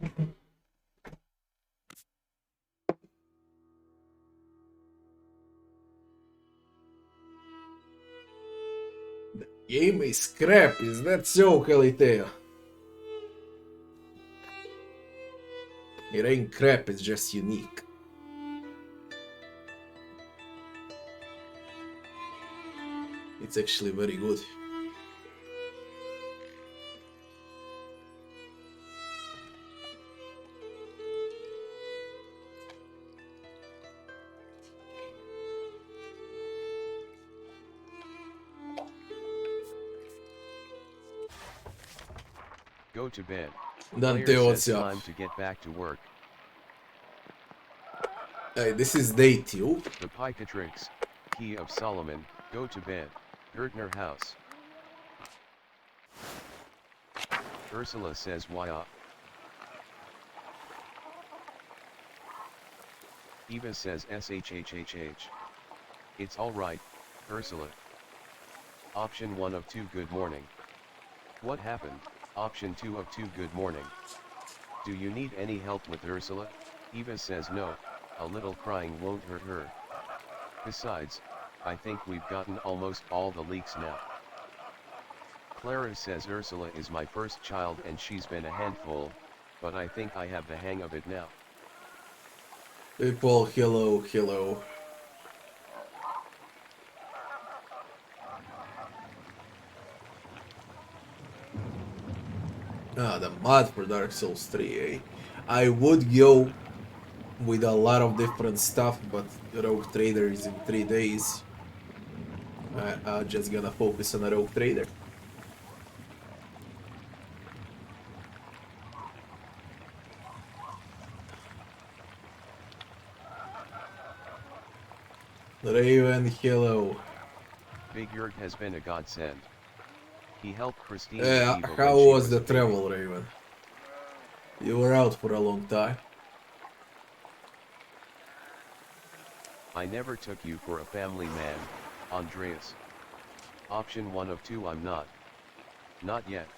The game is crap, is that so, Kaliteo? It ain't crap, it's just unique. It's actually very good. Go to bed. Dante, Player what's says up? time to get back to work. Hey, this is day 2. The Picatrix, Key of Solomon, go to bed. Gertner House. Ursula says why up. Eva says shhhh. It's alright, Ursula. Option 1 of 2 good morning. What happened? Option 2 of 2 good morning. Do you need any help with Ursula? Eva says no, a little crying won't hurt her. Besides, I think we've gotten almost all the leaks now. Clara says Ursula is my first child and she's been a handful, but I think I have the hang of it now. People, hello, hello. Ah, the mod for Dark Souls 3, eh? I would go with a lot of different stuff, but Rogue Trader is in 3 days. I'm just gonna focus on a Rogue Trader. Raven, hello. Big Yurg has been a godsend. He helped Christine with Eva How when she was was the a baby. travel, Raven? You were out for a long time. I never took you for a family man, Andreas. Option 1 of 2 I'm not. Not yet.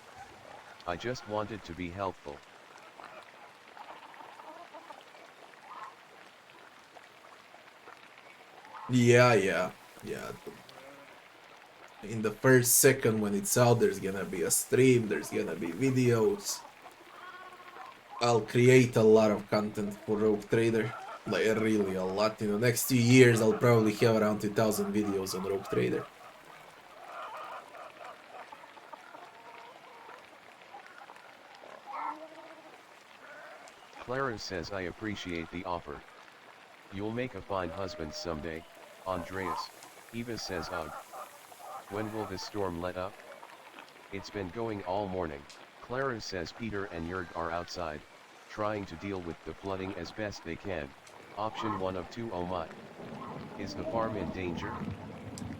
I just wanted to be helpful. Yeah. In the first second when it's out, there's gonna be a stream, there's gonna be videos. I'll create a lot of content for Rogue Trader. Like, really a lot. In the next 2 years, I'll probably have around 2000 videos on Rogue Trader. Clara says I appreciate the offer. You'll make a fine husband someday, Andreas. Eva says ugh. When will this storm let up? It's been going all morning. Clara says Peter and Jurg are outside, trying to deal with the flooding as best they can. Option 1 of 2 oh my. Is the farm in danger?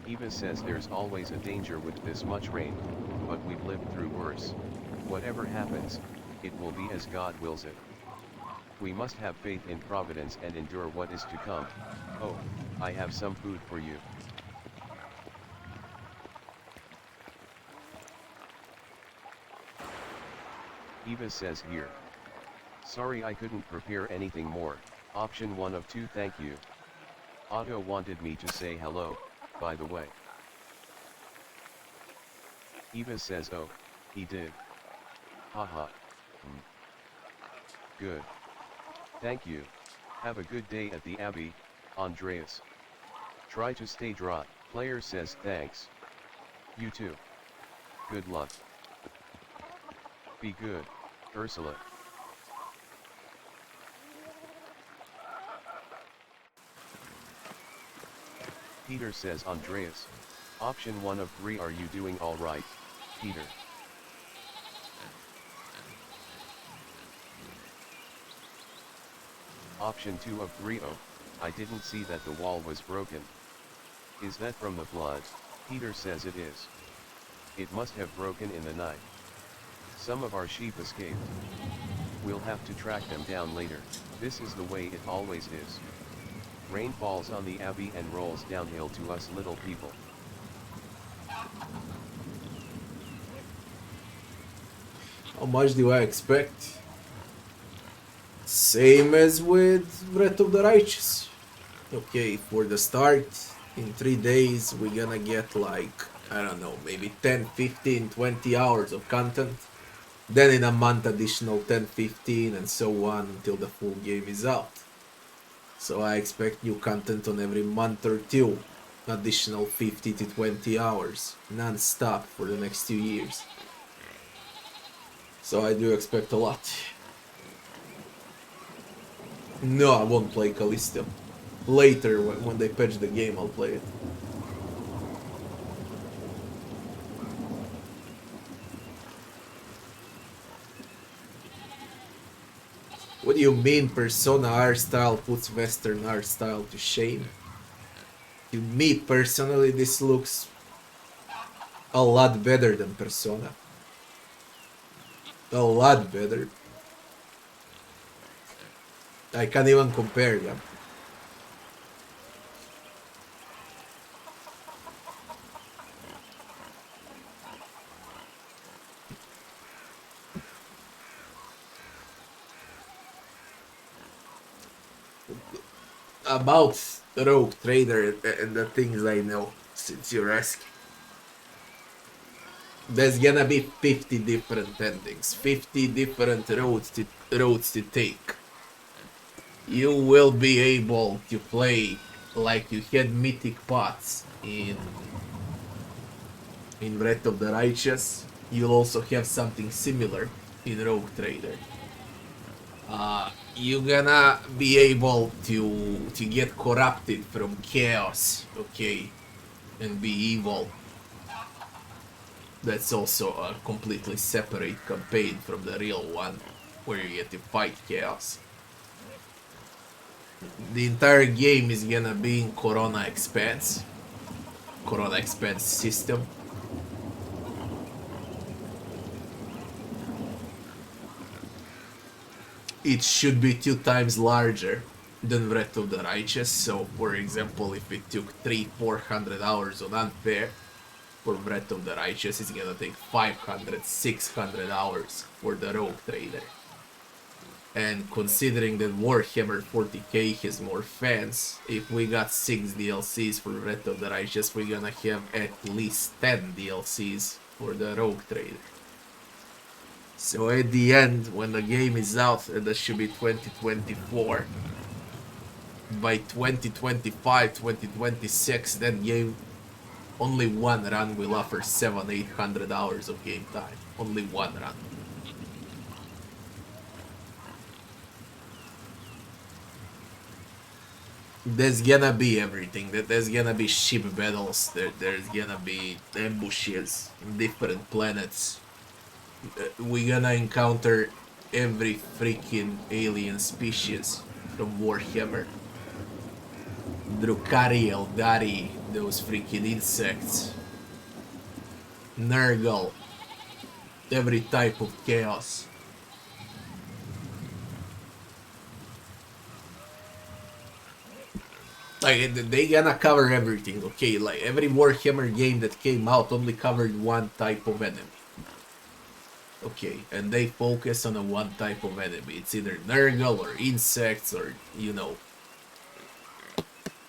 Eva says there's always a danger with this much rain, but we've lived through worse. Whatever happens, it will be as God wills it. We must have faith in Providence and endure what is to come. Oh, I have some food for you. Eva says here. Sorry I couldn't prepare anything more. Option 1 of 2 thank you. Otto wanted me to say hello, by the way. Eva says oh, he did. Haha. Good. Thank you. Have a good day at the Abbey, Andreas. Try to stay dry. Player says thanks. You too. Good luck. Be good, Ursula. Peter says Andreas. Option 1 of 3 are you doing alright, Peter? Option 2 of 3 oh, I didn't see that the wall was broken. Is that from the flood? Peter says it is. It must have broken in the night. Some of our sheep escaped. We'll have to track them down later. This is the way it always is. Rain falls on the abbey and rolls downhill to us little people. How much do I expect? Same as with Breath of the Righteous. Okay, for the start, in 3 days, we're gonna get like, I don't know, maybe 10, 15, 20 hours of content. Then in a month, additional 10, 15, and so on until the full game is out. So I expect new content on every month or two. Additional 50 to 20 hours, non-stop for the next 2 years. So I do expect a lot. No, I won't play Callisto. Later, when they patch the game, I'll play it. What do you mean Persona art style puts Western art style to shame? To me personally, this looks a lot better than Persona. A lot better. I can't even compare them. About Rogue Trader and the things I know, since you're asking. There's gonna be 50 different endings, 50 different roads to take. You will be able to play like you had mythic paths in Breath of the Righteous. You'll also have something similar in Rogue Trader. You're gonna be able to get corrupted from chaos, okay, and be evil. That's also a completely separate campaign from the real one, where you get to fight chaos. The entire game is gonna be in Corona Expanse system. It should be 2 times larger than Breath of the Righteous. So, for example, if it took 300-400 hours on Unfair for Breath of the Righteous, it's gonna take 500-600 hours for the Rogue Trader. And considering that Warhammer 40k has more fans, if we got 6 DLCs for Breath of the Righteous, we're gonna have at least 10 DLCs for the Rogue Trader. So at the end, when the game is out, and that should be 2024, by 2025, 2026, that game, only one run will offer 700-800 hours of game time. Only one run. There's gonna be everything. There's gonna be ship battles. There's gonna be ambushes in different planets. We're gonna encounter every freaking alien species from Warhammer. Drukhari, Eldari, those freaking insects. Nurgle. Every type of chaos. Like, they gonna cover everything, okay? Like, every Warhammer game that came out only covered one type of enemy. Okay, and they focus on a one type of enemy. It's either Nurgle or insects or, you know,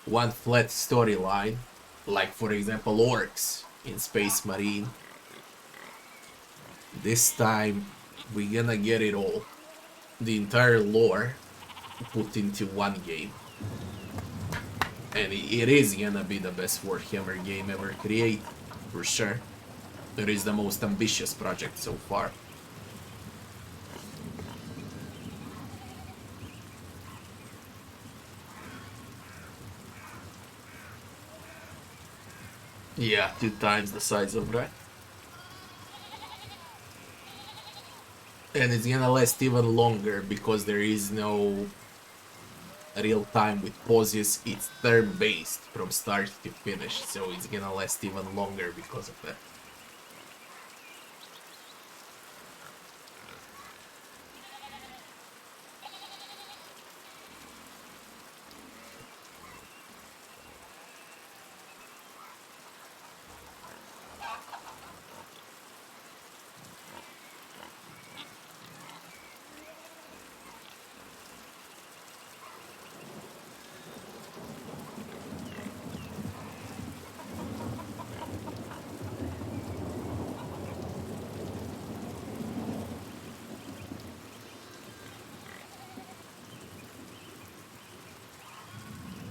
one flat storyline. Like, for example, orcs in Space Marine. This time, we're gonna get it all. The entire lore put into one game. And it is gonna be the best Warhammer game ever created, for sure. It is the most ambitious project so far. Yeah, 2 times the size of that. And it's gonna last even longer because there is no real time with pauses. It's turn based from start to finish, so it's gonna last even longer because of that.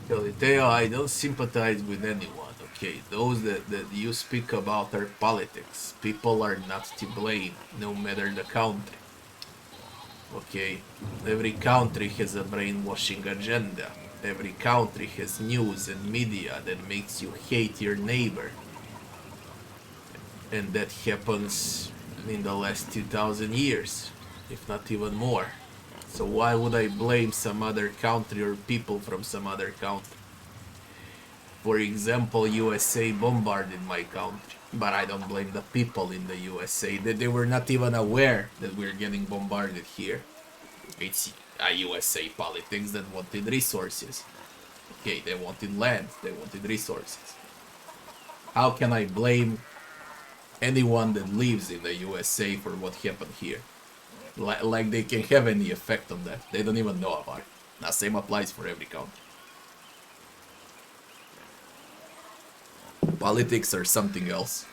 Galileo, I don't sympathize with anyone, okay? Those that you speak about are politics. People are not to blame, no matter the country. Okay? Every country has a brainwashing agenda. Every country has news and media that makes you hate your neighbor. And that happens in the last 2000 years, if not even more. So why would I blame some other country or people from some other country? For example, USA bombarded my country, but I don't blame the people in the USA. They were not even aware that we're getting bombarded here. It's a USA politics that wanted resources. Okay, they wanted land, they wanted resources. How can I blame anyone that lives in the USA for what happened here? Like they can have any effect on that. They don't even know about it. The same applies for every country. Politics are something else.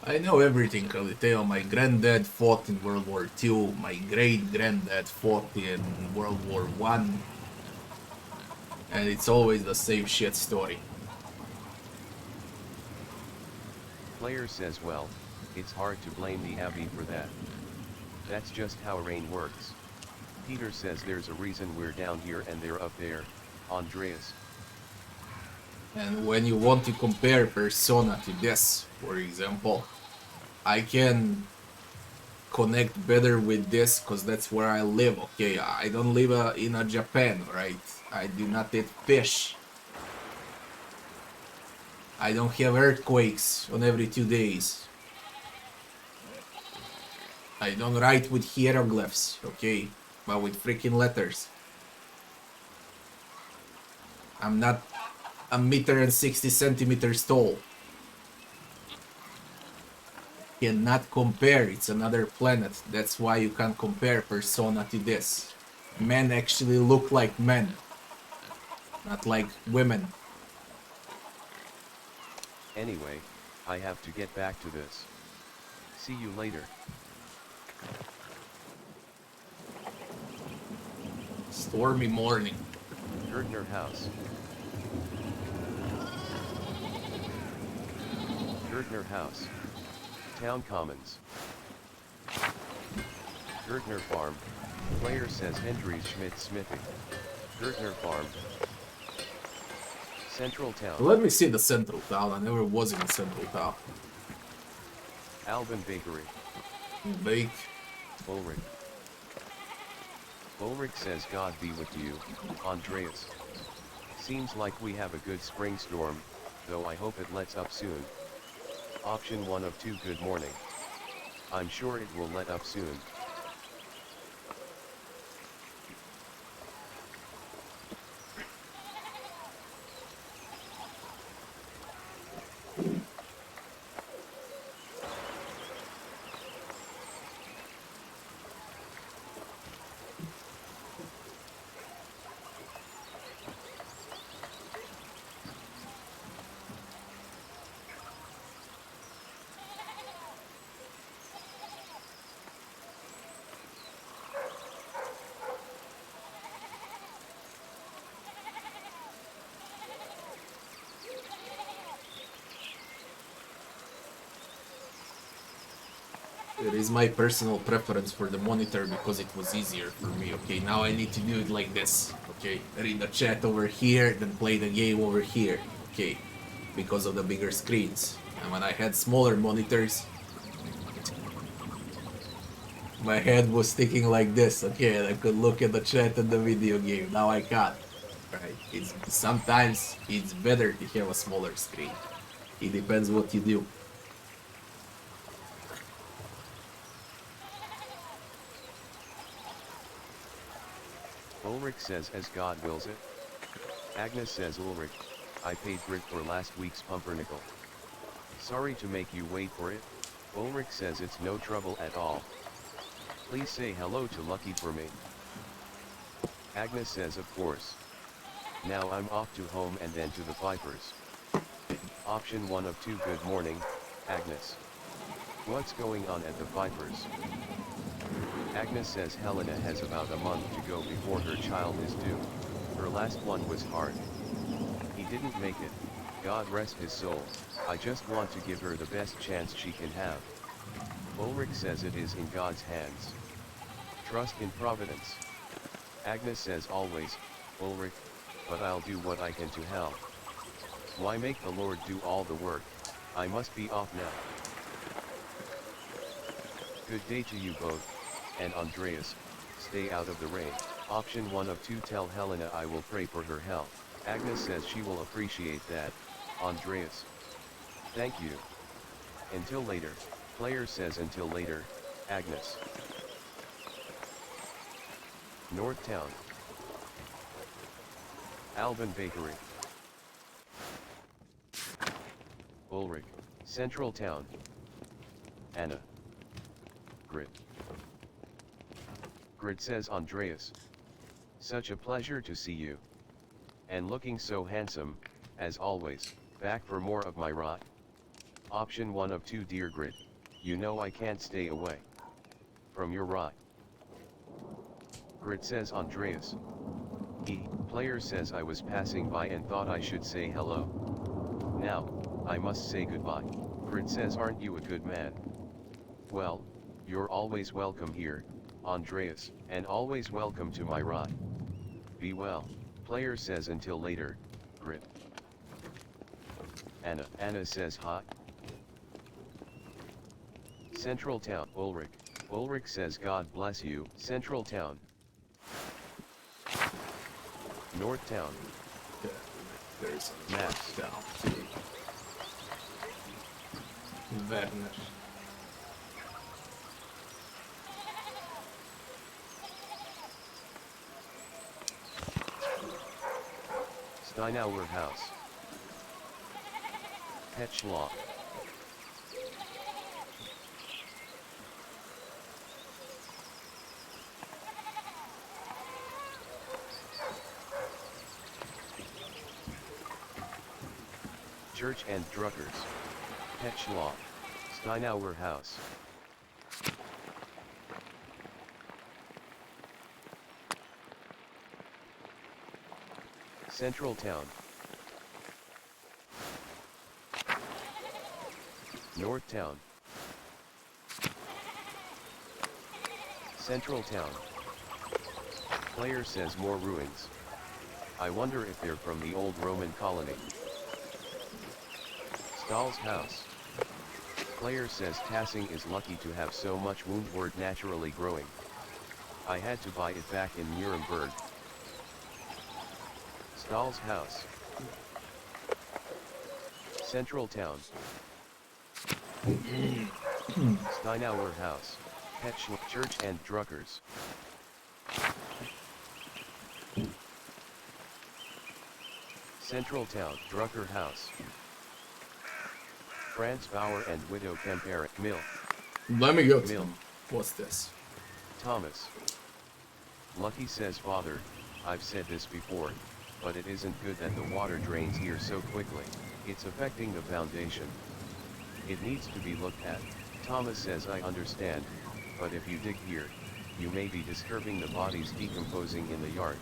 I know everything, Caliteo. My granddad fought in World War II. My great granddad fought in World War One, and it's always the same shit story. Player says, well, it's hard to blame the Abbey for that. That's just how rain works. Peter says there's a reason we're down here and they're up there, Andreas. And when you want to compare Persona to this, for example, I can connect better with this because that's where I live. Okay, I don't live in a Japan, right? I do not eat fish. I don't have earthquakes on every 2 days. I don't write with hieroglyphs, okay, but with freaking letters. I'm not a meter and 60 centimeters tall. Cannot compare, it's another planet. That's why you can't compare Persona to this. Men actually look like men, not like women. Anyway, I have to get back to this. See you later. Stormy morning. Gerdner House. Gerdner House. Town Commons. Gerdner Farm. Player says Hendries Schmidt Smithy. Gerdner Farm. Central Town. Let me see the central town. I never was in the central town. Alban Bakery. Bake. Ulrich. Ulrich says God be with you, Andreas. Seems like we have a good spring storm, though I hope it lets up soon. Option 1 of 2. Good morning. I'm sure it will let up soon. It is my personal preference for the monitor because it was easier for me. Okay, now I need to do it like this. Okay, read the chat over here, then play the game over here. Okay, because of the bigger screens. And when I had smaller monitors, my head was sticking like this. Okay, and I could look at the chat and the video game. Now I can't. Right? Sometimes it's better to have a smaller screen. It depends what you do. Ulrich says as God wills it. Agnes says Ulrich, I paid Grit for last week's pumpernickel. Sorry to make you wait for it. Ulrich says it's no trouble at all. Please say hello to Lucky for me. Agnes says of course. Now I'm off to home and then to the Vipers. Option 1 of 2. Good morning, Agnes. What's going on at the Vipers? Agnes says Helena has about a month to go before her child is due. Her last one was hard. He didn't make it, God rest his soul. I just want to give her the best chance she can have. Ulrich says it is in God's hands. Trust in providence. Agnes says always, Ulrich, but I'll do what I can to help. Why make the Lord do all the work? I must be off now. Good day to you both, and Andreas, stay out of the rain. Option 1 of 2. Tell Helena I will pray for her health. Agnes says she will appreciate that, Andreas. Thank you. Until later. Player says until later, Agnes. North Town. Alban Bakery. Ulrich, Central Town. Anna. Grit. Grit says Andreas. Such a pleasure to see you. And looking so handsome, as always. Back for more of my rot. Option 1 of 2. Dear Grit, you know I can't stay away from your rot. Grit says Andreas. Player says I was passing by and thought I should say hello. Now, I must say goodbye. Grit says aren't you a good man? Well, you're always welcome here, Andreas, and always welcome to my rot. Be well. Player says until later, Grit. Anna says hot. Central Town. Ulrich says God bless you. Central Town. North Town. Yeah, there's a Maps. down. Werner. Steinauer House. Petschlock. Church and Druckers. Petschlock. Steinauer House. Central Town. North Town. Central Town. Player says more ruins. I wonder if they're from the old Roman colony. Stahl's house. Player says Tassing is lucky to have so much woundwort naturally growing. I had to buy it back in Nuremberg. Stahl's house. Central Town. Steinauer House. Petschlock. Church and Druckers. Central Town. Drucker House. Franz Bauer and Widow Kemper. Mill. Let me go to Mill. them. What's this? Thomas. Lucky says Father, I've said this before, but it isn't good that the water drains here so quickly. It's affecting the foundation. It needs to be looked at. Thomas says I understand, but if you dig here, you may be disturbing the bodies decomposing in the yard.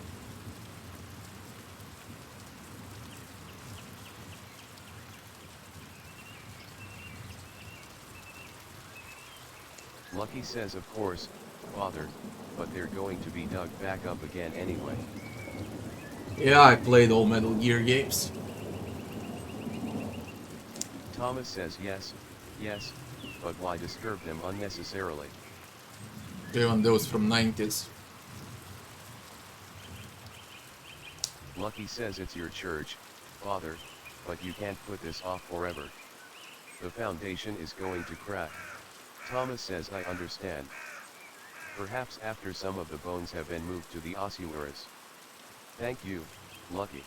Lucky says of course, Father, but they're going to be dug back up again anyway. Yeah, I played all Metal Gear games. Thomas says yes, but why disturb them unnecessarily? Even those from 90s. Lucky says it's your church, Father, but you can't put this off forever. The foundation is going to crack. Thomas says I understand. Perhaps after some of the bones have been moved to the ossuaries. Thank you, Lucky.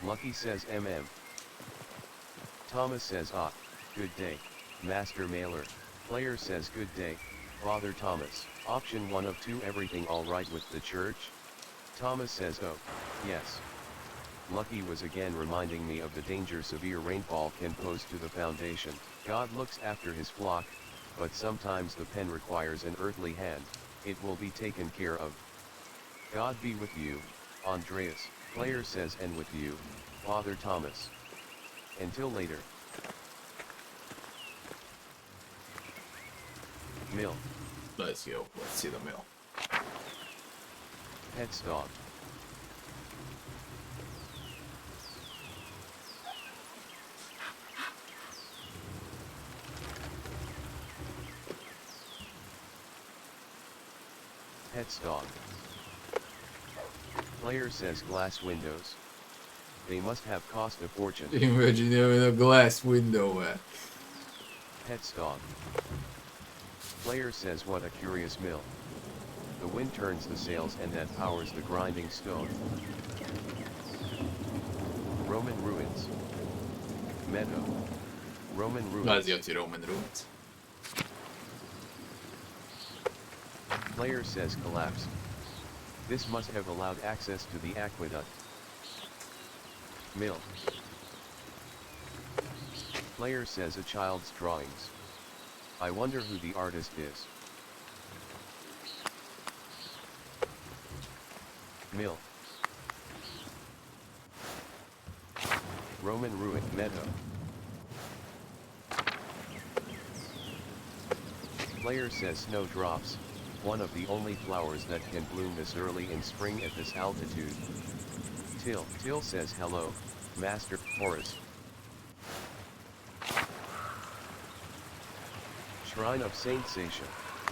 Lucky says MM. Thomas says ah, good day, Master Maler. Player says good day, Father Thomas. Option 1 of 2, everything alright with the church? Thomas says oh, yes. Lucky was again reminding me of the danger severe rainfall can pose to the foundation. God looks after his flock, but sometimes the pen requires an earthly hand. It will be taken care of. God be with you, Andreas. Player says and with you, Father Thomas. Until later. Mill. Let's go. Let's see the mill. Pet's dog. Pet's dog. Player says glass windows. They must have cost a fortune. Imagine having a glass window. Pet's dog. Player says what a curious mill. The wind turns the sails and that powers the grinding stone. Roman ruins. Meadow. Roman ruins. Nazioti Roman ruins. Player says collapse. This must have allowed access to the aqueduct. Mill. Player says a child's drawings. I wonder who the artist is. Mill. Roman ruin. Meadow. Player says snowdrops, one of the only flowers that can bloom this early in spring at this altitude. Till says hello, Master Horace. Shrine of Saint Sasha,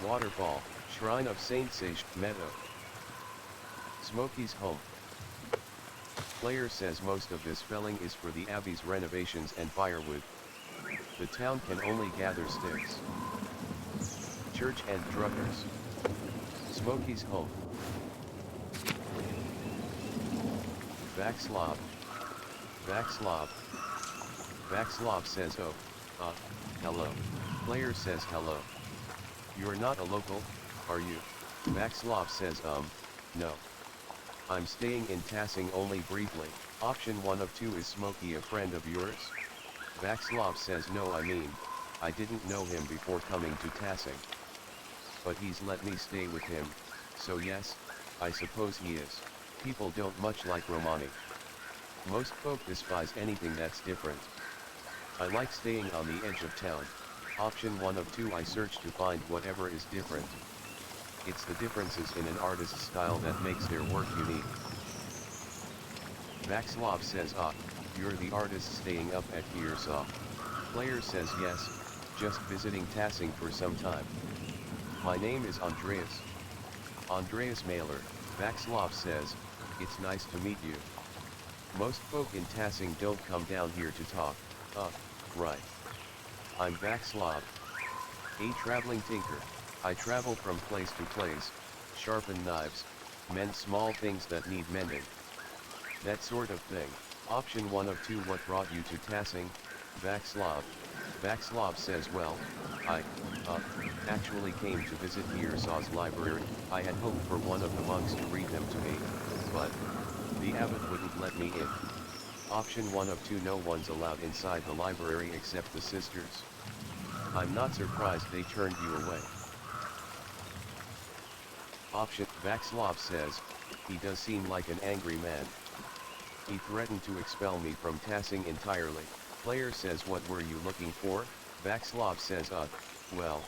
waterfall, Shrine of Saint Sasha, meadow. Smokey's home. Player says most of this felling is for the abbey's renovations and firewood. The town can only gather sticks. Church and druggers. Smokey's home. Vaxlov. Vaxlov says oh, hello. Player says hello. You're not a local, are you? Vaxlov says no. I'm staying in Tassing only briefly. Option 1 of 2 is Smokey a friend of yours? Vaxlov says no, I didn't know him before coming to Tassing. But he's let me stay with him, so yes, I suppose he is. People don't much like Romani. Most folk despise anything that's different. I like staying on the edge of town. Option 1 of 2 I search to find whatever is different. It's the differences in an artist's style that makes their work unique. Vaxlov says you're the artist staying up at Kiersaw. Player says yes, just visiting Tassing for some time. My name is Andreas. Andreas Maler. Vaxlov says, it's nice to meet you. Most folk in Tassing don't come down here to talk. Right. I'm Vaxlov, a traveling tinker. I travel from place to place, sharpen knives, mend small things that need mending. That sort of thing. Option 1 of 2 what brought you to Tassing, Vaxlov? Vaxlov says well, I actually came to visit Kiersaw's library. I had hoped for one of the monks to read them to me, but the abbot wouldn't let me in. Option 1 of 2 no one's allowed inside the library except the sisters. I'm not surprised they turned you away. Option Vaxlov says, he does seem like an angry man. He threatened to expel me from Tassing entirely. Player says what were you looking for? Vaxlov says well,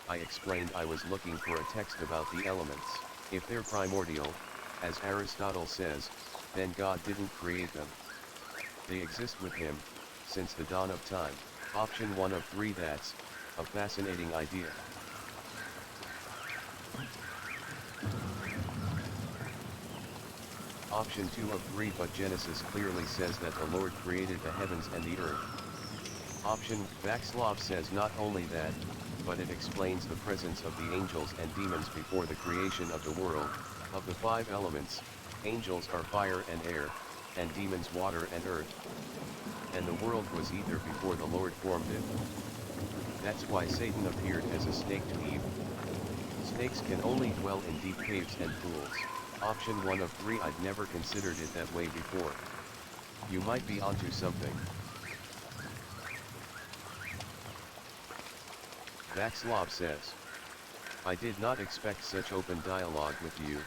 I explained I was looking for a text about the elements. If they're primordial, as Aristotle says, then God didn't create them. They exist with him, since the dawn of time. Option 1 of 3 that's a fascinating idea. Option 2 of 3 but Genesis clearly says that the Lord created the heavens and the earth. Option Vaxlov says not only that, but it explains the presence of the angels and demons before the creation of the world. Of the 5 elements, angels are fire and air, and demons water and earth. And the world was ether before the Lord formed it. That's why Satan appeared as a snake to Eve. Snakes can only dwell in deep caves and pools. Option 1 of 3. I'd never considered it that way before. You might be onto something. Vaxlov says, I did not expect such open dialogue with you,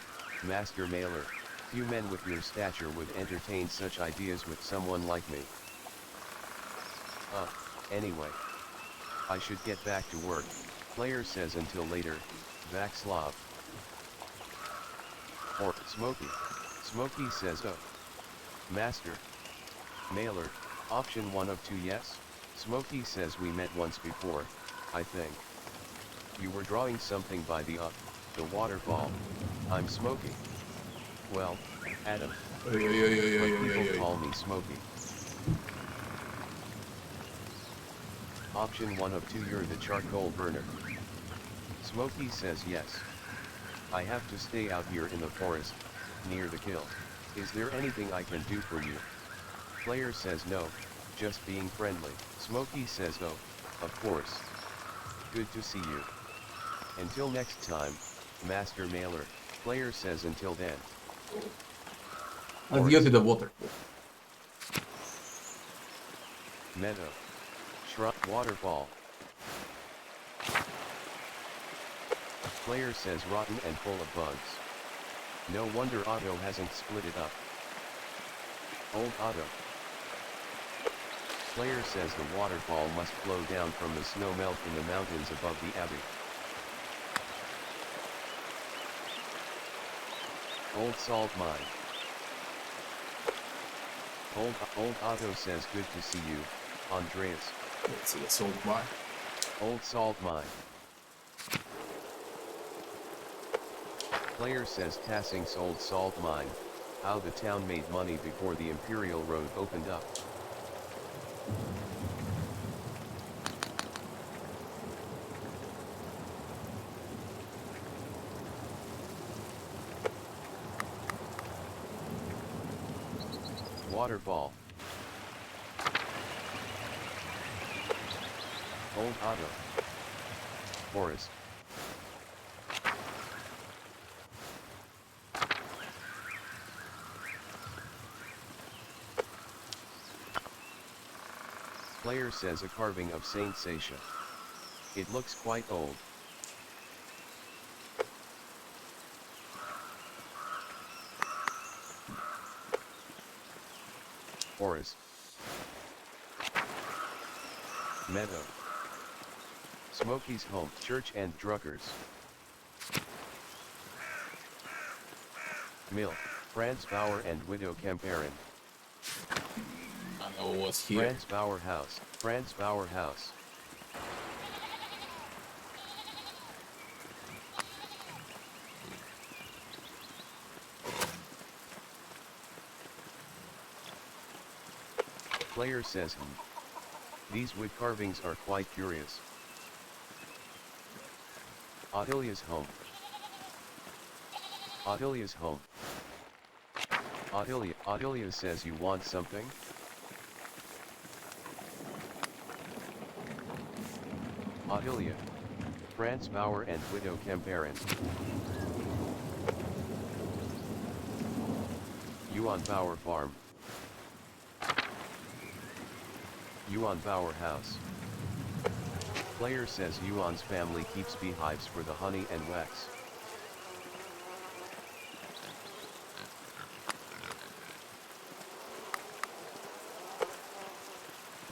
Master Maler. Few men with your stature would entertain such ideas with someone like me. Anyway. I should get back to work, player says. Until later, Vaxlov. Or, Smokey. Smokey says, oh. Master Maler, option 1 of 2. Yes? Smokey says, we met once before, I think. You were drawing something by the waterfall. I'm Smokey. Well, Adam. But people call me Smokey. Option 1 of 2. You're the charcoal burner. Smokey says yes. I have to stay out here in the forest, near the kill. Is there anything I can do for you? Player says no, just being friendly. Smokey says oh, of course. Good to see you. Until next time, Master Maler. Player says until then. Let's go to the water. Meadow. Shrub. Waterfall. Player says rotten and full of bugs. No wonder Otto hasn't split it up. Old Otto. Player says the waterfall must flow down from the snow melt in the mountains above the abbey. Old salt mine. Old Otto says good to see you, Andreas. Let's see the salt mine. Old salt mine. Player says Tassing's old salt mine, how the town made money before the Imperial Road opened up. Waterfall. Old Otto. Forest. Player says a carving of Saint Sasha. It looks quite old. Forest. Meadow. Smokey's home, church and druckers. Mill, Franz Bauer and widow Kemperin. I know what's here. Franz Bauer House, Franz Bauer House. Player says, these wood carvings are quite curious. Ottilia's home. Ottilia's home. Ottilia says you want something? Ottilia. Franz Bauer and widow Kemperin. Yuan Bauer Farm. Yuan Bauer House. Player says Yuan's family keeps beehives for the honey and wax.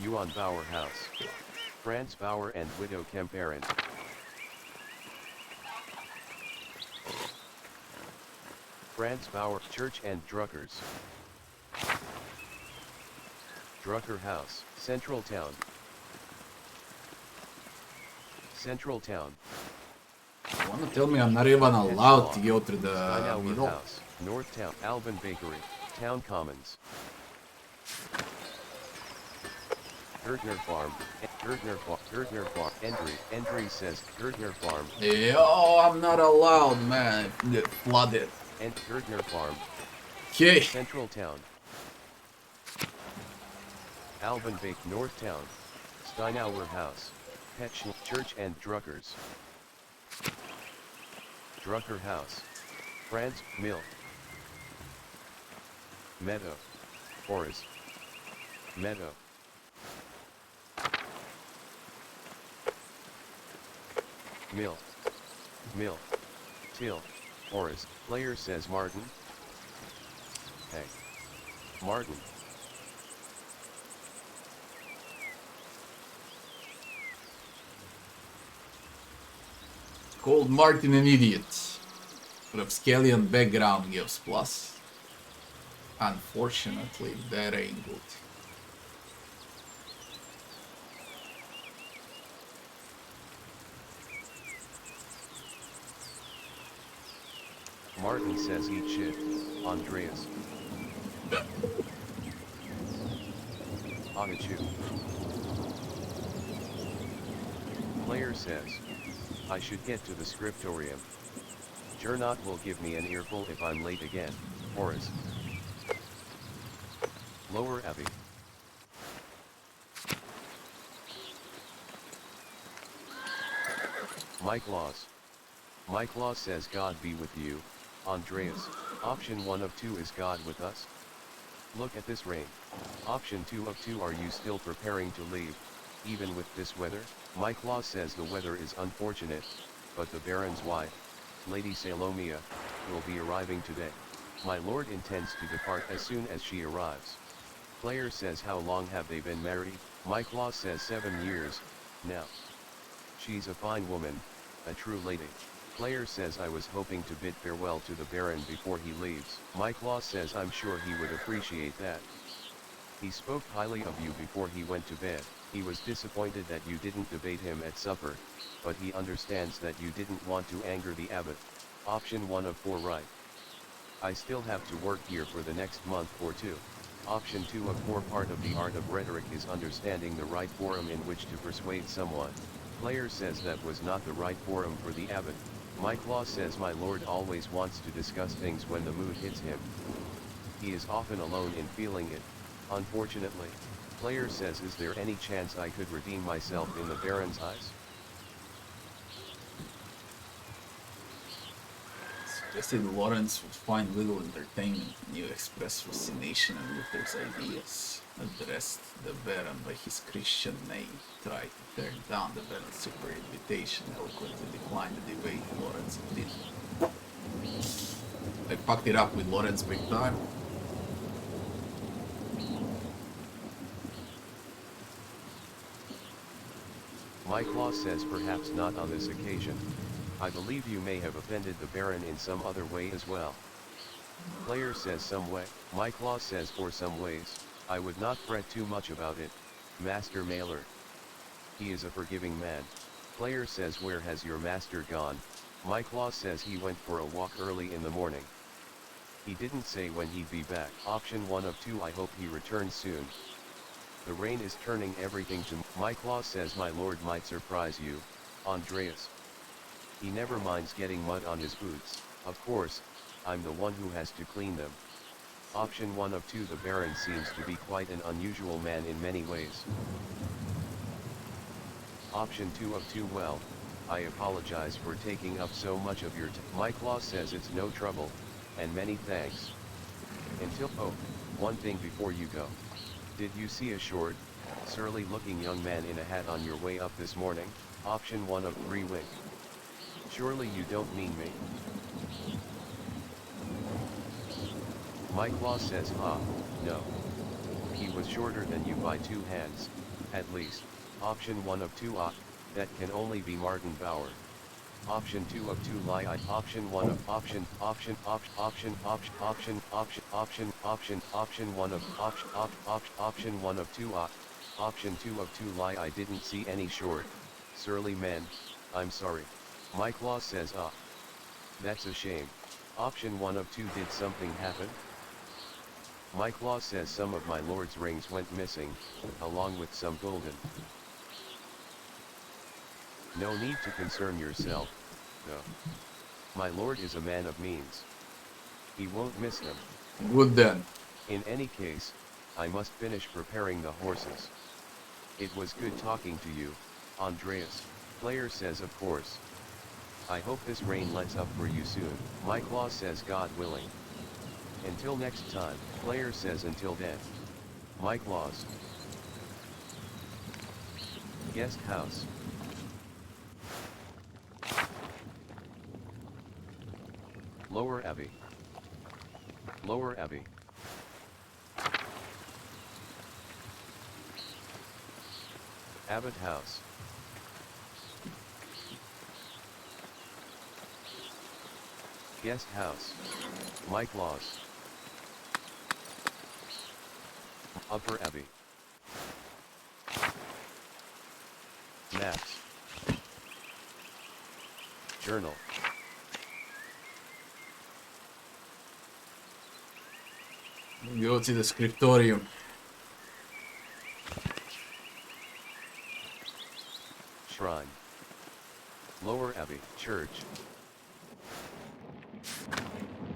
Yuan Bauer House. Franz Bauer and widow Kemperin. Franz Bauer Church and Druckers. Drucker House, Central Town. Central Town. You wanna tell me I'm not even allowed to go through the middle? House, North Town, Alban Bakery, Town Commons. Gertner Farm, Gertner Farm, Endry says Gertner Farm. Yo, I'm not allowed, man. Get flooded. And Gerdner Farm. Okay. Central Town. Albenbeek North Town. Steinauer House. Petsch Church and Druckers. Drucker House. Franz Mill. Meadow. Forest. Meadow. Mill. Mill. Till. Forest. Player says Martin. Hey. Martin. Called Martin an idiot. Rapscallion background gives plus. Unfortunately, that ain't good. Martin says eat shit, Andreas. Agachu. Player says, I should get to the scriptorium. Gernot will give me an earful if I'm late again, Horace. Lower Abbey. Mike Laws. Mike Laws says God be with you, Andreas. Option 1 of 2 is God with us? Look at this rain. Option 2 of 2 are you still preparing to leave, even with this weather? Mike Laws says the weather is unfortunate, but the Baron's wife, Lady Salomia, will be arriving today. My lord intends to depart as soon as she arrives. Player says how long have they been married? Mike Laws says 7 years, now. She's a fine woman, a true lady. Player says I was hoping to bid farewell to the Baron before he leaves. Mike Laws says I'm sure he would appreciate that. He spoke highly of you before he went to bed. He was disappointed that you didn't debate him at supper, but he understands that you didn't want to anger the abbot. Option 1 of 4 right. I still have to work here for the next month or 2. Option 2 of 4 part of the art of rhetoric is understanding the right forum in which to persuade someone. Player says that was not the right forum for the abbot. Mike Law says my lord always wants to discuss things when the mood hits him. He is often alone in feeling it, unfortunately. Player says is there any chance I could redeem myself in the Baron's eyes? Suggested Lawrence would find little entertainment in you express fascination at Luther's ideas. Addressed the Baron by his Christian name, tried to turn down the Baron's super invitation, eloquently declined the debate. Lawrence did. They fucked it up with Lawrence big time. Mike Law says perhaps not on this occasion. I believe you may have offended the Baron in some other way as well. Player says some way. Mike Law says for some ways, I would not fret too much about it, Master Maler. He is a forgiving man. Player says where has your master gone? Mike Law says he went for a walk early in the morning. He didn't say when he'd be back. Option 1 of 2 I hope he returns soon. The rain is turning everything to... Mike Law says my lord might surprise you, Andreas. He never minds getting mud on his boots. Of course, I'm the one who has to clean them. Option 1 of 2 the Baron seems to be quite an unusual man in many ways. Option 2 of 2 well, I apologize for taking up so much of your time. Mike Law says it's no trouble, and many thanks. Until... oh, one thing before you go. Did you see a short, surly looking young man in a hat on your way up this morning? Option 1 of 3 wink. Surely you don't mean me? Mike Law says no. He was shorter than you by 2 hands, at least. Option 1 of 2 that can only be Martin Bauer. Option 2 of 2 lie I. Option 1 of option 1 of option 1 of 2 option 2 of 2 lie I didn't see any short, surly men, I'm sorry. Mike Law says that's a shame. Option 1 of 2 did something happen? Mike Law says some of my lord's rings went missing, along with some golden. No need to concern yourself, though. My lord is a man of means. He won't miss them. Good then. In any case, I must finish preparing the horses. It was good talking to you, Andreas. Player says of course. I hope this rain lets up for you soon. My claw says God willing. Until next time. Player says until then. My claws. Guest house. Lower Abbey. Lower Abbey. Abbot House. Guest House. Mike Laws. Upper Abbey. Maps. Journal. Go to the scriptorium. Shrine. Lower Abbey. Church.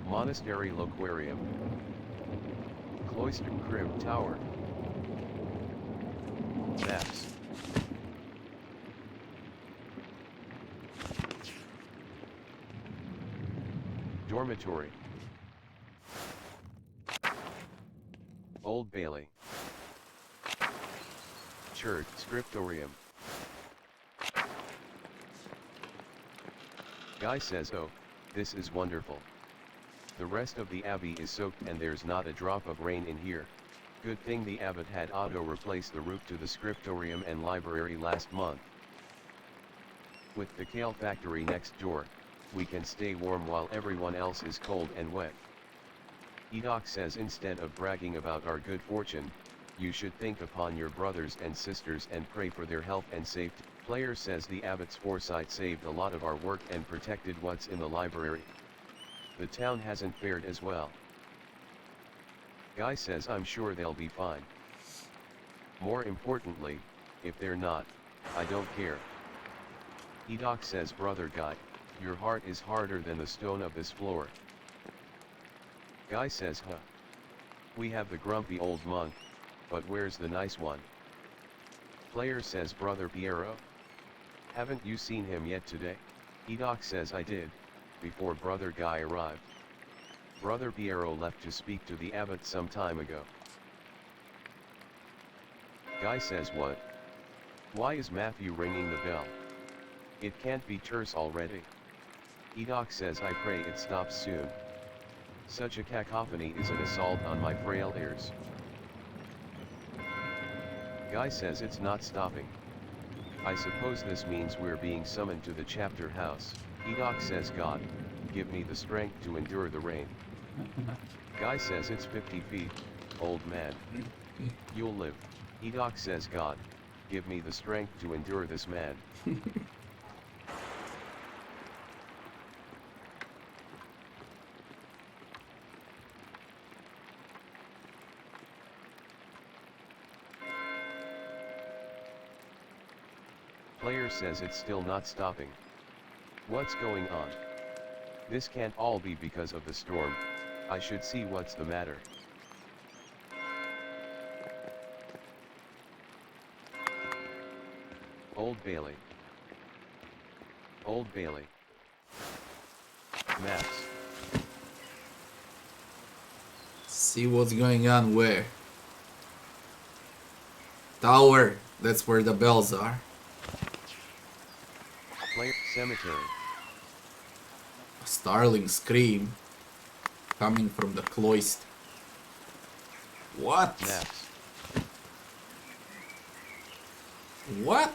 Monastery Loquarium. Cloister Crib Tower. Maps. Dormitory. Old Bailey. Church Scriptorium. Guy says, oh, this is wonderful. The rest of the abbey is soaked and there's not a drop of rain in here. Good thing the abbot had auto replace the roof to the scriptorium and library last month. With the kale factory next door, we can stay warm while everyone else is cold and wet. Edoc says instead of bragging about our good fortune, you should think upon your brothers and sisters and pray for their health and safety. Player says the abbot's foresight saved a lot of our work and protected what's in the library. The town hasn't fared as well. Guy says I'm sure they'll be fine. More importantly, if they're not, I don't care. Edoc says brother Guy, your heart is harder than the stone of this floor. Guy says huh. We have the grumpy old monk, but where's the nice one? Player says brother Piero. Haven't you seen him yet today? Edoc says I did, before brother Guy arrived. Brother Piero left to speak to the abbot some time ago. Guy says what? Why is Matthew ringing the bell? It can't be terse already. Edoc says I pray it stops soon. Such a cacophony is an assault on my frail ears. Guy says it's not stopping. I suppose this means we're being summoned to the chapter house. Edoc says God, give me the strength to endure the rain. Guy says it's 50 feet, old man. You'll live. Edoc says God, give me the strength to endure this man. Player says it's still not stopping. What's going on? This can't all be because of the storm. I should see what's the matter. Old Bailey. Old Bailey. Maps. See what's going on where. Tower, that's where the bells are. Player Cemetery. A starling scream coming from the cloister. What? Maps. What?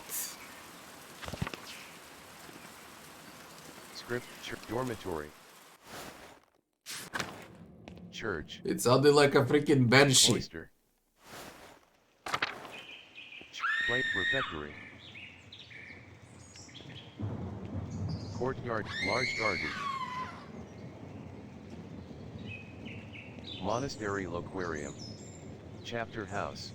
Script Dormitory. Church. It sounded like a freaking banshee. Cloister. Plate Refectory. Courtyard, large garden. Monastery Loquarium. Chapter house.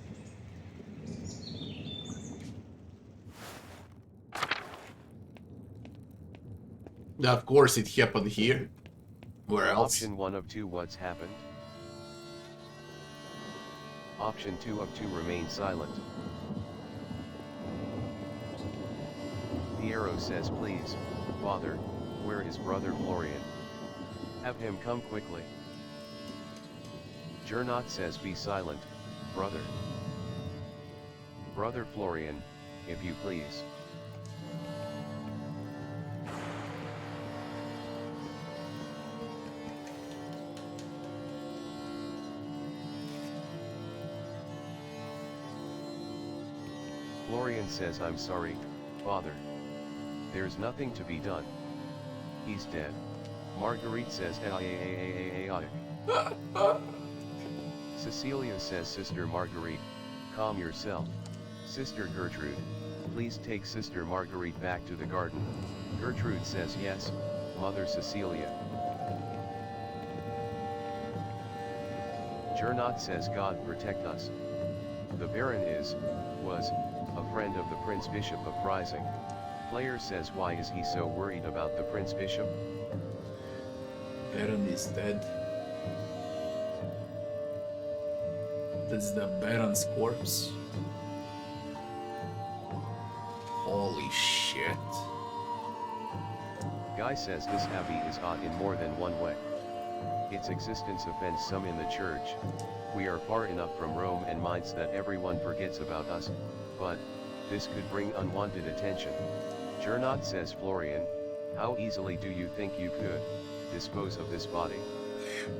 Of course it happened here. Where else? Option 1 of 2, what's happened? Option 2 of 2, remain silent. Piero says, please, Father, where is brother Florian? Have him come quickly. Gernot says, be silent, brother. Brother Florian, if you please. Florian says, I'm sorry, Father. There's nothing to be done. He's dead. Marguerite says, Cecilia says, Sister Marguerite, calm yourself. Sister Gertrude, please take Sister Marguerite back to the garden. Gertrude says, yes, Mother Cecilia. Gernot says, God protect us. The Baron was, a friend of the Prince Bishop of Freising. Player says, why is he so worried about the Prince Bishop? Baron is dead. That's the Baron's corpse. Holy shit. Guy says this abbey is odd in more than one way. Its existence offends some in the church. We are far enough from Rome and Mainz that everyone forgets about us, but this could bring unwanted attention. Gernot says, Florian, how easily do you think you could dispose of this body?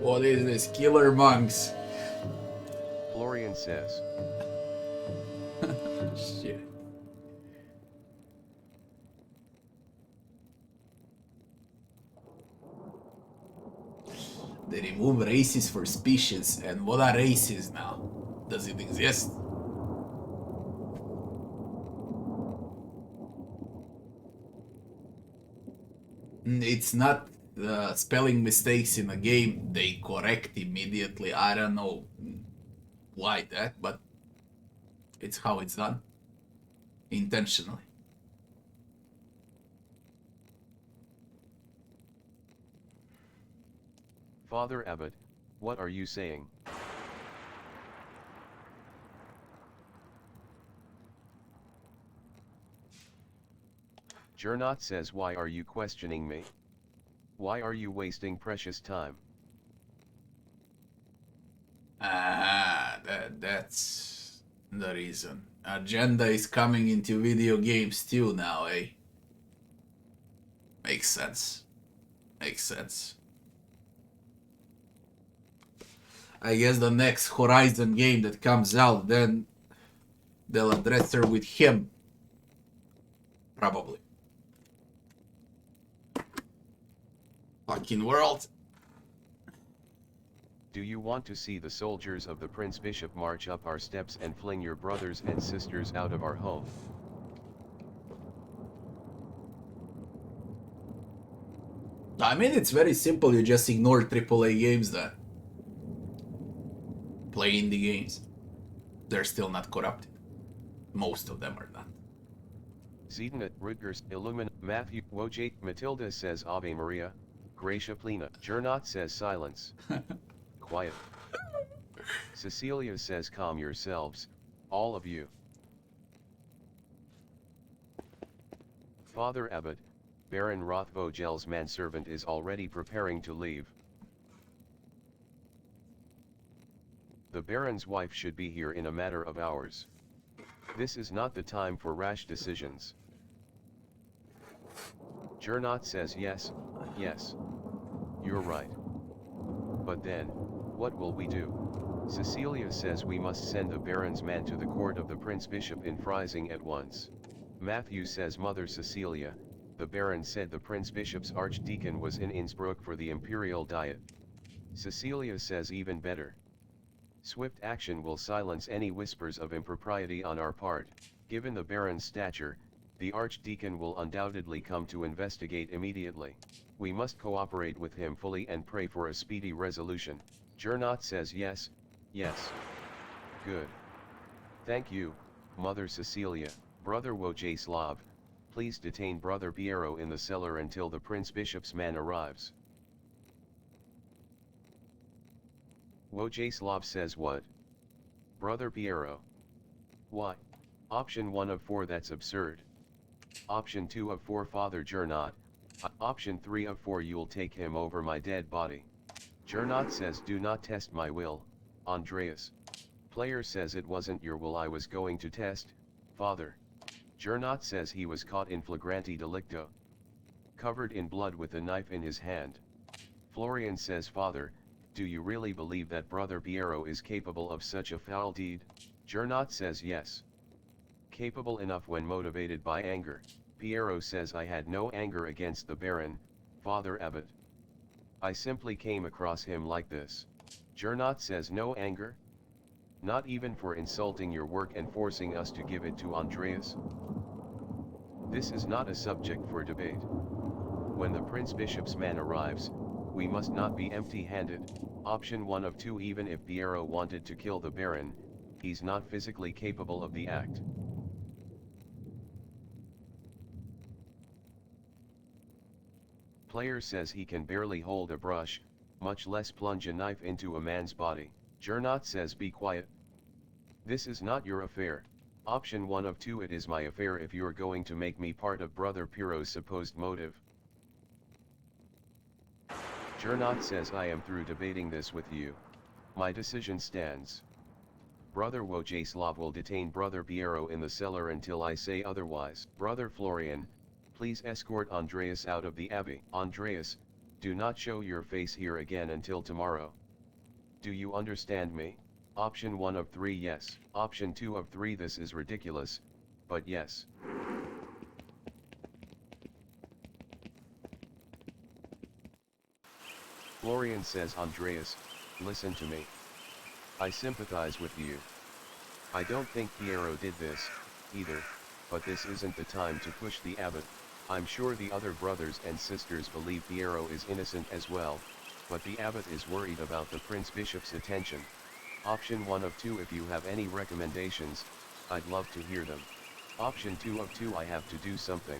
What is this? Killer monks. Florian says. Shit. They remove races for species, and what are races now? Does it exist? It's not spelling mistakes in a game they correct immediately. I don't know why that, but it's how it's done. Intentionally. Father Abbot, what are you saying? Gernot says, why are you questioning me? Why are you wasting precious time? That's the reason. Agenda is coming into video games too now, eh? Makes sense. Makes sense. I guess the next Horizon game that comes out, then they'll address her with him. Probably. Fucking world. Do you want to see the soldiers of the Prince Bishop march up our steps and fling your brothers and sisters out of our home? I mean, it's very simple. You just ignore AAA games then. Play indie games. They're still not corrupted. Most of them are not. Zednat, Rutgers, Illumin, Matthew, Wojate, Matilda says Ave Maria, Gracia Plena. Gernot says silence. Quiet. Cecilia says calm yourselves, all of you. Father Abbot, Baron Rothvogel's manservant is already preparing to leave. The Baron's wife should be here in a matter of hours. This is not the time for rash decisions. Gernot says yes, yes. You're right. But then, what will we do? Cecilia says we must send the Baron's man to the court of the Prince Bishop in Freising at once. Matthew says, Mother Cecilia, the Baron said the Prince Bishop's archdeacon was in Innsbruck for the imperial diet. Cecilia says even better. Swift action will silence any whispers of impropriety on our part. Given the Baron's stature, the archdeacon will undoubtedly come to investigate immediately. We must cooperate with him fully and pray for a speedy resolution. Gernot says yes, yes. Good. Thank you, Mother Cecilia. Brother Wojcislav, please detain Brother Piero in the cellar until the Prince Bishop's man arrives. Wojslav says what? Brother Piero. Why? Option 1 of 4, that's absurd. Option 2 of 4, Father Gernot. Option 3 of 4, you'll take him over my dead body. Gernot says do not test my will, Andreas. Player says it wasn't your will I was going to test, Father. Gernot says he was caught in flagrante delicto. Covered in blood with a knife in his hand. Florian says, Father, do you really believe that Brother Piero is capable of such a foul deed? Gernot says yes. Capable enough when motivated by anger. Piero says I had no anger against the Baron, Father Abbot. I simply came across him like this. Gernot says no anger? Not even for insulting your work and forcing us to give it to Andreas? This is not a subject for debate. When the Prince Bishop's man arrives, we must not be empty-handed. Option 1 of 2, even if Piero wanted to kill the Baron, he's not physically capable of the act. Player says he can barely hold a brush, much less plunge a knife into a man's body. Gernot says be quiet. This is not your affair. Option 1 of 2, it is my affair if you're going to make me part of Brother Piero's supposed motive. Gernot says I am through debating this with you. My decision stands. Brother Wojslav will detain Brother Piero in the cellar until I say otherwise. Brother Florian, please escort Andreas out of the abbey. Andreas, do not show your face here again until tomorrow. Do you understand me? Option 1 of 3, yes. Option 2 of 3, this is ridiculous, but yes. Florian says, Andreas, listen to me. I sympathize with you. I don't think Piero did this, either, but this isn't the time to push the abbot. I'm sure the other brothers and sisters believe Piero is innocent as well, but the abbot is worried about the Prince Bishop's attention. Option 1 of 2, if you have any recommendations, I'd love to hear them. Option 2 of 2, I have to do something.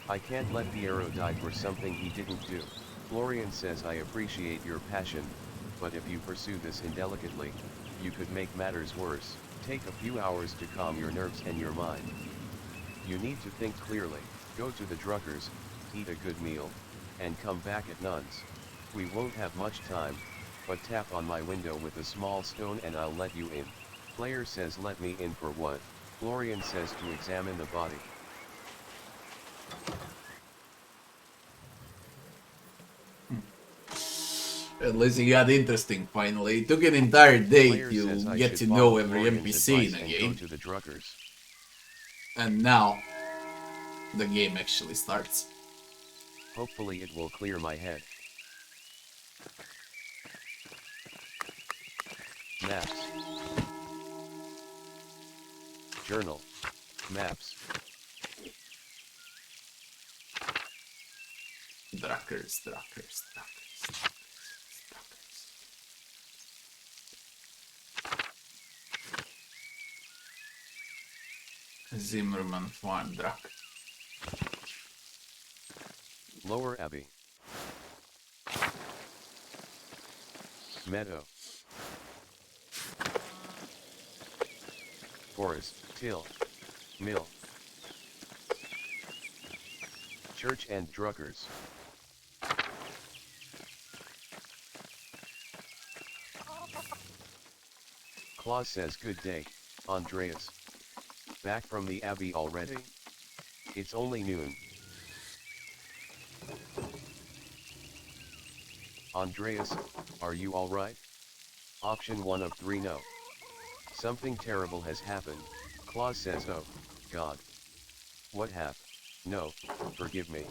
I can't let Piero die for something he didn't do. Florian says I appreciate your passion, but if you pursue this indelicately, you could make matters worse. Take a few hours to calm your nerves and your mind. You need to think clearly. Go to the Druckers, eat a good meal, and come back at nuns. We won't have much time, but tap on my window with a small stone and I'll let you in. Player says let me in for what? Florian says to examine the body. At least it got interesting finally. It took an entire day to get to know every NPC in the game. To the Druckers. And now, the game actually starts. Hopefully it will clear my head. Maps. Journal. Maps. Druckers. Zimmerman Farm Druck. Lower Abbey. Meadow. Forest, till, mill. Church and Druckers. Claus says good day, Andreas. Back from the Abbey already? It's only noon. Andreas, are you alright? Option 1 of 3, no. Something terrible has happened. Claus says, oh, God. What happened? No, forgive me.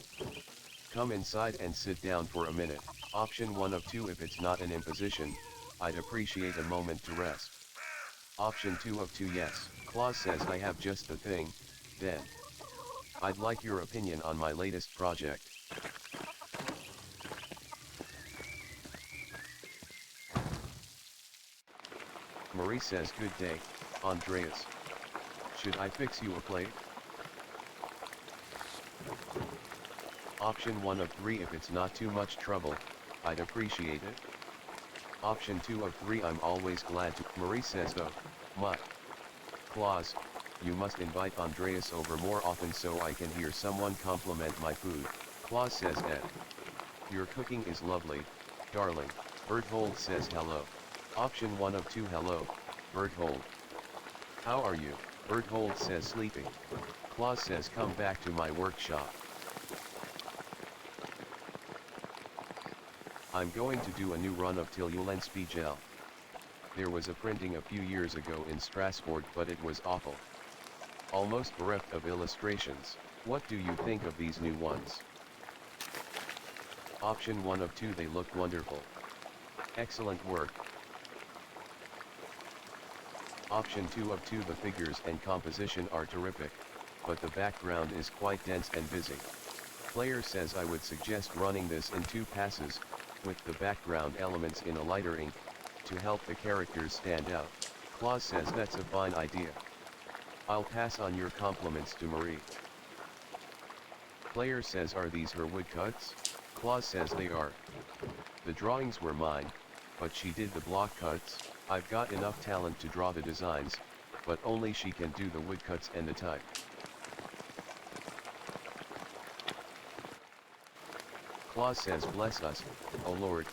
Come inside and sit down for a minute. Option 1 of 2, if it's not an imposition, I'd appreciate a moment to rest. Option 2 of 2, yes. Claus says I have just the thing, then. I'd like your opinion on my latest project. Marie says good day, Andreas. Should I fix you a plate? Option 1 of 3, if it's not too much trouble, I'd appreciate it. Option 2 of 3, I'm always glad to. Marie says, oh, mutt. Claus, you must invite Andreas over more often so I can hear someone compliment my food. Claus says, Ed. Your cooking is lovely, darling. Berthold says hello. Option 1 of 2, hello, Berthold. How are you? Berthold says sleeping. Claus says come back to my workshop. I'm going to do a new run of Tilleulenspiegel. There was a printing a few years ago in Strasbourg, but it was awful. Almost bereft of illustrations. What do you think of these new ones? Option 1 of 2, they look wonderful. Excellent work. Option 2 of 2, the figures and composition are terrific, but the background is quite dense and busy. Player says I would suggest running this in 2 passes, with the background elements in a lighter ink, to help the characters stand out. Claus says that's a fine idea. I'll pass on your compliments to Marie. Player says are these her woodcuts? Claus says they are. The drawings were mine, but she did the block cuts. I've got enough talent to draw the designs, but only she can do the woodcuts and the type. Claus says bless us, O Lord,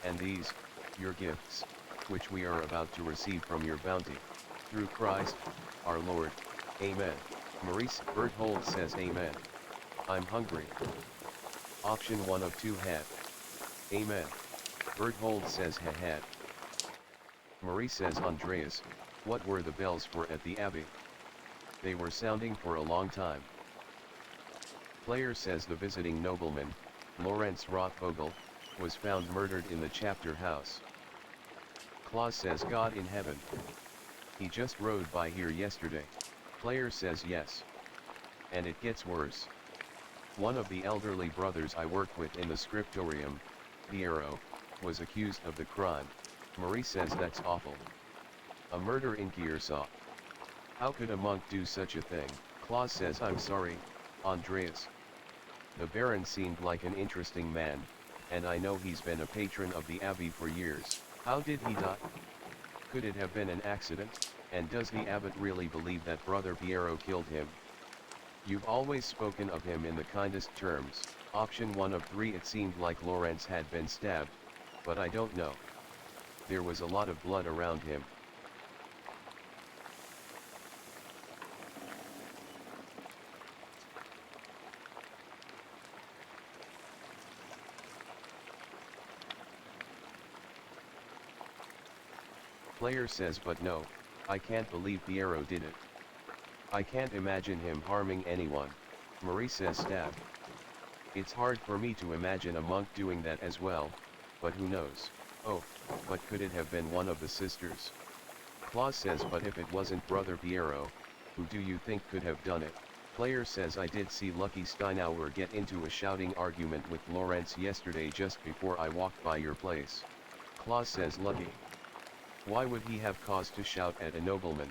and these, your gifts, which we are about to receive from your bounty, through Christ, our Lord, Amen. Maurice Berthold says Amen. I'm hungry. Option 1 of 2, hat. Amen. Berthold says hat. Marie says Andreas, what were the bells for at the Abbey? They were sounding for a long time. Player says the visiting nobleman, Lorenz Rothvogel, was found murdered in the chapter house. Claus says God in heaven. He just rode by here yesterday. Player says yes. And it gets worse. One of the elderly brothers I work with in the scriptorium, Piero, was accused of the crime. Marie says that's awful. A murder in Kiersau. How could a monk do such a thing? Claus says I'm sorry, Andreas. The Baron seemed like an interesting man, and I know he's been a patron of the Abbey for years. How did he die? Could it have been an accident? And does the abbot really believe that Brother Piero killed him? You've always spoken of him in the kindest terms. Option 1 of 3, it seemed like Lorenz had been stabbed, but I don't know. There was a lot of blood around him. Player says but no, I can't believe Piero did it. I can't imagine him harming anyone. Marie says stab. It's hard for me to imagine a monk doing that as well, but who knows. Oh, but could it have been one of the sisters? Claus says but if it wasn't Brother Piero, who do you think could have done it? Player says I did see Lucky Steinauer get into a shouting argument with Lorenz yesterday just before I walked by your place. Claus says Lucky. Why would he have cause to shout at a nobleman?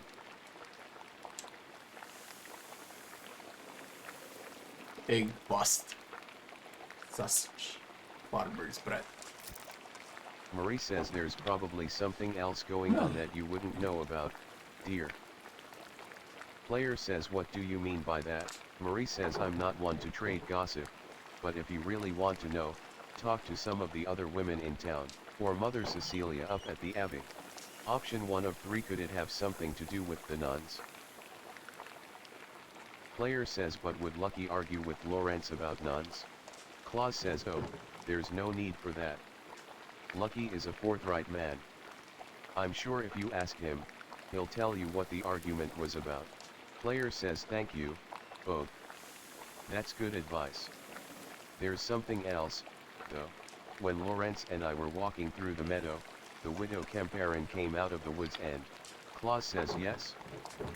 Egg bust. Sausage. Farmer's bread. Marie says there's probably something else going on that you wouldn't know about, dear. Player says what do you mean by that? Marie says I'm not one to trade gossip, but if you really want to know, talk to some of the other women in town, or Mother Cecilia up at the Abbey. Option 1 of 3, could it have something to do with the nuns? Player says but would Lucky argue with Lorenz about nuns? Claus says oh, there's no need for that. Lucky is a forthright man. I'm sure if you ask him, he'll tell you what the argument was about. Player says thank you, both. That's good advice. There's something else, though. When Lorenz and I were walking through the meadow, the widow Kemperin came out of the woods and Claus says yes.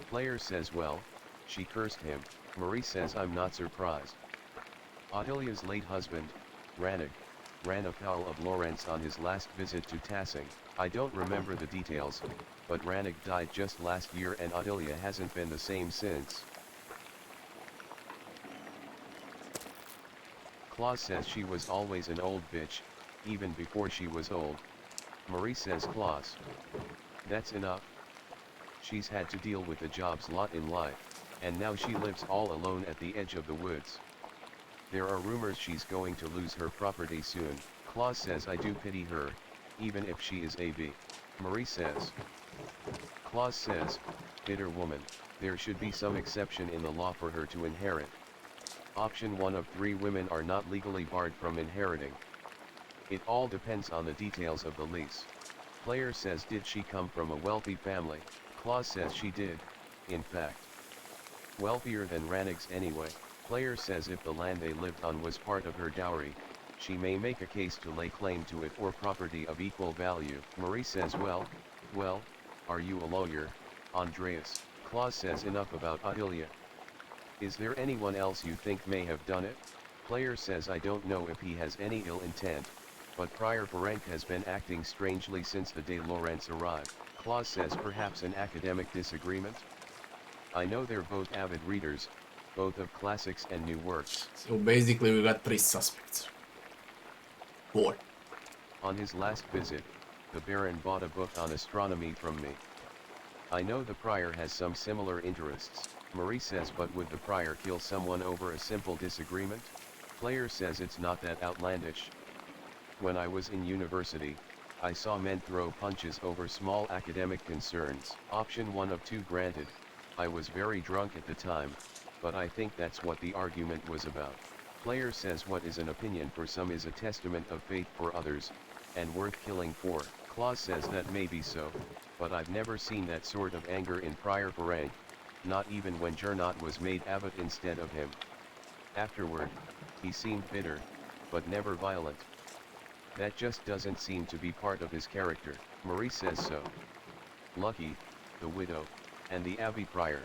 Player says well, she cursed him. Marie says I'm not surprised. Ottilia's late husband, Rannig, ran afoul of Lorenz on his last visit to Tassing. I don't remember the details, but Rannig died just last year and Ottilia hasn't been the same since. Claus says she was always an old bitch, even before she was old. Marie says Klaus. That's enough. She's had to deal with the job's lot in life, and now she lives all alone at the edge of the woods. There are rumors she's going to lose her property soon. Klaus says I do pity her, even if she is AV. Marie says. Klaus says, bitter woman, there should be some exception in the law for her to inherit. Option 1 of 3 women are not legally barred from inheriting. It all depends on the details of the lease. Player says did she come from a wealthy family? Klaus says she did, in fact. Wealthier than Ranig's anyway. Player says if the land they lived on was part of her dowry, she may make a case to lay claim to it or property of equal value. Marie says well, are you a lawyer, Andreas? Klaus says enough about Ahilia. Is there anyone else you think may have done it? Player says I don't know if he has any ill intent, but Prior Ferenc has been acting strangely since the day Lawrence arrived. Klaus says perhaps an academic disagreement? I know they're both avid readers, both of classics and new works. So basically we got 3 suspects. 4. On his last visit, the Baron bought a book on astronomy from me. I know the Prior has some similar interests. Marie says but would the Prior kill someone over a simple disagreement? Player says it's not that outlandish. When I was in university, I saw men throw punches over small academic concerns. Option 1 of 2 granted. I was very drunk at the time, but I think that's what the argument was about. Player says what is an opinion for some is a testament of faith for others, and worth killing for. Klaus says that may be so, but I've never seen that sort of anger in Prior Ferenc, not even when Gernot was made abbot instead of him. Afterward, he seemed bitter, but never violent. That just doesn't seem to be part of his character. Marie says so. Lucky, the widow, and the Abbey Prior.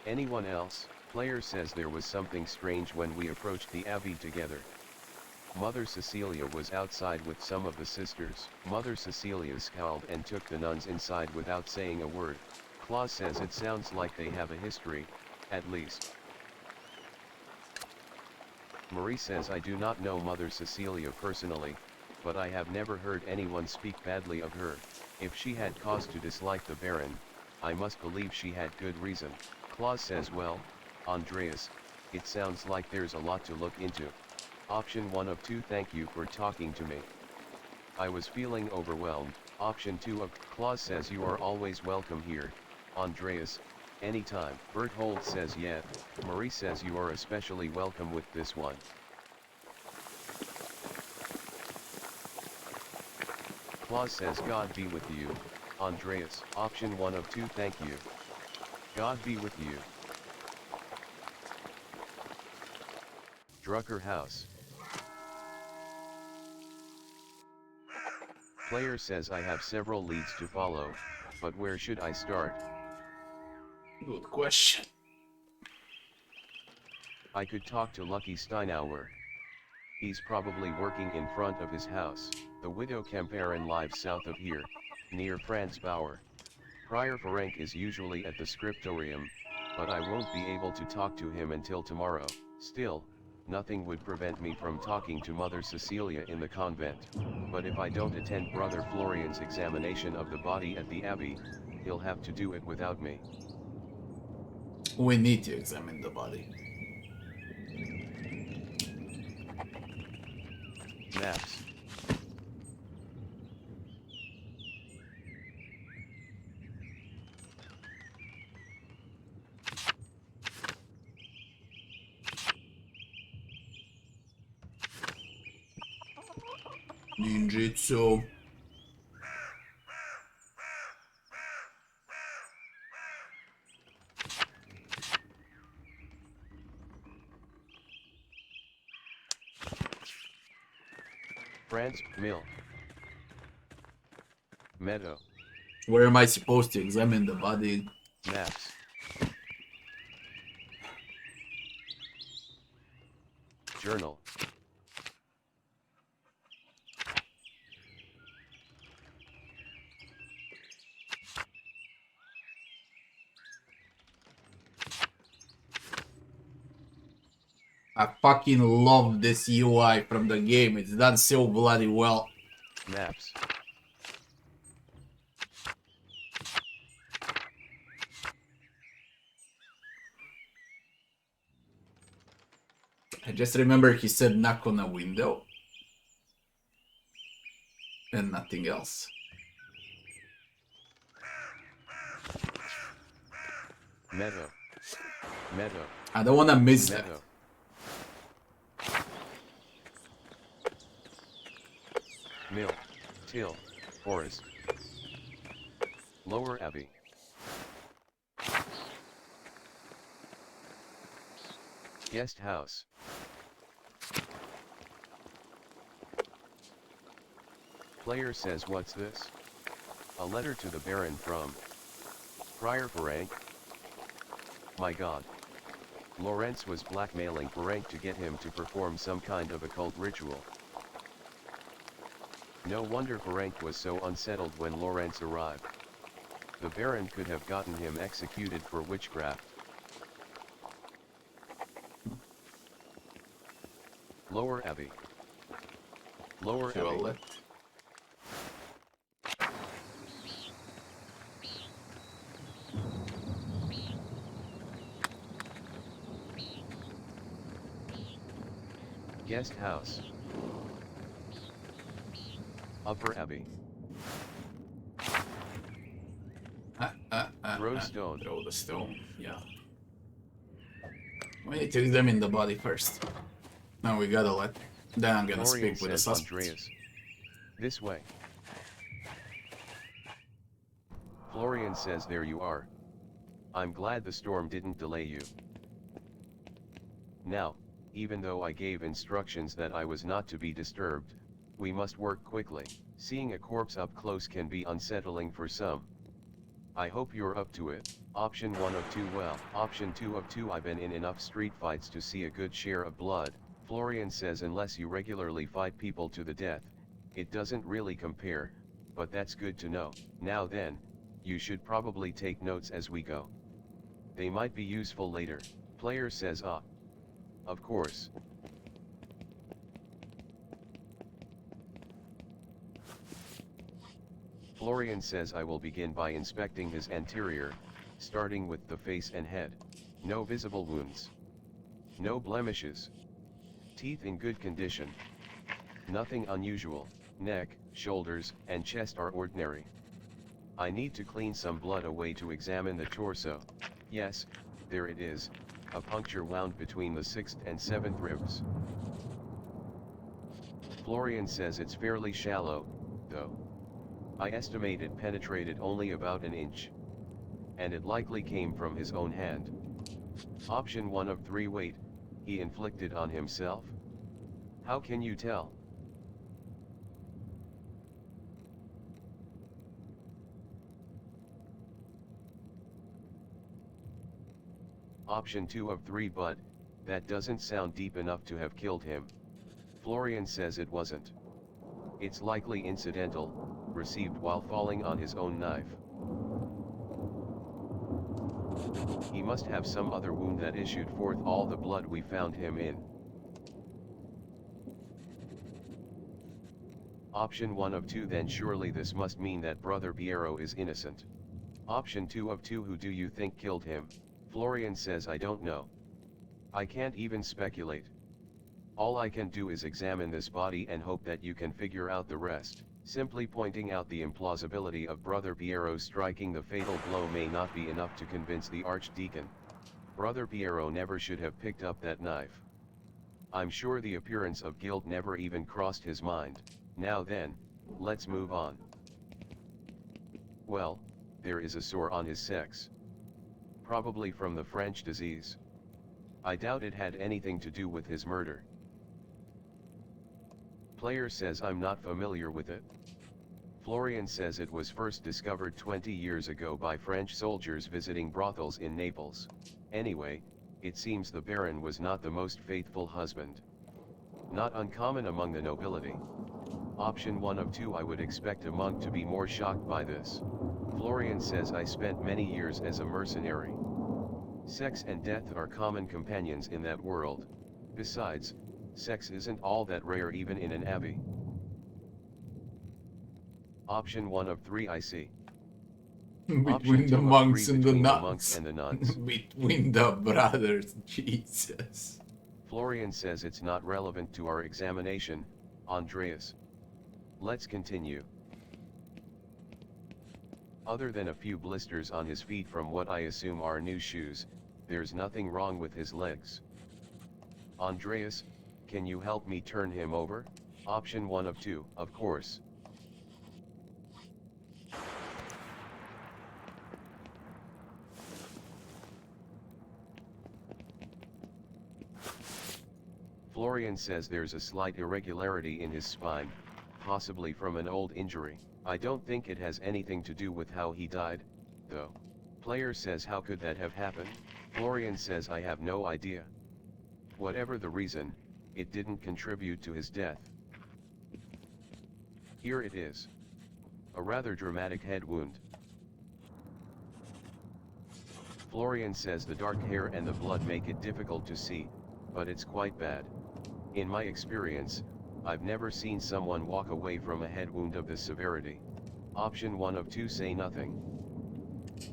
Anyone else? Player says there was something strange when we approached the Abbey together. Mother Cecilia was outside with some of the sisters. Mother Cecilia scowled and took the nuns inside without saying a word. Klaus says it sounds like they have a history, at least. Marie says I do not know Mother Cecilia personally, but I have never heard anyone speak badly of her. If she had cause to dislike the Baron, I must believe she had good reason. Klaus says well, Andreas, it sounds like there's a lot to look into. Option 1 of 2 thank you for talking to me. I was feeling overwhelmed. Option 2 of Klaus says you are always welcome here, Andreas, anytime. Berthold says yeah, Marie says you are especially welcome with this one. Klaus says God be with you, Andreas. Option 1 of 2 thank you. God be with you. Drucker House. Player says I have several leads to follow, but where should I start? Good question. I could talk to Lucky Steinauer. He's probably working in front of his house. The widow Kemperin lives south of here, near Franz Bauer. Prior Ferenc is usually at the scriptorium, but I won't be able to talk to him until tomorrow. Still, nothing would prevent me from talking to Mother Cecilia in the convent, but if I don't attend Brother Florian's examination of the body at the abbey, he'll have to do it without me. We need to examine the body. Maps. Ninjutsu. Franz Mill. Meadow. Where am I supposed to examine the body? Maps. Journal. I fucking love this UI from the game. It's done so bloody well. Maps. I just remember he said knock on a window. And nothing else. Meadow. Meadow. I don't want to miss Meadow. that. Mill. Till. Forest. Lower Abbey. Guest house. Player says, what's this? A letter to the Baron from Prior Ferenc. My god. Lawrence was blackmailing Ferenc to get him to perform some kind of occult ritual. No wonder Ferenc was so unsettled when Lawrence arrived. The Baron could have gotten him executed for witchcraft. Lower Abbey. Lower Abbey. Guest house. Upper Abbey. Throw stone. Throw the stone, yeah. We need to hit them in the body first. Now we gotta let. Then I'm gonna Florian speak with the suspect. Andreas. This way. Florian says, there you are. I'm glad the storm didn't delay you. Now, even though I gave instructions that I was not to be disturbed, we must work quickly. Seeing a corpse up close can be unsettling for some. I hope you're up to it. Option 1 of 2. Well, option 2 of 2. I've been in enough street fights to see a good share of blood. Florian says, unless you regularly fight people to the death, it doesn't really compare, but that's good to know. Now then, you should probably take notes as we go. They might be useful later. Player says, of course. Florian says, I will begin by inspecting his anterior, starting with the face and head. No visible wounds. No blemishes. Teeth in good condition. Nothing unusual. Neck, shoulders, and chest are ordinary. I need to clean some blood away to examine the torso. Yes, there it is, a puncture wound between the 6th and 7th ribs. Florian says it's fairly shallow, though. I estimate it penetrated only about an inch. And it likely came from his own hand. Option 1 of 3. Wait, he inflicted on himself? How can you tell? Option 2 of 3. But that doesn't sound deep enough to have killed him. Florian says it wasn't. It's likely incidental, received while falling on his own knife. He must have some other wound that issued forth all the blood we found him in. Option 1 of 2. Then surely this must mean that Brother Piero is innocent. Option 2 of 2. Who do you think killed him? Florian says, I don't know. I can't even speculate. All I can do is examine this body and hope that you can figure out the rest. Simply pointing out the implausibility of Brother Piero striking the fatal blow may not be enough to convince the Archdeacon. Brother Piero never should have picked up that knife. I'm sure the appearance of guilt never even crossed his mind. Now then, let's move on. Well, there is a sore on his sex. Probably from the French disease. I doubt it had anything to do with his murder. Player says, I'm not familiar with it. Florian says it was first discovered 20 years ago by French soldiers visiting brothels in Naples. Anyway, it seems the Baron was not the most faithful husband. Not uncommon among the nobility. Option 1 of 2. I would expect a monk to be more shocked by this. Florian says, I spent many years as a mercenary. Sex and death are common companions in that world. Besides, sex isn't all that rare even in an abbey. Option 1 of 3. I see. Between the monks and the between nuns. The monks and the nuns. Between the brothers, Jesus. Florian says it's not relevant to our examination, Andreas. Let's continue. Other than a few blisters on his feet from what I assume are new shoes, there's nothing wrong with his legs. Andreas, can you help me turn him over? Option 1 of 2, of course. Florian says there's a slight irregularity in his spine, possibly from an old injury. I don't think it has anything to do with how he died, though. Player says how could that have happened? Florian says I have no idea. Whatever the reason, it didn't contribute to his death. Here it is. A rather dramatic head wound. Florian says the dark hair and the blood make it difficult to see, but it's quite bad. In my experience, I've never seen someone walk away from a head wound of this severity. Option 1 of 2 say nothing.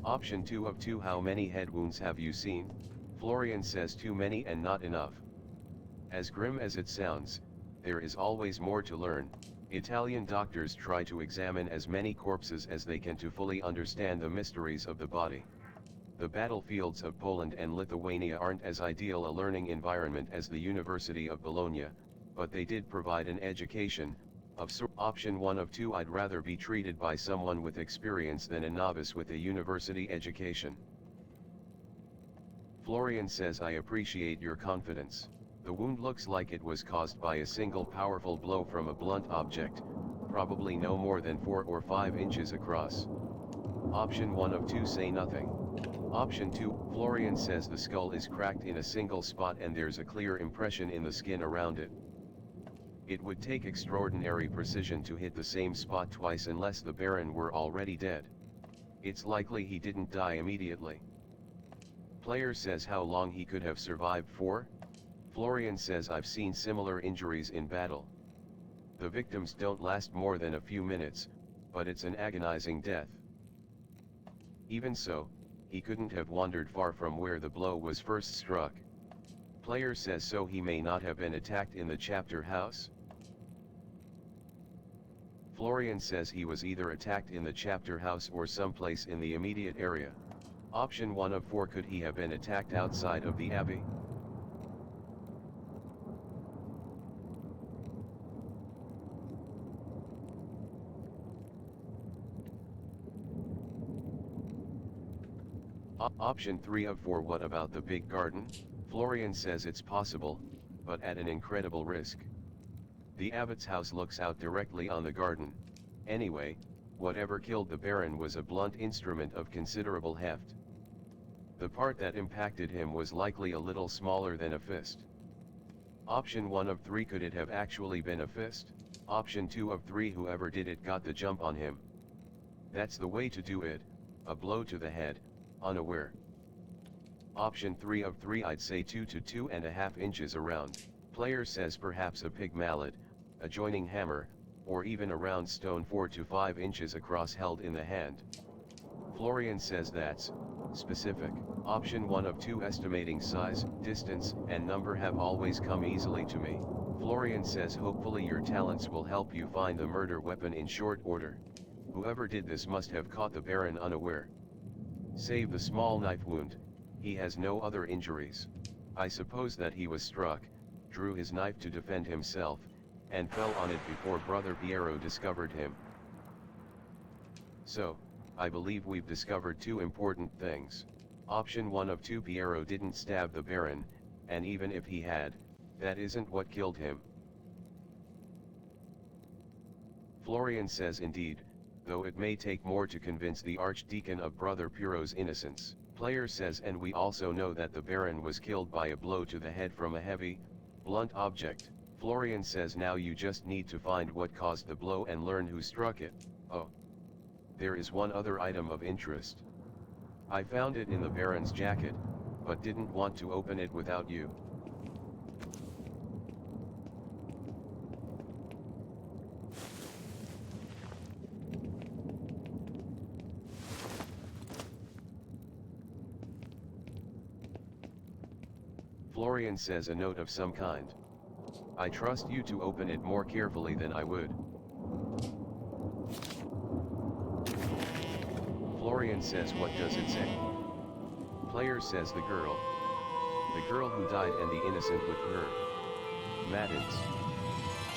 Option 2 of 2 how many head wounds have you seen? Florian says too many and not enough. As grim as it sounds, there is always more to learn. Italian doctors try to examine as many corpses as they can to fully understand the mysteries of the body. The battlefields of Poland and Lithuania aren't as ideal a learning environment as the University of Bologna, but they did provide an education. Option 1 of 2 I'd rather be treated by someone with experience than a novice with a university education. Florian says I appreciate your confidence. The wound looks like it was caused by a single powerful blow from a blunt object, probably no more than 4 or 5 inches across. Option 1 of 2 say nothing. Option 2, Florian says the skull is cracked in a single spot and there's a clear impression in the skin around it. It would take extraordinary precision to hit the same spot twice unless the Baron were already dead. It's likely he didn't die immediately. Player says how long he could have survived for? Florian says I've seen similar injuries in battle. The victims don't last more than a few minutes, but it's an agonizing death. Even so, he couldn't have wandered far from where the blow was first struck. Player says so he may not have been attacked in the chapter house? Florian says he was either attacked in the chapter house or someplace in the immediate area. Option 1 of 4 could he have been attacked outside of the abbey? Option 3 of 4 what about the big garden? Florian says it's possible, but at an incredible risk. The abbot's house looks out directly on the garden. Anyway, whatever killed the Baron was a blunt instrument of considerable heft. The part that impacted him was likely a little smaller than a fist. Option 1 of 3 could it have actually been a fist? Option 2 of 3 whoever did it got the jump on him. That's the way to do it, a blow to the head, unaware. Option 3 of 3 I'd say 2 to 2.5 inches around. Player says perhaps a pig mallet, a joining hammer, or even a round stone 4 to 5 inches across held in the hand. Florian says that's specific. Option 1 of 2 estimating size, distance, and number have always come easily to me. Florian says hopefully your talents will help you find the murder weapon in short order. Whoever did this must have caught the Baron unaware. Save the small knife wound, he has no other injuries. I suppose that he was struck, drew his knife to defend himself, and fell on it before Brother Piero discovered him. So, I believe we've discovered 2 important things. Option 1 of 2 Piero didn't stab the Baron, and even if he had, that isn't what killed him. Florian says indeed, though it may take more to convince the Archdeacon of Brother Piero's innocence. Player says and we also know that the Baron was killed by a blow to the head from a heavy, blunt object. Florian says now you just need to find what caused the blow and learn who struck it. Oh. There is one other item of interest. I found it in the Baron's jacket, but didn't want to open it without you. Florian says a note of some kind. I trust you to open it more carefully than I would. Florian says, what does it say? Player says the girl who died and the innocent with her. Matins.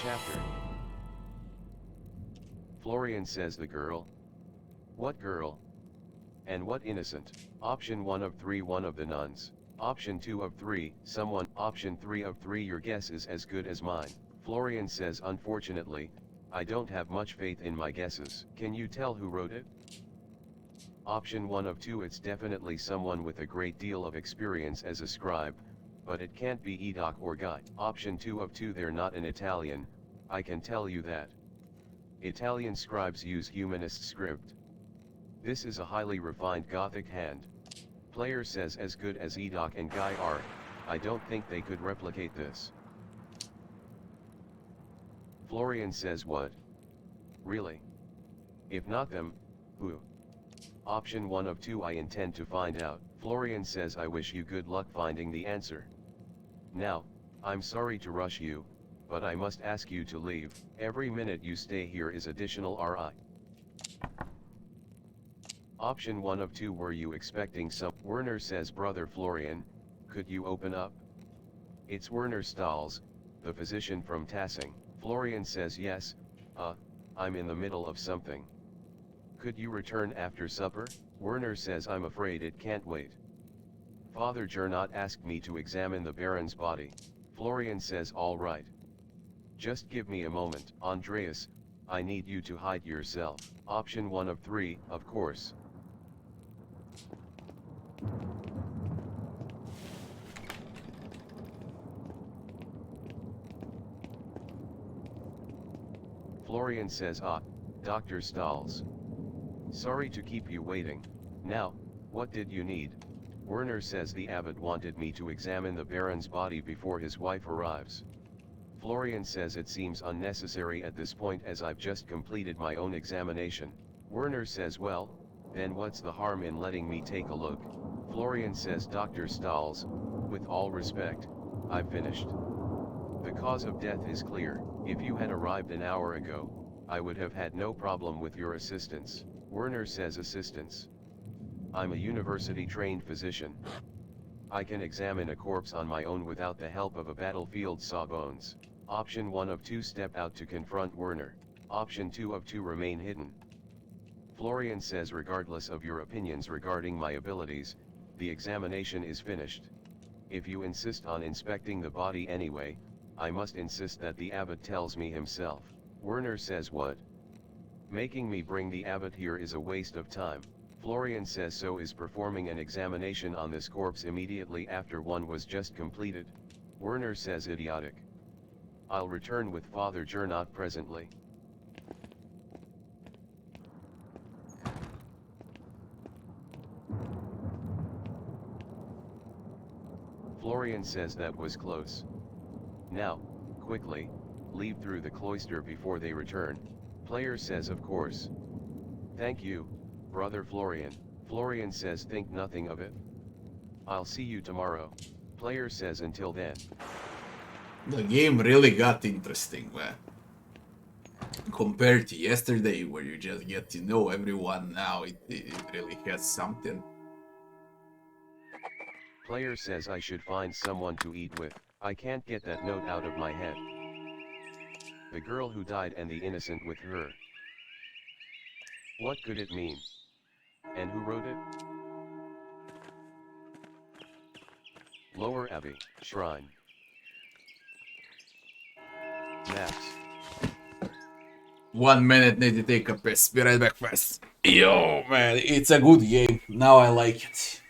Chapter. Florian says the girl. What girl? And what innocent? Option 1 of 3, one of the nuns. Option 2 of 3, someone. Option 3 of 3, your guess is as good as mine. Florian says, unfortunately, I don't have much faith in my guesses. Can you tell who wrote it? Option 1 of 2, it's definitely someone with a great deal of experience as a scribe, but it can't be Edoc or Guy. Option 2 of 2, they're not an Italian, I can tell you that. Italian scribes use humanist script. This is a highly refined Gothic hand. Player says as good as Edoc and Guy are, I don't think they could replicate this. Florian says, what? Really? If not them, who? Option 1 of 2, I intend to find out. Florian says, I wish you good luck finding the answer. Now, I'm sorry to rush you, but I must ask you to leave. Every minute you stay here is additional RI. Option 1 of 2, were you expecting some? Werner says, brother Florian, could you open up? It's Werner Stahls, the physician from Tassing. Florian says, yes, I'm in the middle of something. Could you return after supper? Werner says, I'm afraid it can't wait. Father Gernot asked me to examine the Baron's body. Florian says, all right. Just give me a moment. Andreas, I need you to hide yourself. Option 1 of 3, of course. Florian says, Dr. Stahls. Sorry to keep you waiting. Now, what did you need? Werner says the abbot wanted me to examine the Baron's body before his wife arrives. Florian says it seems unnecessary at this point as I've just completed my own examination. Werner says, well, then what's the harm in letting me take a look? Florian says, Dr. Stahls, with all respect, I've finished. The cause of death is clear. If you had arrived an hour ago, I would have had no problem with your assistance. Werner says, assistance? I'm a university-trained physician. I can examine a corpse on my own without the help of a battlefield sawbones. Option 1 of 2, step out to confront Werner. Option 2 of 2, remain hidden. Florian says, regardless of your opinions regarding my abilities, the examination is finished. If you insist on inspecting the body anyway, I must insist that the abbot tells me himself. Werner says, what? Making me bring the abbot here is a waste of time. Florian says, so is performing an examination on this corpse immediately after one was just completed. Werner says, idiotic. I'll return with Father Gernot presently. Florian says, that was close. Now, quickly, leave through the cloister before they return. Player says, of course. Thank you, brother Florian. Florian says, think nothing of it. I'll see you tomorrow. Player says, until then. The game really got interesting, man. Compared to yesterday, where you just get to know everyone, now it really has something. Player says, I should find someone to eat with. I can't get that note out of my head. The girl who died and the innocent with her. What could it mean? And who wrote it? Lower Abbey, Shrine. Maps. 1 minute, need to take a piss. Be right back fast. Yo, man, it's a good game. Now I like it.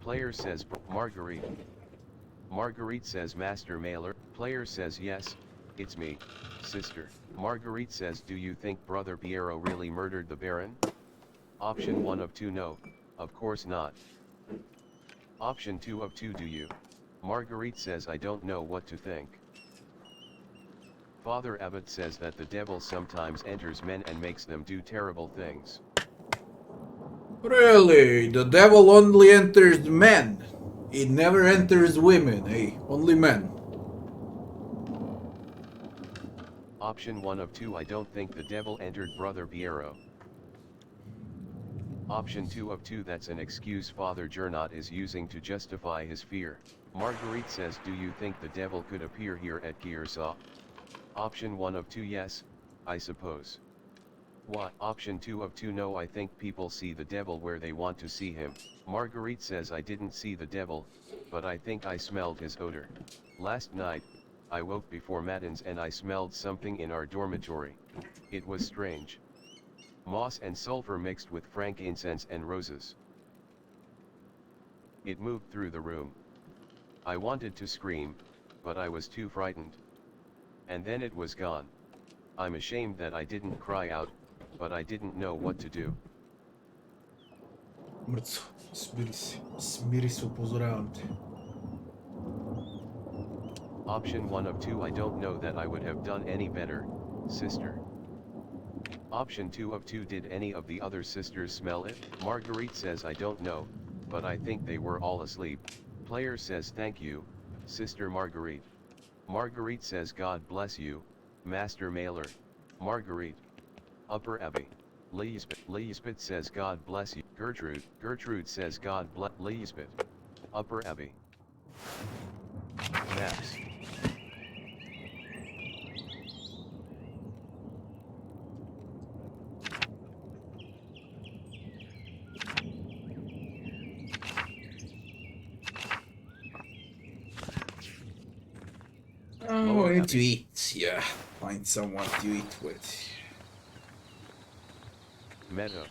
Player says Marguerite. Marguerite says Master Maler. Player says yes, it's me, sister. Marguerite says do you think Brother Piero really murdered the Baron? Option 1 of 2 no, of course not. Option 2 of 2 do you? Marguerite says I don't know what to think. Father Abbot says that the devil sometimes enters men and makes them do terrible things. Really? The devil only enters men. It never enters women, eh? Only men. Option 1 of 2 I don't think the devil entered Brother Piero. Option 2 of 2 that's an excuse Father Gernot is using to justify his fear. Marguerite says do you think the devil could appear here at Gearsaw? Option 1 of 2 yes, I suppose. What? Option 2 of 2 no I think people see the devil where they want to see him. Marguerite says I didn't see the devil, but I think I smelled his odor. Last night, I woke before matins and I smelled something in our dormitory. It was strange. Moss and sulfur mixed with frankincense and roses. It moved through the room. I wanted to scream, but I was too frightened. And then it was gone. I'm ashamed that I didn't cry out, but I didn't know what to do. Mrco, smiri se, upozoravam te. Option 1 of 2 I don't know that I would have done any better, sister. Option 2 of 2 did any of the other sisters smell it? Marguerite says I don't know, but I think they were all asleep. Player says thank you, Sister Marguerite. Marguerite says God bless you, Master Maler. Marguerite. Upper Abbey. Lisbeth says God bless you. Gertrude says God bless Lisbeth. Upper Abbey. Maps. Oh, I need to eat, yeah. Find someone to eat with. Meadow.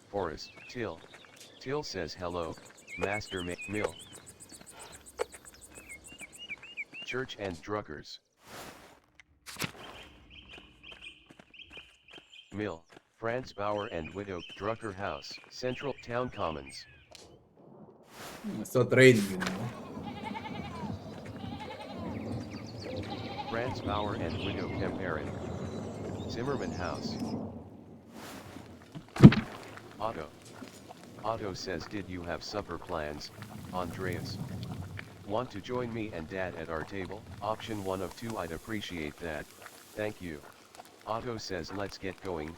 Forest. Till. Till says hello, Master Mill. Church and Druckers. Mill. Franz Bauer and Widow Drucker House. Central Town Commons. Sto trading, Franz Bauer and Widow Kemperin. Zimmerman House. Otto. Otto says did you have supper plans, Andreas? Want to join me and Dad at our table? Option 1 of 2 I'd appreciate that, thank you. Otto says let's get going,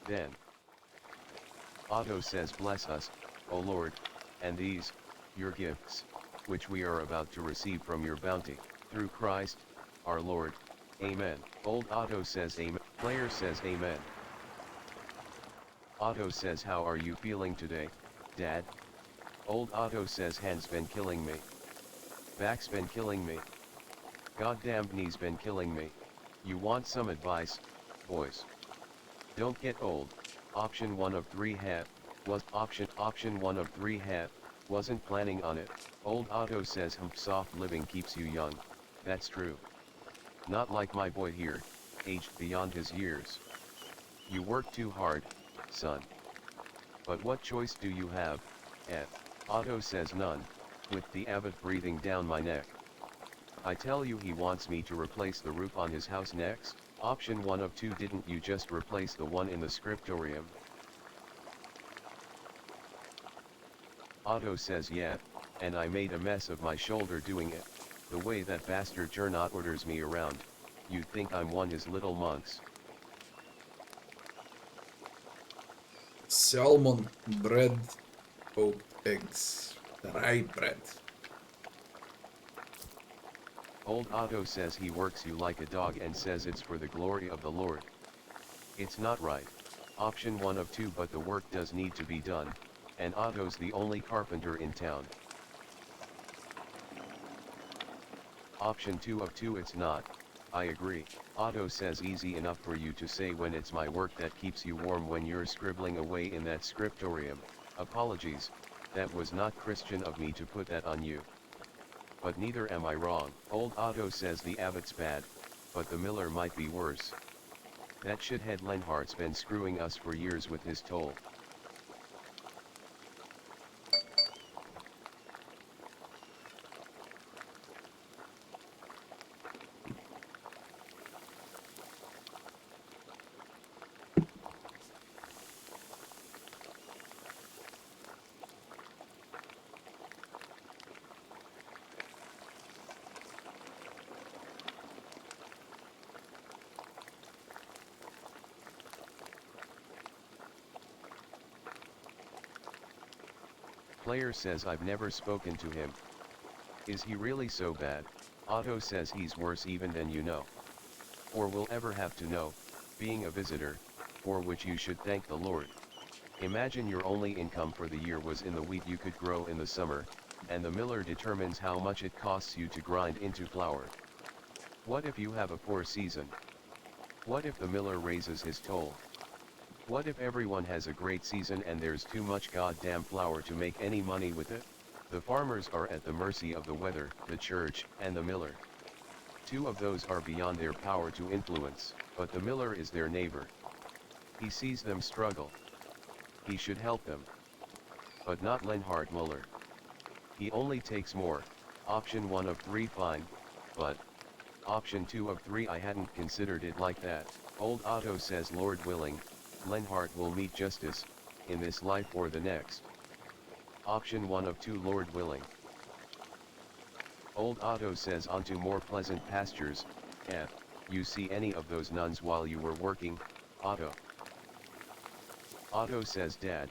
then. Otto says bless us, O Lord, and these, your gifts, which we are about to receive from your bounty, through Christ, our Lord, Amen. Old Otto says Amen. Player says Amen. Otto says how are you feeling today, Dad? Old Otto says hand's been killing me. Back's been killing me. Goddamn knee's been killing me. You want some advice, boys? Don't get old. Option 1 of 3 was option 1 of 3 wasn't planning on it. Old Otto says soft living keeps you young. That's true. Not like my boy here, aged beyond his years. You work too hard, son. But what choice do you have? Otto says none, with the abbot breathing down my neck. I tell you he wants me to replace the roof on his house next. Option 1 of 2 didn't you just replace the one in the scriptorium? Otto says yeah, and I made a mess of my shoulder doing it, the way that bastard Gernot orders me around, you'd think I'm one his little monks. Salmon, bread, poached eggs, rye bread. Old Otto says he works you like a dog and says it's for the glory of the Lord. It's not right. Option 1 of 2 but the work does need to be done, and Otto's the only carpenter in town. Option 2 of 2 it's not, I agree. Otto says easy enough for you to say when it's my work that keeps you warm when you're scribbling away in that scriptorium. Apologies, that was not Christian of me to put that on you. But neither am I wrong. Old Otto says the abbot's bad, but the miller might be worse. That shithead Lenhart's been screwing us for years with his toll. Player says I've never spoken to him. Is he really so bad? Otto says he's worse even than you know. Or will ever have to know, being a visitor, for which you should thank the Lord. Imagine your only income for the year was in the wheat you could grow in the summer, and the miller determines how much it costs you to grind into flour. What if you have a poor season? What if the miller raises his toll? What if everyone has a great season and there's too much goddamn flour to make any money with it? The farmers are at the mercy of the weather, the church, and the miller. Two of those are beyond their power to influence, but the miller is their neighbor. He sees them struggle. He should help them. But not Lenhard Muller. He only takes more. Option 1 of 3 fine, but option 2 of 3 I hadn't considered it like that. Old Otto says Lord willing, Lenhart will meet justice, in this life or the next. Option 1 of 2 Lord willing. Old Otto says onto more pleasant pastures. F. You see any of those nuns while you were working, Otto? Otto says Dad.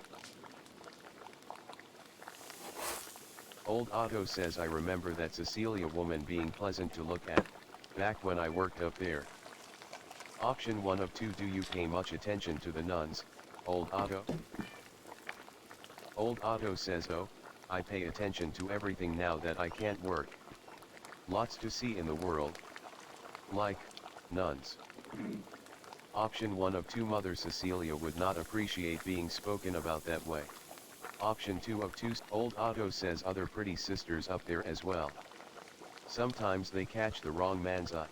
Old Otto says I remember that Cecilia woman being pleasant to look at, back when I worked up there. Option 1 of 2 Do you pay much attention to the nuns, Old Otto? Old Otto says oh, I pay attention to everything now that I can't work. Lots to see in the world. Like, nuns. Option 1 of 2 Mother Cecilia would not appreciate being spoken about that way. Option 2 of 2 Old Otto says other pretty sisters up there as well. Sometimes they catch the wrong man's eye.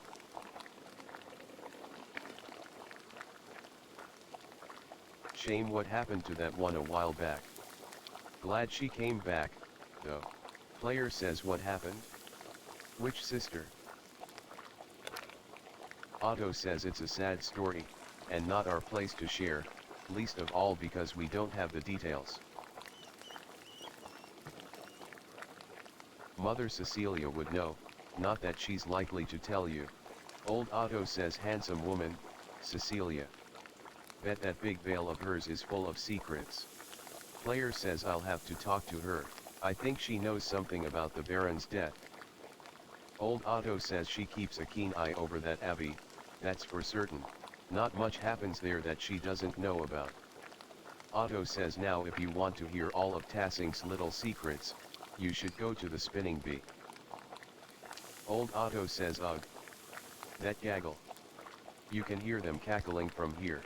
Shame what happened to that one a while back. Glad she came back, though. Player says what happened? Which sister? Otto says it's a sad story, and not our place to share, least of all because we don't have the details. Mother Cecilia would know, not that she's likely to tell you. Old Otto says handsome woman, Cecilia. Bet that big veil of hers is full of secrets. Player says I'll have to talk to her, I think she knows something about the Baron's death. Old Otto says she keeps a keen eye over that abbey, that's for certain, not much happens there that she doesn't know about. Otto says now if you want to hear all of Tassing's little secrets, you should go to the spinning bee. Old Otto says ugh. That gaggle. You can hear them cackling from here.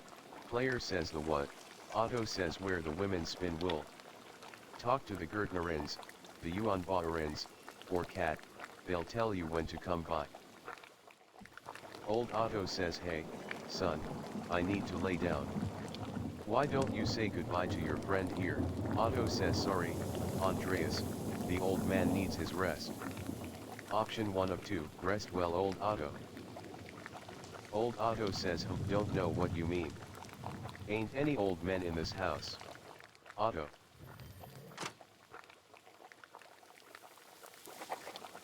Player says the what? Otto says where the women spin wool. Talk to the Gertnerins, the Yuanbaarins, or cat, they'll tell you when to come by. Old Otto says hey, son, I need to lay down. Why don't you say goodbye to your friend here? Otto says sorry, Andreas, the old man needs his rest. Option 1 of 2, rest well old Otto. Old Otto says don't know what you mean. Ain't any old men in this house. Otto.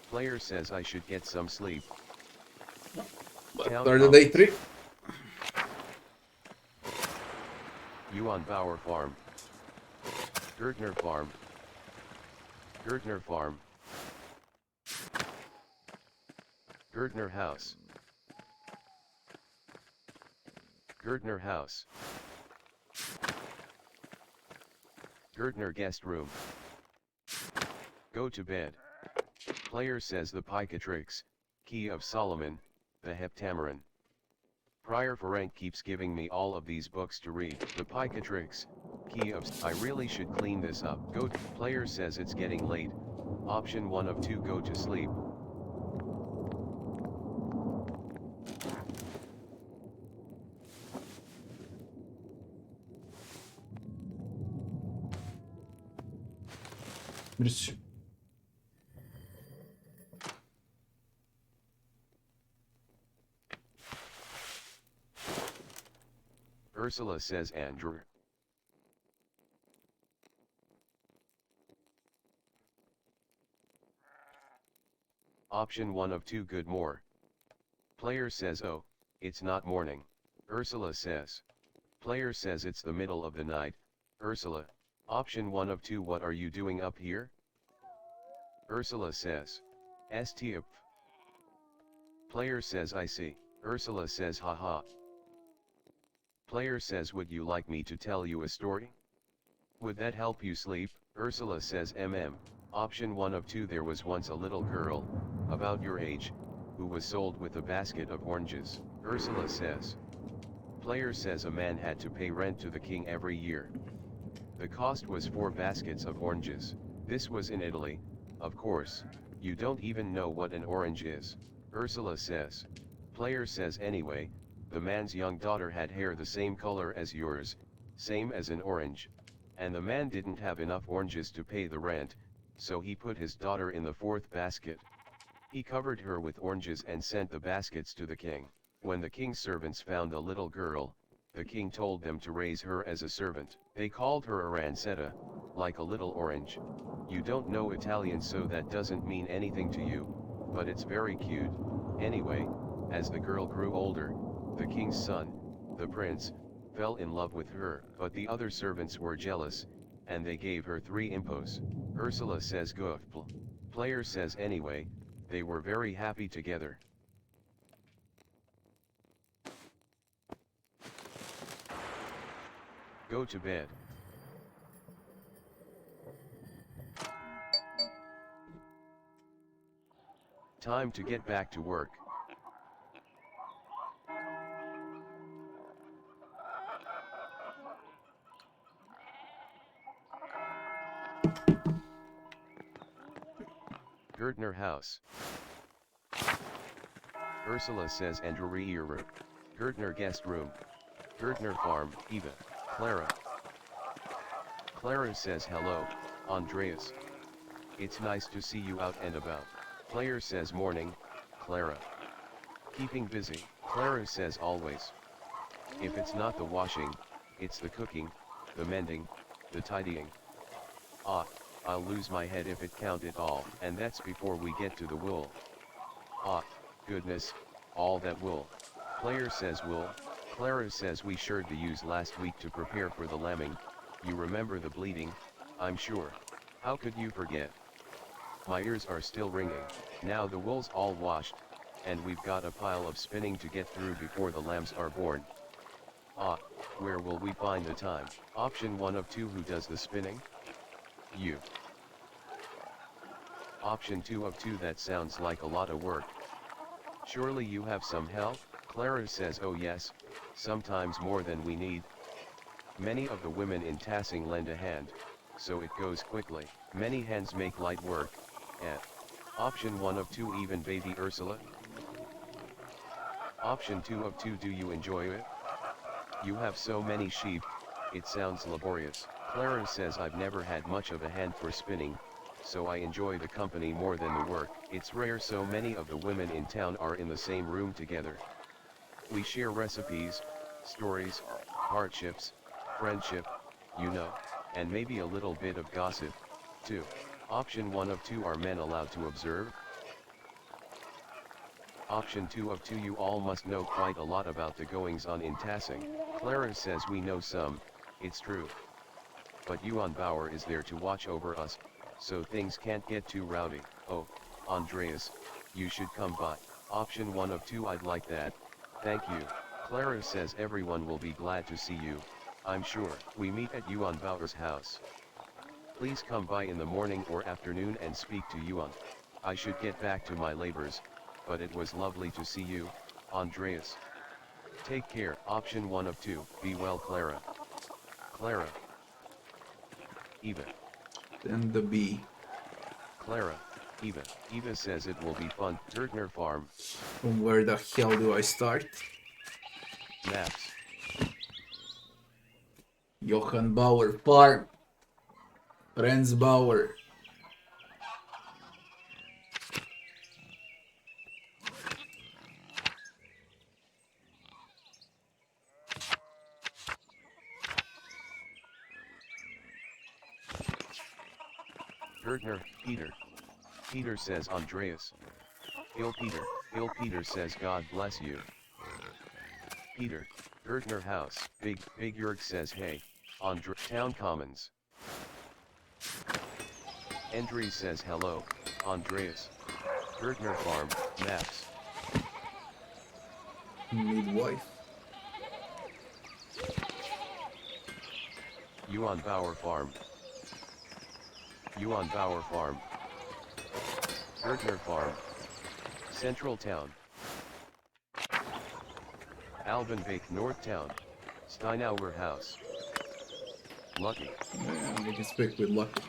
Player says I should get some sleep. Start the day 3. Yuan Bauer Farm. Gertner Farm. Gertner Farm. Gertner House. Gertner House. Gertner Guest Room. Go to bed. Player says the Picatrix, Key of Solomon, the Heptameron. Prior Ferenc keeps giving me all of these books to read. The Picatrix, Key of... I really should clean this up. Go to... Player says it's getting late. Option 1 of 2, go to sleep. Birisi. Ursula says Andrew. Option 1 of 2, good more. Player says oh, it's not morning. Ursula says. Player says it's the middle of the night. Ursula. Option 1 of 2, what are you doing up here? Ursula says. Stop. Player says I see. Ursula says haha. Player says would you like me to tell you a story? Would that help you sleep? Ursula says Option 1 of 2, there was once a little girl, about your age, who was sold with a basket of oranges. Ursula says. Player says a man had to pay rent to the king every year. The cost was 4 baskets of oranges. This was in Italy, of course. You don't even know what an orange is. Ursula says. Player says anyway, the man's young daughter had hair the same color as yours, same as an orange, and the man didn't have enough oranges to pay the rent, so he put his daughter in the 4th basket. He covered her with oranges and sent the baskets to the king. When the king's servants found the little girl, the king told them to raise her as a servant. They called her Arancetta, like a little orange. You don't know Italian, so that doesn't mean anything to you, but it's very cute. Anyway, as the girl grew older, the king's son, the prince, fell in love with her. But the other servants were jealous, and they gave her 3 impos. Ursula says goofball. Player says anyway, they were very happy together. Go to bed. Time to get back to work. Gertner House. Ursula says Andreas. Gertner Guest Room. Gertner Farm, Eva, Clara. Clara says hello, Andreas. It's nice to see you out and about. Player says morning, Clara. Keeping busy, Clara says always. If it's not the washing, it's the cooking, the mending, the tidying. Ah, I'll lose my head if it counted all, and that's before we get to the wool. Ah, goodness, all that wool. Player says wool. Clara says we sure to use last week to prepare for the lambing. You remember the bleeding, I'm sure. How could you forget? My ears are still ringing. Now the wool's all washed, and we've got a pile of spinning to get through before the lambs are born. Ah, where will we find the time? Option 1 of 2, who does the spinning? You. Option 2 of 2, that sounds like a lot of work. Surely you have some help? Clara says oh yes, sometimes more than we need. Many of the women in Tassing lend a hand, so it goes quickly. Many hands make light work, and option 1 of 2, even baby Ursula? Option 2 of 2, do you enjoy it? You have so many sheep, it sounds laborious. Clara says I've never had much of a hand for spinning, so I enjoy the company more than the work. It's rare so many of the women in town are in the same room together. We share recipes, stories, hardships, friendship, you know, and maybe a little bit of gossip, too. Option 1 of 2, are men allowed to observe? Option 2 of 2, you all must know quite a lot about the goings on in Tassing. Clara says we know some, it's true. But Johan Bauer is there to watch over us, so things can't get too rowdy. Oh, Andreas, you should come by. Option 1 of 2, I'd like that, thank you. Clara says everyone will be glad to see you, I'm sure. We meet at Johan Bauer's house. Please come by in the morning or afternoon and speak to Johan. I should get back to my labors, but it was lovely to see you, Andreas. Take care. Option 1 of 2. Be well, Clara. Clara. Eva. Then the B. Clara. Eva. Eva says it will be fun. Gertner Farm. From where the hell do I start? Maps. Johann Bauer Farm. Franz Bauer. Gertner, Peter. Peter says Andreas. Il Peter says God bless you. Peter, Gertner House. Big Jörg says hey. Town Commons. Endry says hello, Andreas. Gertner Farm, Maps. Midwife. Yuan Bauer Farm. Yuan Bauer Farm. Gertner Farm. Central Town. Albenbeek North Town. Steinauer House. Lucky. Man, we can speak with Lucky.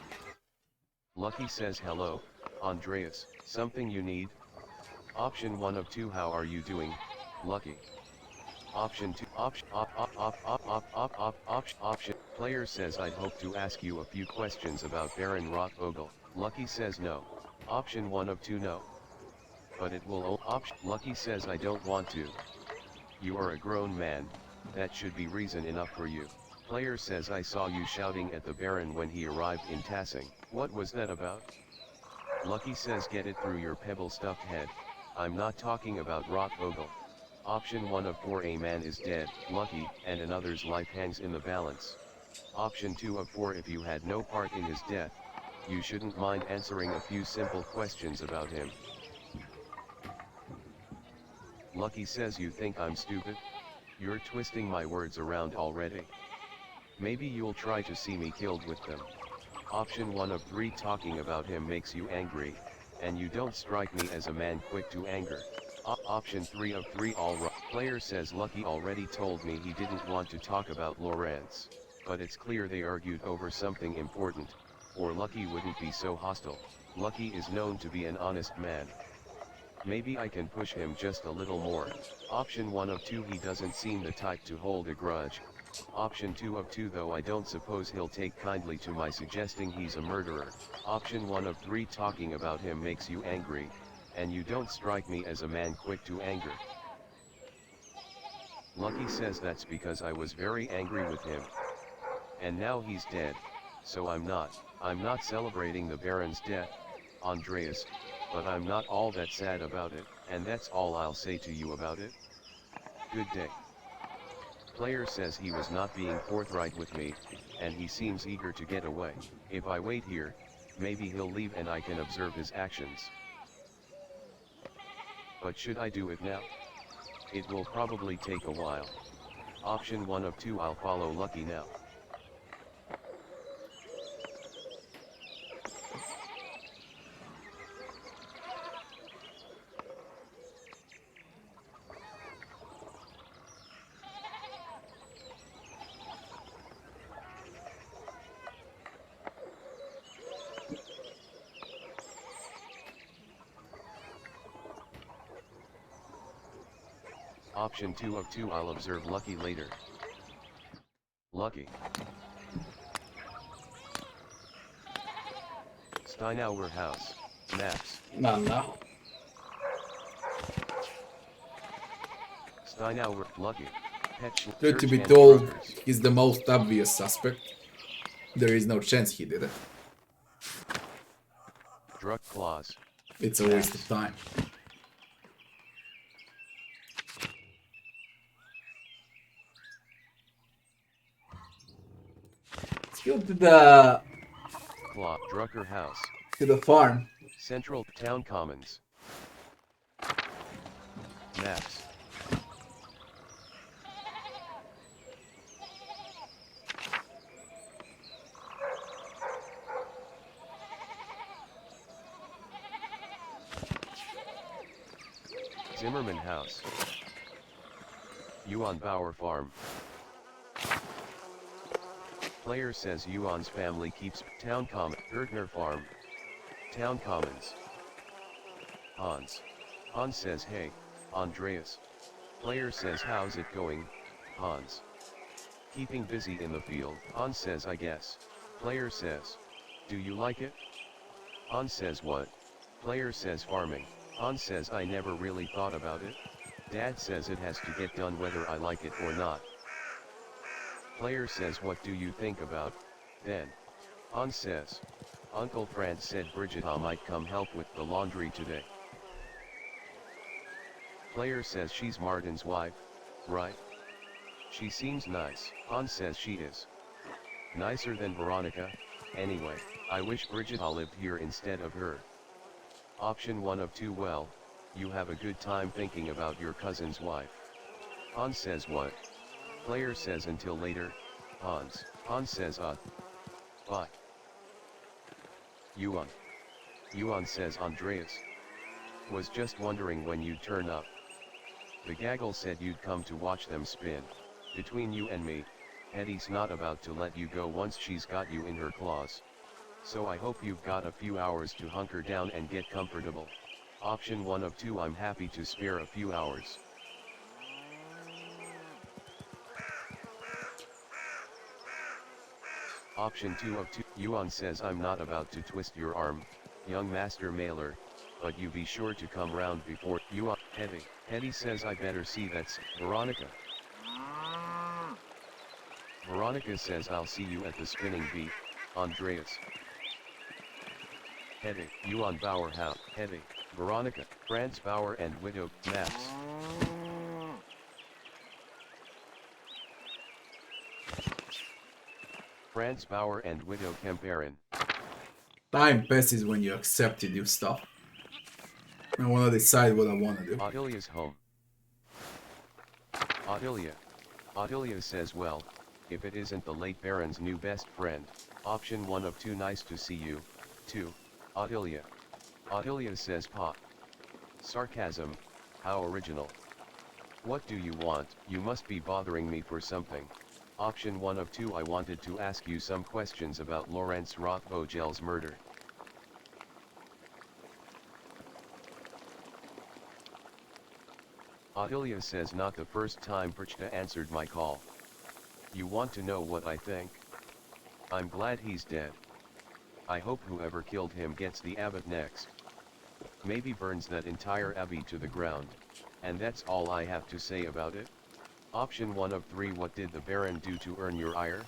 Lucky says hello, Andreas. Something you need? Option 1 of 2. How are you doing, Lucky? Option 2. Option. Player says I'd hope to ask you a few questions about Baron Rockvogel. Lucky says no. Option 1 of 2. No. But it will. Lucky says I don't want to. You are a grown man, that should be reason enough for you. Player says I saw you shouting at the Baron when he arrived in Tassing. What was that about? Lucky says get it through your pebble stuffed head. I'm not talking about Rockvogel. Option 1 of 4. A man is dead, Lucky, and another's life hangs in the balance. Option 2 of 4. If you had no part in his death, you shouldn't mind answering a few simple questions about him. Lucky says you think I'm stupid? You're twisting my words around already. Maybe you'll try to see me killed with them. Option 1 of 3. Talking about him makes you angry, and you don't strike me as a man quick to anger. Option 3 of 3. All right. Player says Lucky already told me he didn't want to talk about Lawrence, but it's clear they argued over something important, or Lucky wouldn't be so hostile. Lucky is known to be an honest man. Maybe I can push him just a little more. Option 1 of 2. He doesn't seem the type to hold a grudge. Option 2 of 2. Though I don't suppose he'll take kindly to my suggesting he's a murderer. Option 1 of 3. Talking about him makes you angry, and you don't strike me as a man quick to anger. Lucky says that's because I was very angry with him. And now he's dead, so I'm not celebrating the Baron's death, Andreas, but I'm not all that sad about it, and that's all I'll say to you about it. Good day. Player says he was not being forthright with me, and he seems eager to get away. If I wait here, maybe he'll leave and I can observe his actions. But should I do it now? It will probably take a while. Option 1 of 2. I'll follow Lucky now. Option 2 of 2. I'll observe Lucky later. Lucky. Steinauer House. Maps. No. Steinauer. Lucky. Truth to be told, he's the most obvious suspect. There is no chance he did it. Drug clause. It's a waste of time. Let's go to Drucker House. the farm. Central Town Commons. Maps. Zimmerman House. Yuan Bauer Farm. Player says Yuan's family keeps Town Common. Gertner Farm. Town Commons. Hans. Hans says hey, Andreas. Player says how's it going, Hans? Keeping busy in the field. Hans says I guess. Player says, do you like it? Hans says what? Player says farming. Hans says I never really thought about it. Dad says it has to get done whether I like it or not. Player says what do you think about, then? Hans says, Uncle Franz said Brigitte might come help with the laundry today. Player says she's Martin's wife, right? She seems nice. Hans says she is. Nicer than Veronica, anyway, I wish Brigitte lived here instead of her. Option 1 of 2 well, you have a good time thinking about your cousin's wife. Hans says what? Player says until later, Hans. Hans says bye. Yuan. Yuan says Andreas. Was just wondering when you'd turn up. The gaggle said you'd come to watch them spin. Between you and me, Hetty's not about to let you go once she's got you in her claws. So I hope you've got a few hours to hunker down and get comfortable. Option 1 of 2 I'm happy to spare a few hours. Option 2 of 2 Yuan says I'm not about to twist your arm, young Master Maler, but you be sure to come round before Yuan. Hetty says I better see that's Veronica. Veronica says I'll see you at the spinning bee, Andreas. Hetty, Yuan Bauer how, Hetty, Veronica, Franz Bauer and Widow, maps. Franz Bauer and Widow Kemperin. Time passes when you accept to do stuff. I wanna decide what I wanna do. Ottilia's home. Ottilia says well, if it isn't the late Baron's new best friend, option 1 of 2 nice to see you, 2, Ottilia. Ottilia says pop. Sarcasm, how original. What do you want? You must be bothering me for something. Option 1 of 2 I wanted to ask you some questions about Lawrence Rothvogel's murder. Ottilia says not the first time Perchta answered my call. You want to know what I think? I'm glad he's dead. I hope whoever killed him gets the abbot next. Maybe burns that entire abbey to the ground, and that's all I have to say about it. Option 1 of 3 what did the Baron do to earn your ire?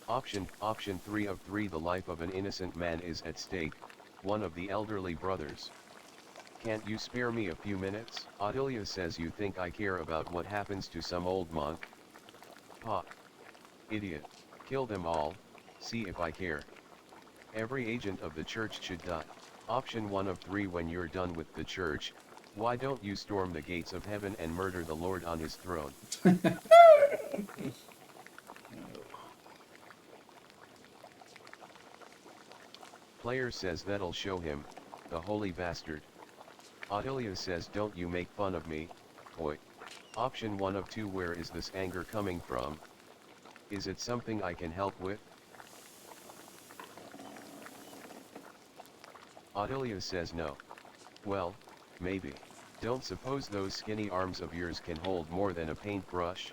Option 3 of 3 the life of an innocent man is at stake, one of the elderly brothers. Can't you spare me a few minutes? Ottilia says you think I care about what happens to some old monk? Pop. Idiot. Kill them all, see if I care. Every agent of the church should die. Option 1 of 3 when you're done with the church, why don't you storm the gates of heaven and murder the Lord on his throne? Player says that'll show him, the holy bastard. Ottilia says don't you make fun of me, boy. Option 1 of 2 where is this anger coming from? Is it something I can help with? Ottilia says no. Well, maybe. Don't suppose those skinny arms of yours can hold more than a paintbrush?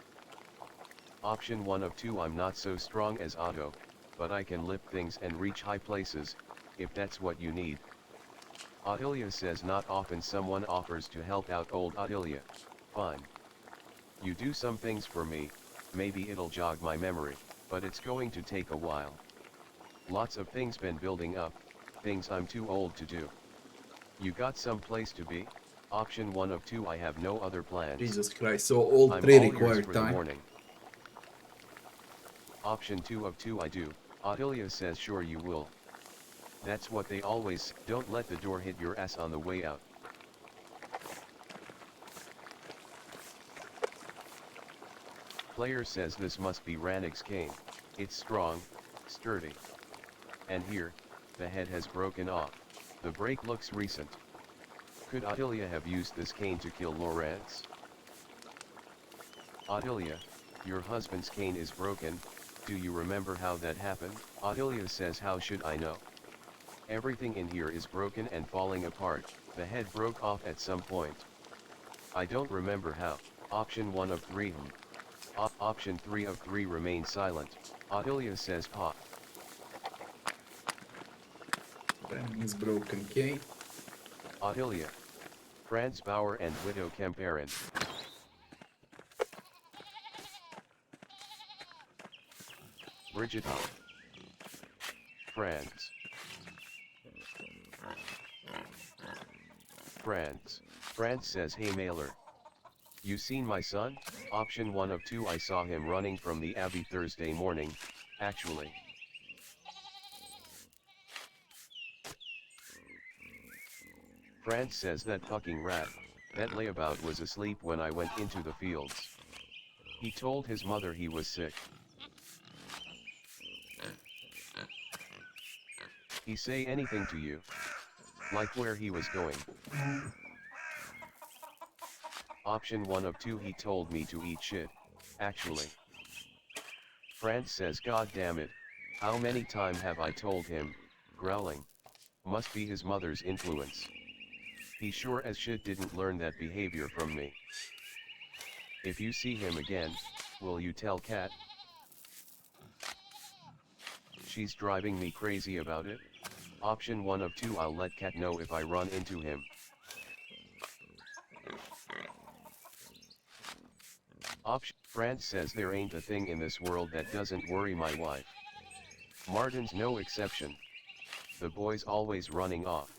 Option 1 of 2 I'm not so strong as Otto, but I can lift things and reach high places, if that's what you need. Ottilia says not often someone offers to help out old Ottilia. Fine. You do some things for me, maybe it'll jog my memory, but it's going to take a while. Lots of things been building up, things I'm too old to do. You got some place to be? Option 1 of 2 I have no other plans. Jesus Christ, so all I'm 3 all ears require for the time. morning. Option 2 of 2 I do. Ottilia says sure you will. That's what they always, don't let the door hit your ass on the way out. Player says this must be Rannick's cane. It's strong, sturdy. And here, the head has broken off. The break looks recent. Could Attilia have used this cane to kill Lawrence? Attilia, your husband's cane is broken, do you remember how that happened? Attilia says, how should I know? Everything in here is broken and falling apart, the head broke off at some point. I don't remember how. Option 1 of 3 Option 3 of 3 remain silent. Attilia says pa. His broken cane. Attilia. Franz Bauer and Widow Kemperin. Brigitta. Franz. Franz says, hey Maler. You seen my son? Option 1 of 2 I saw him running from the Abbey Thursday morning, actually. Franz says that fucking rat, that layabout was asleep when I went into the fields. He told his mother he was sick. He say anything to you? Like where he was going? Option 1 of 2 he told me to eat shit, actually. Franz says, god damn it, how many time have I told him, growling. Must be his mother's influence. He sure as shit didn't learn that behavior from me. If you see him again, will you tell Kat? She's driving me crazy about it. Option 1 of 2 I'll let Kat know if I run into him. Franz says there ain't a thing in this world that doesn't worry my wife. Martin's no exception. The boy's always running off.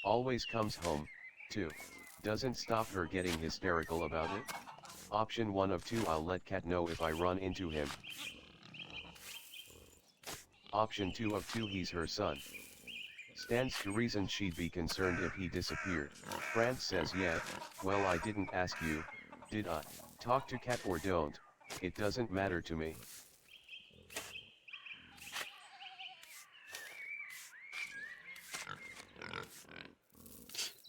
Always comes home, too. Doesn't stop her getting hysterical about it. Option 1 of 2 I'll let Kat know if I run into him. Option 2 of 2 he's her son. Stands to reason she'd be concerned if he disappeared. Franz says yeah, well I didn't ask you, did I? Talk to Kat or don't, it doesn't matter to me.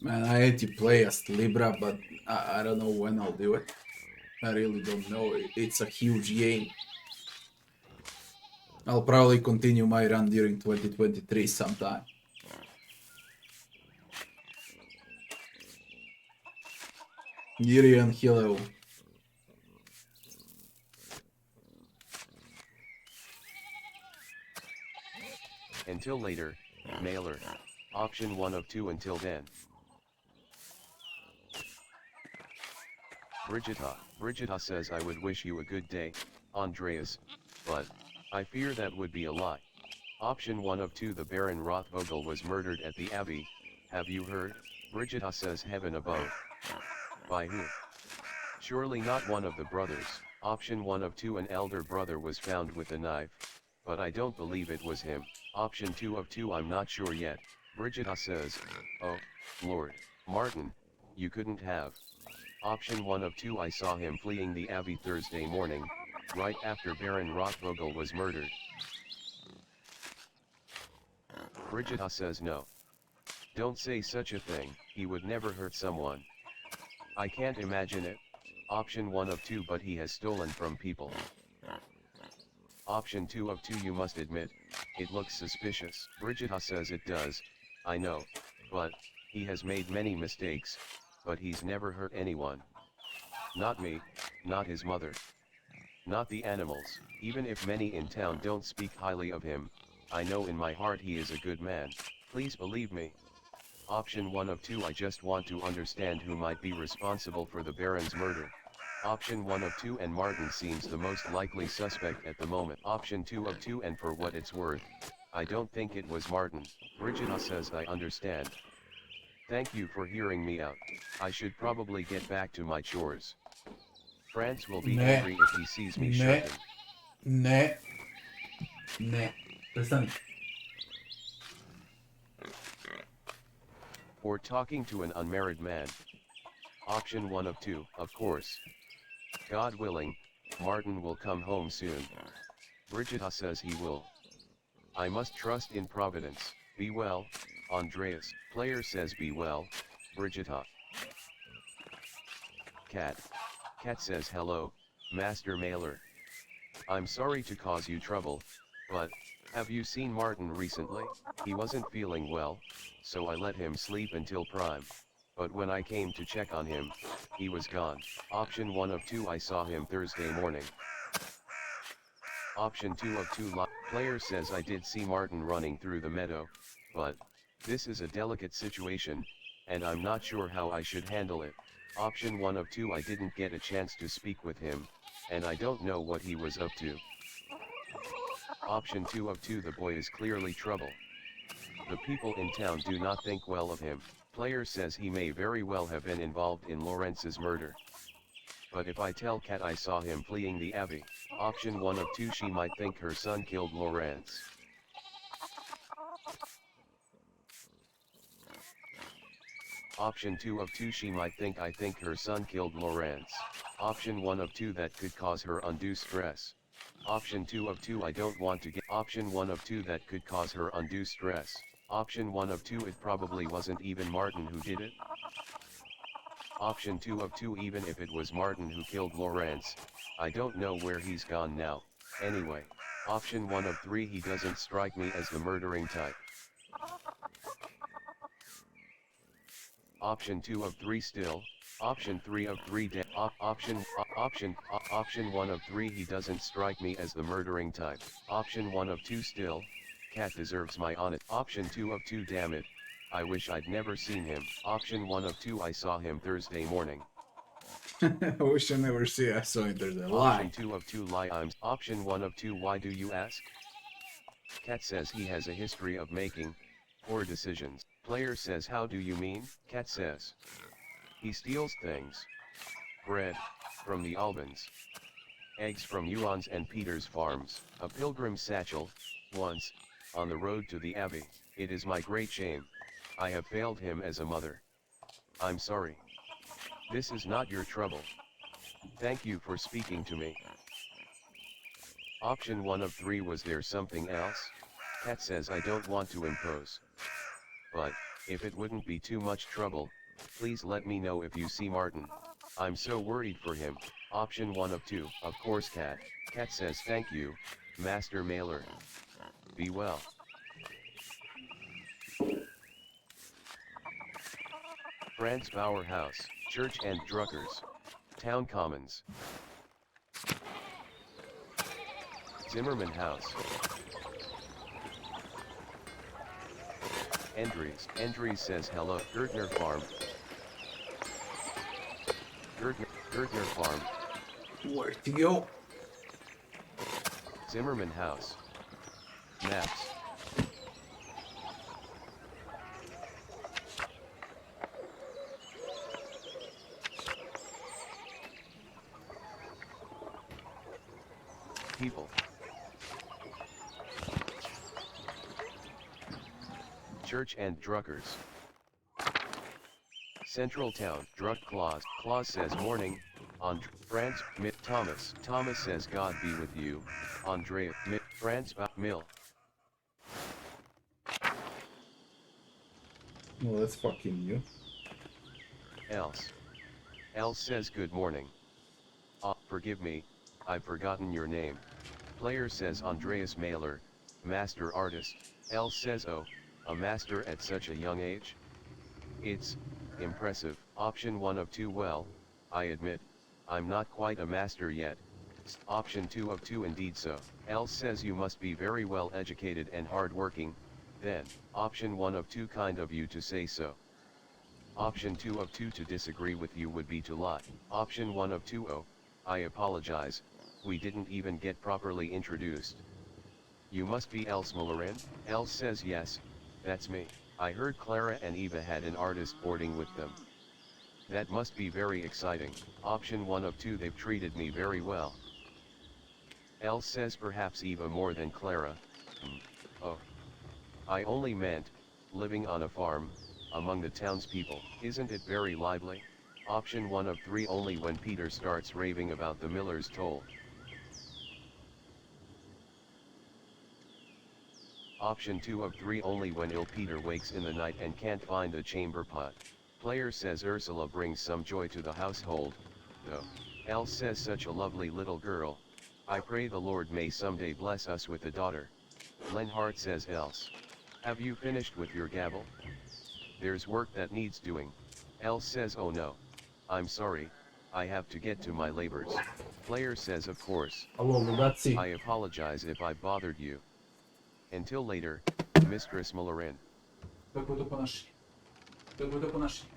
Man, I hate to play as Libra, but I don't know when I'll do it. I really don't know. It's a huge game. I'll probably continue my run during 2023 sometime. Yurian, hello. Until later, Mailer. Option 1 of 2 until then. Brigitta says I would wish you a good day, Andreas, but I fear that would be a lie. Option 1 of 2 the Baron Rothvogel was murdered at the Abbey, have you heard? Brigitta says heaven above. By who? Surely not one of the brothers. Option 1 of 2 an elder brother was found with a knife, but I don't believe it was him. Option 2 of 2 I'm not sure yet. Brigitta says, oh, Lord, Martin, you couldn't have. Option 1 of 2 I saw him fleeing the Abbey Thursday morning, right after Baron Rothvogel was murdered. Brigitta says no. Don't say such a thing, he would never hurt someone. I can't imagine it. Option 1 of 2 but he has stolen from people. Option 2 of 2 you must admit, it looks suspicious. Brigitta says it does, I know, but he has made many mistakes, but he's never hurt anyone. Not me, not his mother. Not the animals. Even if many in town don't speak highly of him, I know in my heart he is a good man. Please believe me. Option 1 of 2 I just want to understand who might be responsible for the Baron's murder. Option 1 of 2 and Martin seems the most likely suspect at the moment. Option 2 of 2 and for what it's worth, I don't think it was Martin. Brigitta says I understand. Thank you for hearing me out. I should probably get back to my chores. Franz will be angry if he sees me shirking. Prestani. Or talking to an unmarried man. Option 1 of 2, of course. God willing, Martin will come home soon. Brigitta says he will. I must trust in Providence. Be well, Andreas. Player says be well, Brigitta. Cat. Cat says hello, Master Maler. I'm sorry to cause you trouble, but, have you seen Martin recently? He wasn't feeling well, so I let him sleep until prime. But when I came to check on him, he was gone. Option 1 of 2 I saw him Thursday morning. Option 2 of 2 player says I did see Martin running through the meadow, but, this is a delicate situation, and I'm not sure how I should handle it. Option 1 of 2 I didn't get a chance to speak with him, and I don't know what he was up to. Option 2 of 2 the boy is clearly trouble. The people in town do not think well of him. Player says he may very well have been involved in Lawrence's murder. But if I tell Kat I saw him fleeing the abbey, option 1 of 2 she might think her son killed Lawrence. Option 2 of 2 she might think I think her son killed Lawrence. Option 1 of 2 that could cause her undue stress. Option 2 of 2 I don't want to get. Option 1 of 2 that could cause her undue stress. Option 1 of 2 it probably wasn't even Martin who did it. Option 2 of 2 even if it was Martin who killed Lawrence, I don't know where he's gone now. Anyway, option 1 of 3 he doesn't strike me as the murdering type. Option 2 of 3 still. Option 3 of 3 option 1 of 3 he doesn't strike me as the murdering type. Option 1 of 2 still. Cat deserves my honest. Option 2 of 2 damn it. I wish I'd never seen him. Option 1 of 2 I saw him Thursday morning. I wish I never I saw him Thursday. Lie. Option 2 of 2 lie I'm. Option 1 of 2 why do you ask? Cat says he has a history of making poor decisions. Player says how do you mean? Cat says he steals things. Bread from the Albans. Eggs from Euron's and Peter's farms. A pilgrim's satchel, once, on the road to the abbey. It is my great shame. I have failed him as a mother. I'm sorry. This is not your trouble. Thank you for speaking to me. Option 1 of 3 was there something else? Cat says I don't want to impose. But, if it wouldn't be too much trouble, please let me know if you see Martin. I'm so worried for him. Option 1 of 2. Of course Cat. Cat says thank you, Master Maler. Be well. Franz Bauer House, Church and Druckers. Town Commons. Zimmerman House. Andreas says hello. Gertner Farm. Gertner Farm. Where to go? Zimmerman House. Maps. People. Church and Druckers. Central Town. Druck Claus. Claus says morning. Franz Thomas. Thomas says God be with you. Andrea Franz Mill. Well, that's fucking you. Else says good morning. Forgive me, I've forgotten your name. Player says Andreas Maler, master artist. Else says oh, a master at such a young age? It's impressive. Option 1 of 2 well, I admit, I'm not quite a master yet. Option 2 of 2 indeed so. Else says you must be very well educated and hardworking, then, option 1 of 2 kind of you to say so. Option 2 of 2 to disagree with you would be to lie. Option 1 of 2 oh, I apologize, we didn't even get properly introduced. You must be Else Mullerin? Else says yes, that's me. I heard Clara and Eva had an artist boarding with them. That must be very exciting. Option 1 of 2 they've treated me very well. Else says perhaps Eva more than Clara. Oh. I only meant, living on a farm, among the townspeople. Isn't it very lively? Option 1 of 3 only when Peter starts raving about the miller's toll. Option 2 of 3 only when ill Peter wakes in the night and can't find a chamber pot. Player says Ursula brings some joy to the household, though. Els says such a lovely little girl. I pray the Lord may someday bless us with a daughter. Lenhart says Els. Have you finished with your gavel? There's work that needs doing. Els says oh no. I'm sorry, I have to get to my labors. Player says of course. Allora, ragazzi, I apologize if I bothered you. Until later, Mistress Malerin. Какое-то поношение. Какое-то поношение.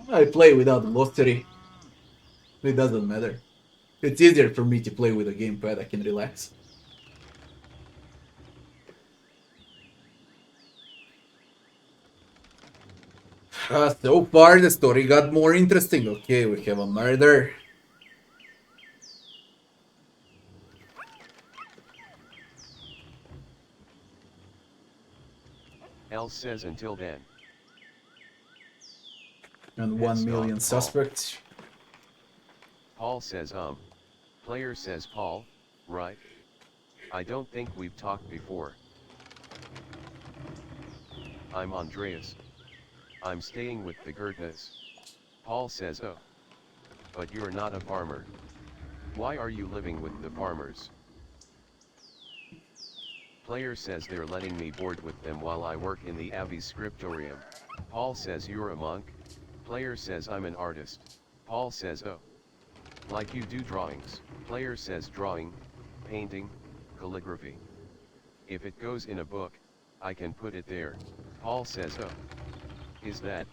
I play without glossary. It doesn't matter. It's easier for me to play with a gamepad, I can relax. So far the story got more interesting. Okay, we have a murder. Els says until then. And 1 million Stop, Paul. suspects. Paul says Player says Paul, right? I don't think we've talked before. I'm Andreas. I'm staying with the Gertnas. Paul says oh. But you're not a farmer. Why are you living with the farmers? Player says they're letting me board with them while I work in the Abbey's scriptorium. Paul says you're a monk. Player says I'm an artist. Paul says oh. Like you do drawings. Player says drawing, painting, calligraphy. If it goes in a book, I can put it there. Paul says oh. Is that,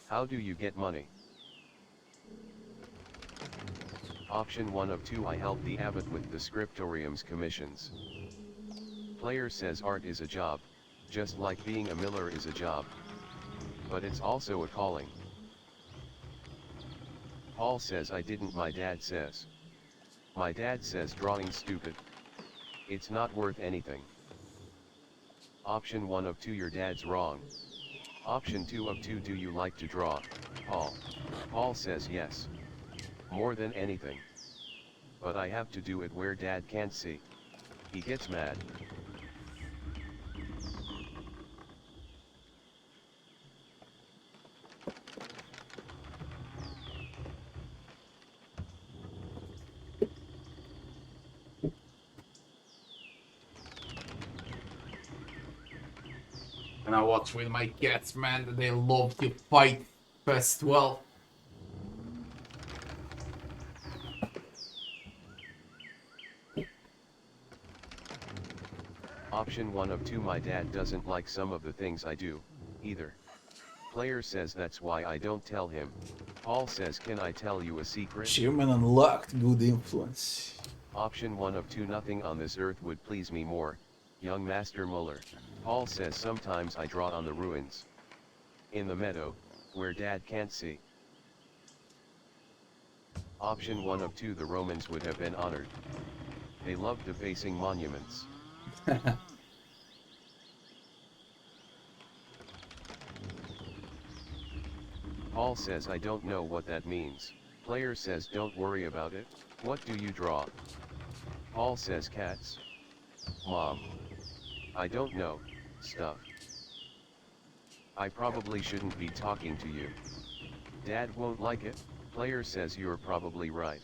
how do you get money? Option 1 of 2 I help the abbot with the scriptorium's commissions. Player says art is a job, just like being a miller is a job. But it's also a calling. Paul says I didn't, my dad says. My dad says drawing stupid. It's not worth anything. Option 1 of 2 your dad's wrong. Option 2 of 2 do you like to draw, Paul? Paul says yes. More than anything. But I have to do it where dad can't see. He gets mad. And I watch with my cats, man. They love to fight fast well. Option 1 of 2 my dad doesn't like some of the things I do, either. Player says that's why I don't tell him. Paul says can I tell you a secret? Achievement unlocked, good influence. Option 1 of 2 nothing on this earth would please me more, young Master Muller. Paul says sometimes I draw on the ruins. In the meadow, where dad can't see. Option 1 of 2 the Romans would have been honored. They loved defacing monuments. Paul says I don't know what that means. Player says don't worry about it. What do you draw? Paul says cats. Mom. I don't know, stuff. I probably shouldn't be talking to you. Dad won't like it. Player says you're probably right.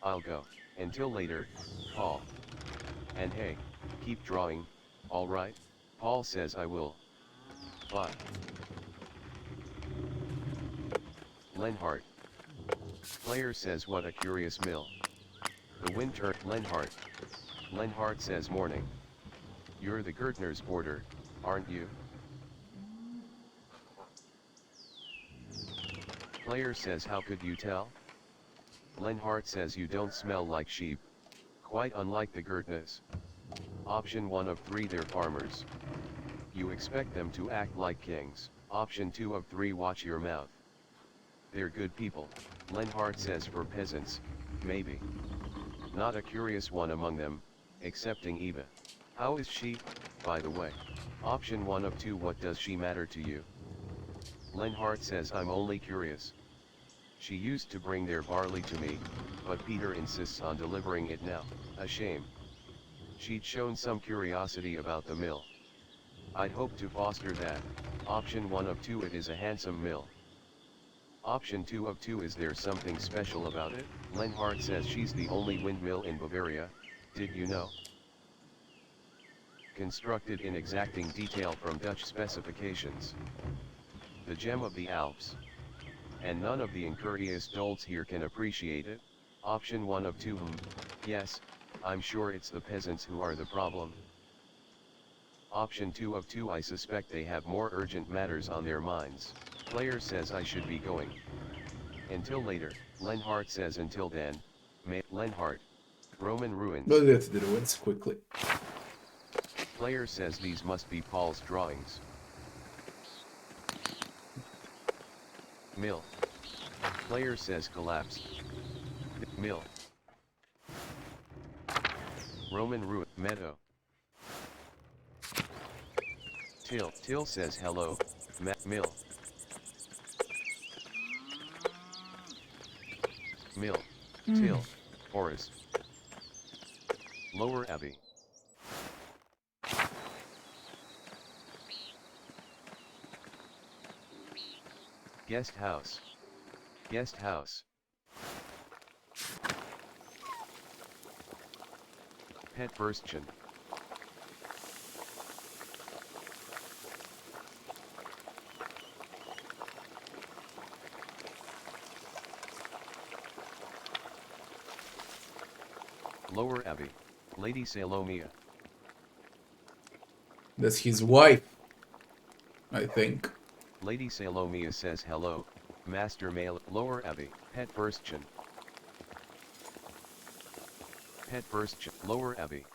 I'll go. Until later, Paul. And hey, keep drawing, alright? Paul says I will. Bye. Lenhart. Player says what a curious mill. The winter, Lenhart. Lenhart says morning. You're the Gertner's boarder, aren't you? Player says how could you tell? Lenhart says you don't smell like sheep. Quite unlike the Gertners. Option 1 of 3 they're farmers. You expect them to act like kings. Option 2 of 3 watch your mouth. They're good people. Lenhart says for peasants, maybe. Not a curious one among them, excepting Eva. How is she, by the way? Option 1 of 2. What does she matter to you? Lenhart says I'm only curious. She used to bring their barley to me, but Peter insists on delivering it now. A shame. She'd shown some curiosity about the mill. I'd hope to foster that. Option 1 of 2. It is a handsome mill. Option 2 of 2. Is there something special about it? Lenhart says she's the only windmill in Bavaria, did you know? Constructed in exacting detail from Dutch specifications. The gem of the Alps. And none of the incurious dolts here can appreciate it. Option 1 of 2. Yes, I'm sure it's the peasants who are the problem. Option 2 of 2. I suspect they have more urgent matters on their minds. Player says I should be going. Until later. Lenhart says until then. Lenhart. Roman ruins. We'll get to the ruins quickly. Player says these must be Paul's drawings. Mill. Player says collapsed. Mill. Roman ruin. Meadow. Till says hello. Mill. Mill. Till. Forest. Lower Abbey. Guest house. Guest house. Pet Burstchen. Lower Abbey. Lady Salomia. That's his wife, I think. Lady Salomia says hello, Master Maler. Lower Abbey. Pet Burstchen. Pet Burstchen. Lower Abbey.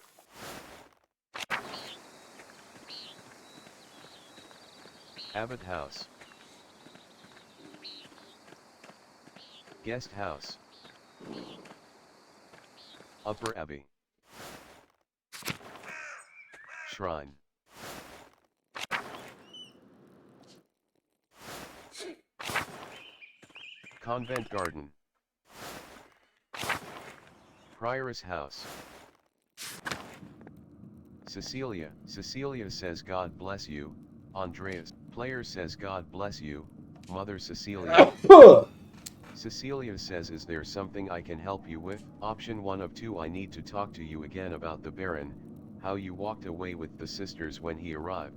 Abbot House. Guest House. Upper Abbey. Shrine. Convent Garden. Prioress House. Cecilia says God bless you, Andreas. Player says God bless you, Mother Cecilia. Cecilia says is there something I can help you with? Option 1 of 2. I need to talk to you again about the Baron, how you walked away with the sisters when he arrived.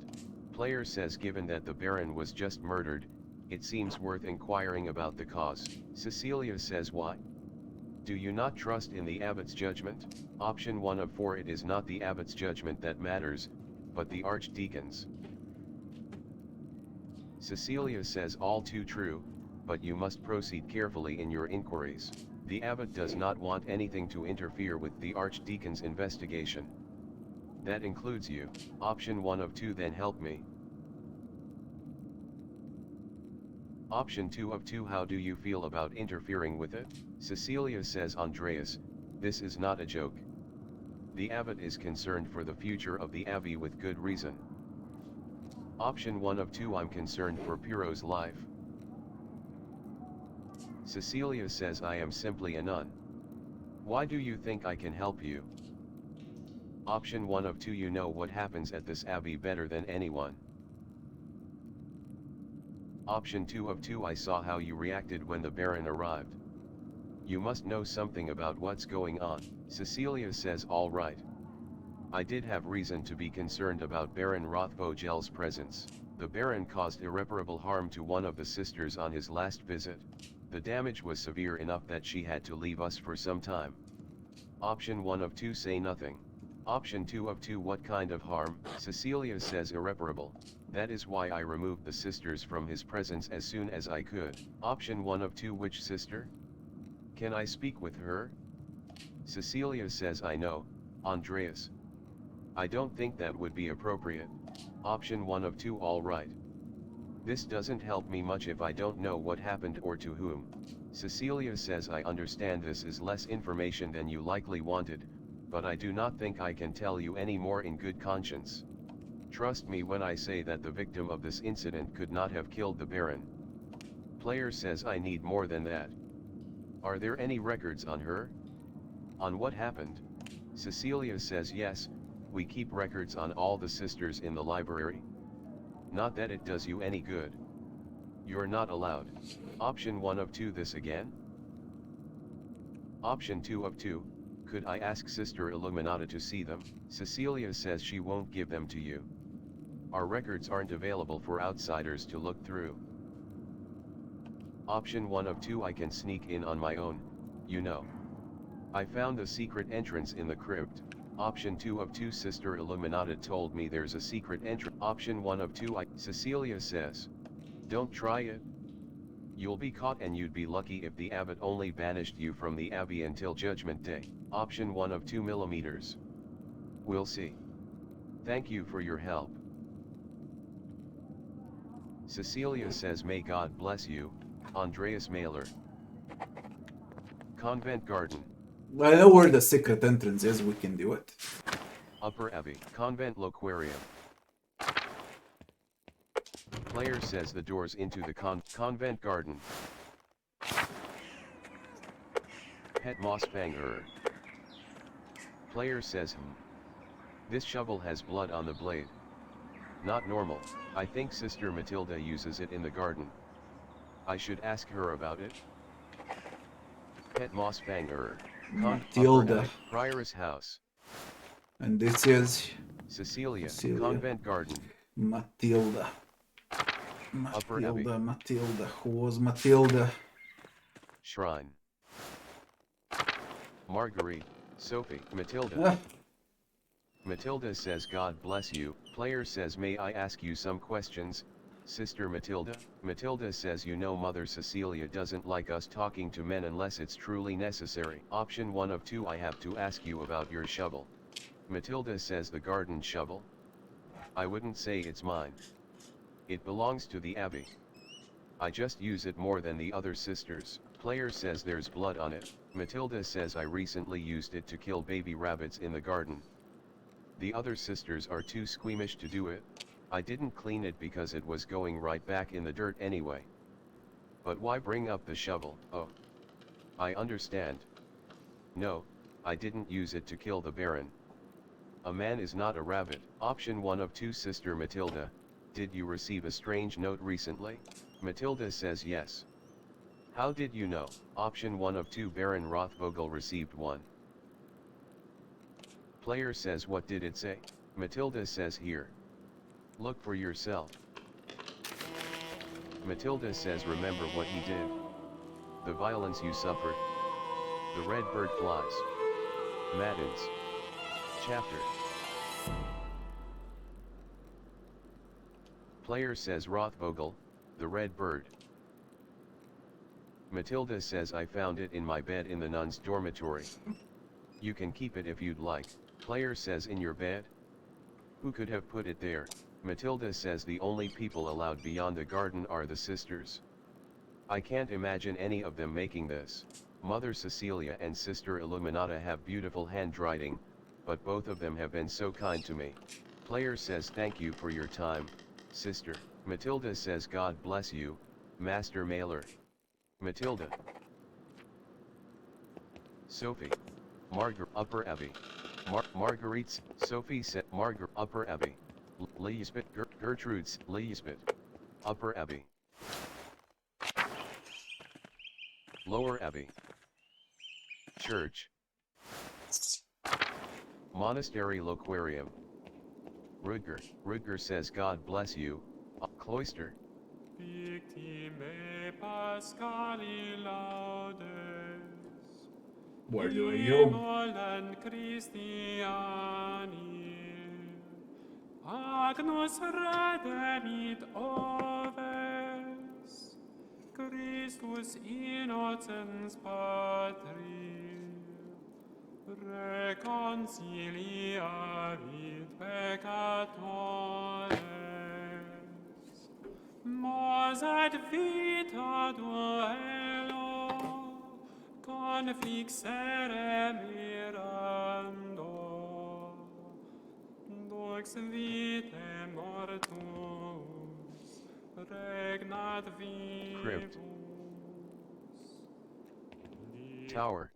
Player says given that the Baron was just murdered, it seems worth inquiring about the cause. Cecilia says why? Do you not trust in the abbot's judgment? Option 1 of 4. It is not the abbot's judgment that matters, but the archdeacon's. Cecilia says all too true, but you must proceed carefully in your inquiries. The abbot does not want anything to interfere with the archdeacon's investigation. That includes you. Option 1 of 2. Then help me. Option 2 of 2. How do you feel about interfering with it? Cecilia says Andreas, this is not a joke. The abbot is concerned for the future of the abbey with good reason. Option 1 of 2. I'm concerned for Piero's life. Cecilia says I am simply a nun. Why do you think I can help you? Option 1 of 2. You know what happens at this abbey better than anyone. Option 2 of 2. I saw how you reacted when the Baron arrived. You must know something about what's going on. Cecilia says all right. I did have reason to be concerned about Baron Rothvogel's presence. The Baron caused irreparable harm to one of the sisters on his last visit. The damage was severe enough that she had to leave us for some time. Option 1 of 2. Say nothing. Option 2 of 2. What kind of harm? Cecilia says irreparable. That is why I removed the sisters from his presence as soon as I could. Option 1 of 2. Which sister? Can I speak with her? Cecilia says I know, Andreas. I don't think that would be appropriate. Option 1 of 2. All right. This doesn't help me much if I don't know what happened or to whom. Cecilia says I understand this is less information than you likely wanted, but I do not think I can tell you any more in good conscience. Trust me when I say that the victim of this incident could not have killed the Baron. Player says I need more than that. Are there any records on her? On what happened? Cecilia says yes, we keep records on all the sisters in the library. Not that it does you any good. You're not allowed. Option 1 of 2 this again? Option 2 of 2, could I ask Sister Illuminata to see them? Cecilia says she won't give them to you. Our records aren't available for outsiders to look through. Option 1 of 2 I can sneak in on my own, you know. I found the secret entrance in the crypt. Option 2 of 2 Sister Illuminata told me there's a secret entrance. Option 1 of 2 Cecilia says. Don't try it. You'll be caught and you'd be lucky if the abbot only banished you from the abbey until Judgment Day. Option 1 of 2 millimeters. We'll see. Thank you for your help. Cecilia says may God bless you, Andreas Maler. Convent Garden. I know where the secret entrance is, we can do it. Upper Abbey. Convent Loquarium. Player says the doors into the convent garden. Pet Moss Banger. Player says This shovel has blood on the blade. Not normal. I think Sister Matilda uses it in the garden. I should ask her about it. Pet Moss Banger. Matilda. Prioress House. And this is Cecilia. Convent Garden. Matilda. Upper Abbey. Matilda. Who was Matilda? Shrine. Marguerite. Sophie. Matilda. Matilda says God bless you. Player says may I ask you some questions, Sister Matilda? Matilda says you know Mother Cecilia doesn't like us talking to men unless it's truly necessary. Option 1 of 2 I have to ask you about your shovel. Matilda says the garden shovel? I wouldn't say it's mine. It belongs to the abbey. I just use it more than the other sisters. Player says there's blood on it. Matilda says I recently used it to kill baby rabbits in the garden. The other sisters are too squeamish to do it. I didn't clean it because it was going right back in the dirt anyway. But why bring up the shovel? Oh. I understand. No, I didn't use it to kill the Baron. A man is not a rabbit. Option 1 of 2 Sister Matilda, did you receive a strange note recently? Matilda says yes. How did you know? Option 1 of 2 Baron Rothvogel received one. Player says what did it say? Matilda says here. Look for yourself. Matilda says remember what he did. The violence you suffered. The red bird flies. Maddens. Chapter. Player says Rothvogel, the red bird. Matilda says I found it in my bed in the nuns' dormitory. You can keep it if you'd like. Player says in your bed? Who could have put it there? Matilda says the only people allowed beyond the garden are the sisters. I can't imagine any of them making this. Mother Cecilia and Sister Illuminata have beautiful handwriting, but both of them have been so kind to me. Player says thank you for your time, sister. Matilda says God bless you, Master Maler. Matilda. Sophie. Upper Abbey. Marguerite's. Sophie said Upper Abbey. Lisbeth. Gertrude's. Lisbeth. Upper Abbey. Lower Abbey. Church. Monastery Loquarium. Rudger says God bless you. Cloister. Where do I go? Agnus redemit oves, Christus innocens patri, reconciliavit peccatores, sed vita duello conflixere mirando dux vitae mortus regnat Crypt. vivus. Tower.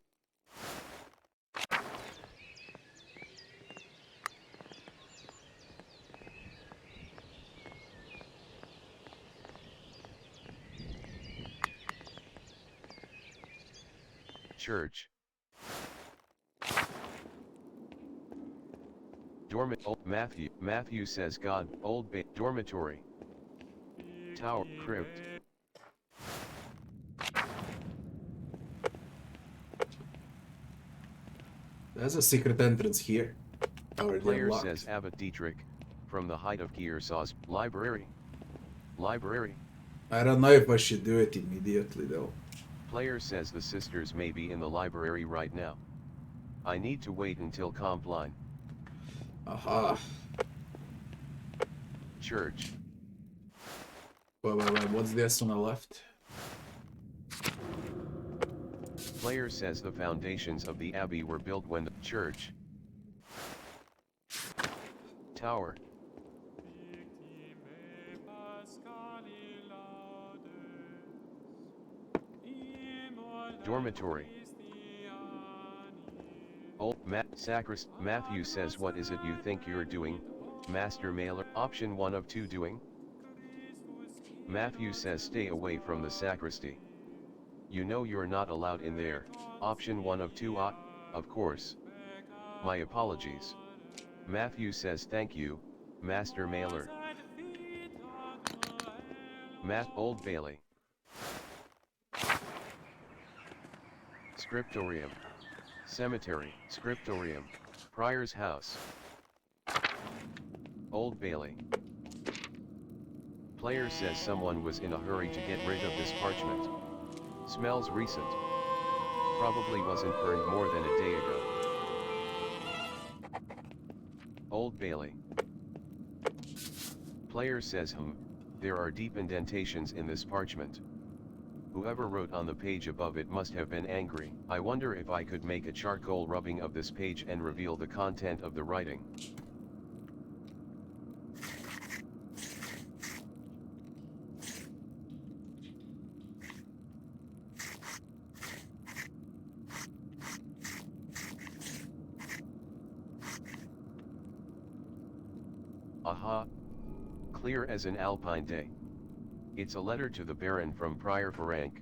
Church. Matthew says God, dormitory. Tower, crypt. There's a secret entrance here. Already Player unlocked. says Abbot Dietrich, from the height of Gearsaw's library. Library. I don't know if I should do it immediately though. Player says the sisters may be in the library right now. I need to wait until comp line. Aha. Church. Wait, what's this on the left? Player says the foundations of the abbey were built when the church. Tower. Dormitory. Matthew says, what is it you think you're doing, Master Maler? Option 1 of 2 doing? Matthew says stay away from the sacristy. You know you're not allowed in there. Option 1 of 2 of course. My apologies. Matthew says thank you, Master Maler. Old Bailey. Scriptorium. Cemetery. Scriptorium. Prior's house. Old Bailey. Player says someone was in a hurry to get rid of this parchment. Smells recent. Probably wasn't burned more than a day ago. Old Bailey. Player says there are deep indentations in this parchment. Whoever wrote on the page above it must have been angry. I wonder if I could make a charcoal rubbing of this page and reveal the content of the writing. Aha! Clear as an alpine day. It's a letter to the Baron from Prior Ferenc.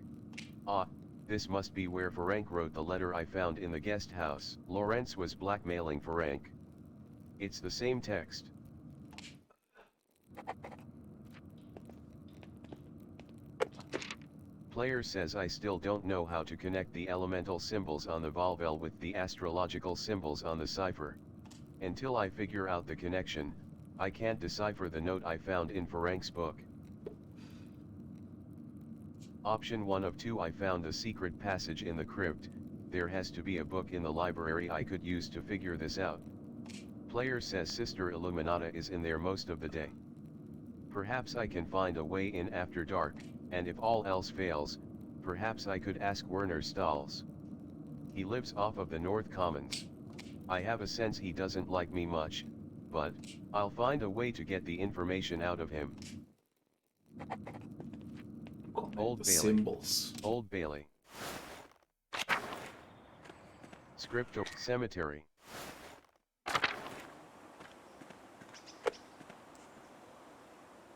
Ah, this must be where Ferenc wrote the letter I found in the guest house. Lawrence was blackmailing Ferenc. It's the same text. Player says I still don't know how to connect the elemental symbols on the Volvel with the astrological symbols on the cipher. Until I figure out the connection, I can't decipher the note I found in Ferenc's book. Option 1 of 2 I found a secret passage in the crypt. There has to be a book in the library I could use to figure this out. Player says Sister Illuminata is in there most of the day. Perhaps I can find a way in after dark, and if all else fails, perhaps I could ask Werner Stahls. He lives off of the North Commons. I have a sense he doesn't like me much, but I'll find a way to get the information out of him. Old Bailey. Symbols. Old Bailey. Scripto Cemetery.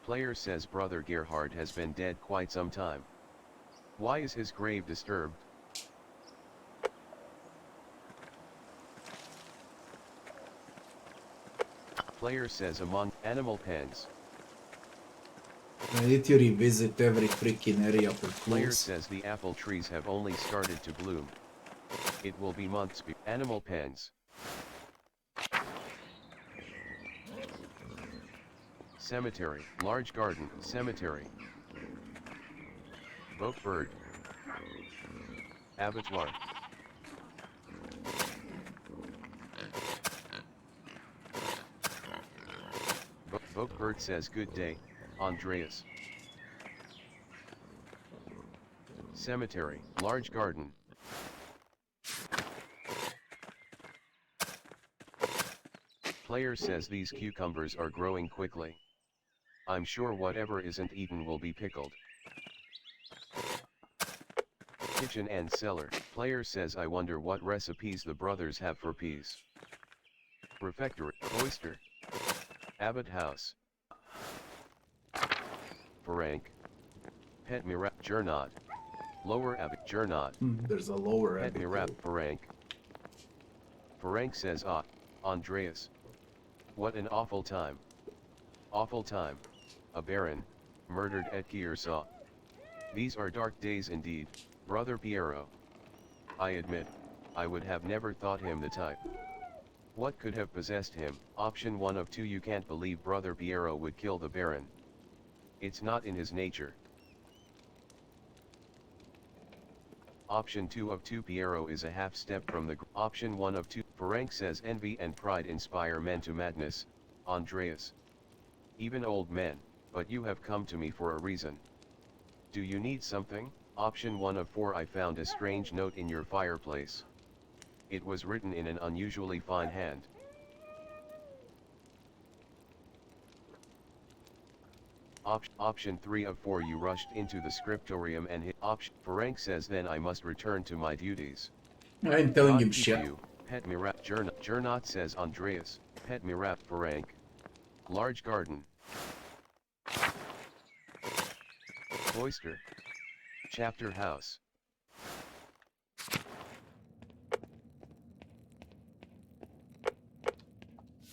Player says Brother Gerhard has been dead quite some time. Why is his grave disturbed? Player says among animal pens. I need to revisit every freaking area for Player clues. says the apple trees have only started to bloom. It will be months animal pens. Cemetery, large garden, cemetery. Boat bird. Abattoir. Boat bird says good day, Andreas. Cemetery, large garden. Player says these cucumbers are growing quickly. I'm sure whatever isn't eaten will be pickled. Kitchen and cellar. Player says I wonder what recipes the brothers have for peas. Refectory, cloister. Abbot house. Ferenc. Pentiment, Gernot. Lower Abbot, Gernot. There's a lower abbey. Pentiment, Ferenc. Ferenc says Andreas. What an awful time. Awful time. A baron, murdered at Kiersaw. These are dark days indeed, brother Piero. I admit, I would have never thought him the type. What could have possessed him? Option 1 of 2. You can't believe brother Piero would kill the baron. It's not in his nature. Option 2 of 2. Piero is a half step from the option 1 of 2. Ferenc says envy and pride inspire men to madness, Andreas. Even old men, but you have come to me for a reason. Do you need something? Option 1 of 4. I found a strange note in your fireplace. It was written in an unusually fine hand. Option 3 of 4. You rushed into the scriptorium and hit option. Ferenc says then I must return to my duties. I ain't telling God him keep shit. you, Pet Mirap. Gernot says Andreas. Pet Mirap. Ferenc. Large garden. Cloister. Chapter house.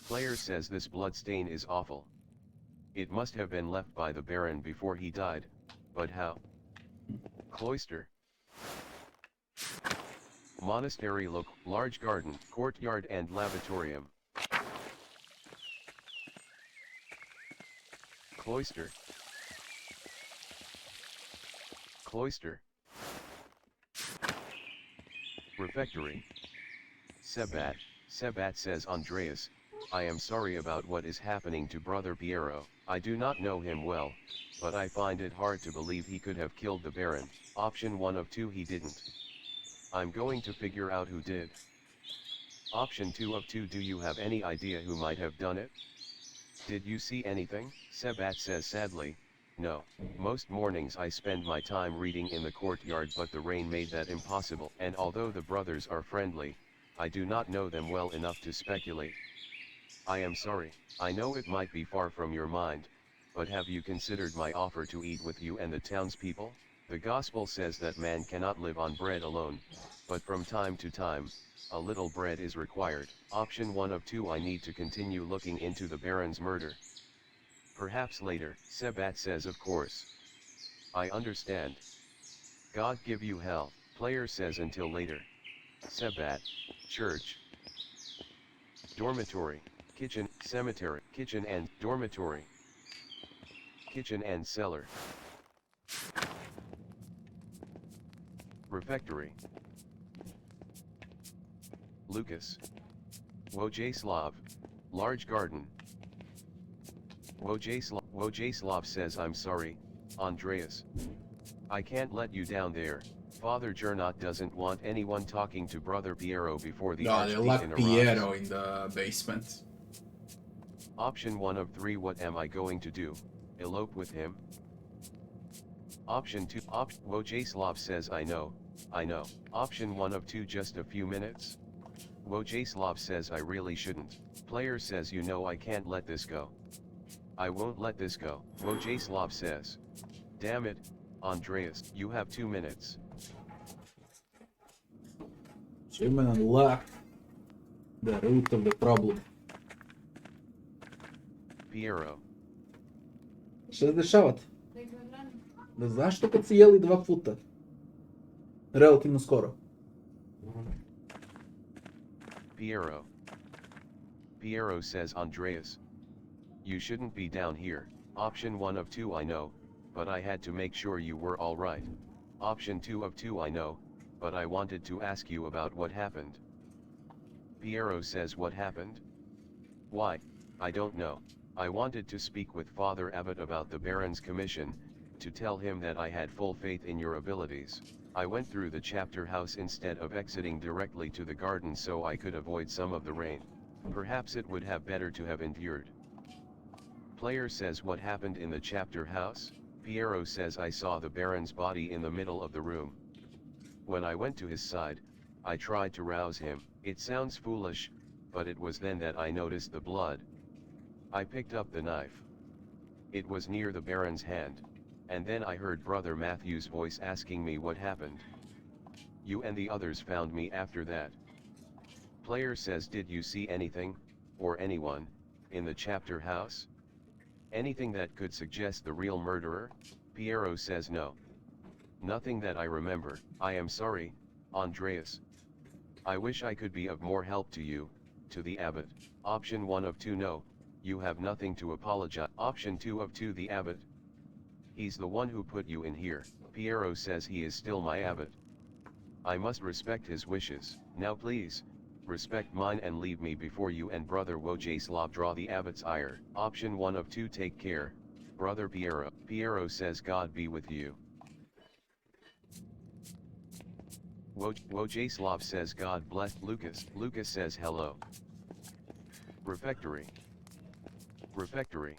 Player says this bloodstain is awful. It must have been left by the Baron before he died, but how? Cloister. Monastery look, large garden, courtyard and lavatorium. Cloister. Cloister. Refectory. Sebat says Andreas, I am sorry about what is happening to brother Piero. I do not know him well, but I find it hard to believe he could have killed the Baron. Option 1 of 2. He didn't. I'm going to figure out who did. Option 2 of 2. Do you have any idea who might have done it? Did you see anything? Sebat says sadly, no. Most mornings I spend my time reading in the courtyard, but the rain made that impossible. And although the brothers are friendly, I do not know them well enough to speculate. I am sorry, I know it might be far from your mind, but have you considered my offer to eat with you and the townspeople? The gospel says that man cannot live on bread alone, but from time to time, a little bread is required. Option 1 of 2. I need to continue looking into the Baron's murder. Perhaps later. Sebat says of course. I understand. God give you health. Player says until later. Sebat. Church. Dormitory. Kitchen, cemetery, kitchen and dormitory. Kitchen and cellar. Refectory. Lucas. Wojslav. Large garden. Wojslav says I'm sorry, Andreas. I can't let you down there. Father Gernot doesn't want anyone talking to brother Piero before the No, they archdeacon left arrives. Piero in the basement. Option 1 of 3. What am I going to do? Elope with him? Option 2. Wojslav says I know. Option 1 of 2. Just a few minutes? Wojslav says I really shouldn't. Player says you know I can't let this go. I won't let this go. Wojslav says. Damn it, Andreas, you have 2 minutes. Achievement unlocked. The root of the problem. Piero. Što se dešavati? Da zašto kad si jeli 2 puta? Relativno skoro. Piero says Andreas. You shouldn't be down here. Option 1 of 2. I know, but I had to make sure you were alright. Option 2 of 2. I know, but I wanted to ask you about what happened. Piero says what happened? Why, I don't know. I wanted to speak with Father Abbot about the Baron's commission, to tell him that I had full faith in your abilities. I went through the chapter house instead of exiting directly to the garden so I could avoid some of the rain. Perhaps it would have better to have endured. Player says what happened in the chapter house? Piero says I saw the Baron's body in the middle of the room. When I went to his side, I tried to rouse him. It sounds foolish, but it was then that I noticed the blood. I picked up the knife. It was near the Baron's hand, and then I heard Brother Matthew's voice asking me what happened. You and the others found me after that. Player says did you see anything, or anyone, in the chapter house? Anything that could suggest the real murderer? Piero says no. Nothing that I remember. I am sorry, Andreas. I wish I could be of more help to you, to the abbot. Option 1 of 2 no, you have nothing to apologize. Option 2 of 2 the abbot. He's the one who put you in here. Piero says he is still my abbot. I must respect his wishes. Now please, respect mine and leave me before you and Brother Wojciech draw the abbot's ire. Option 1 of 2 take care, Brother Piero. Piero says God be with you. Wojciech says God bless Lucas. Lucas says hello. Refectory. Refectory.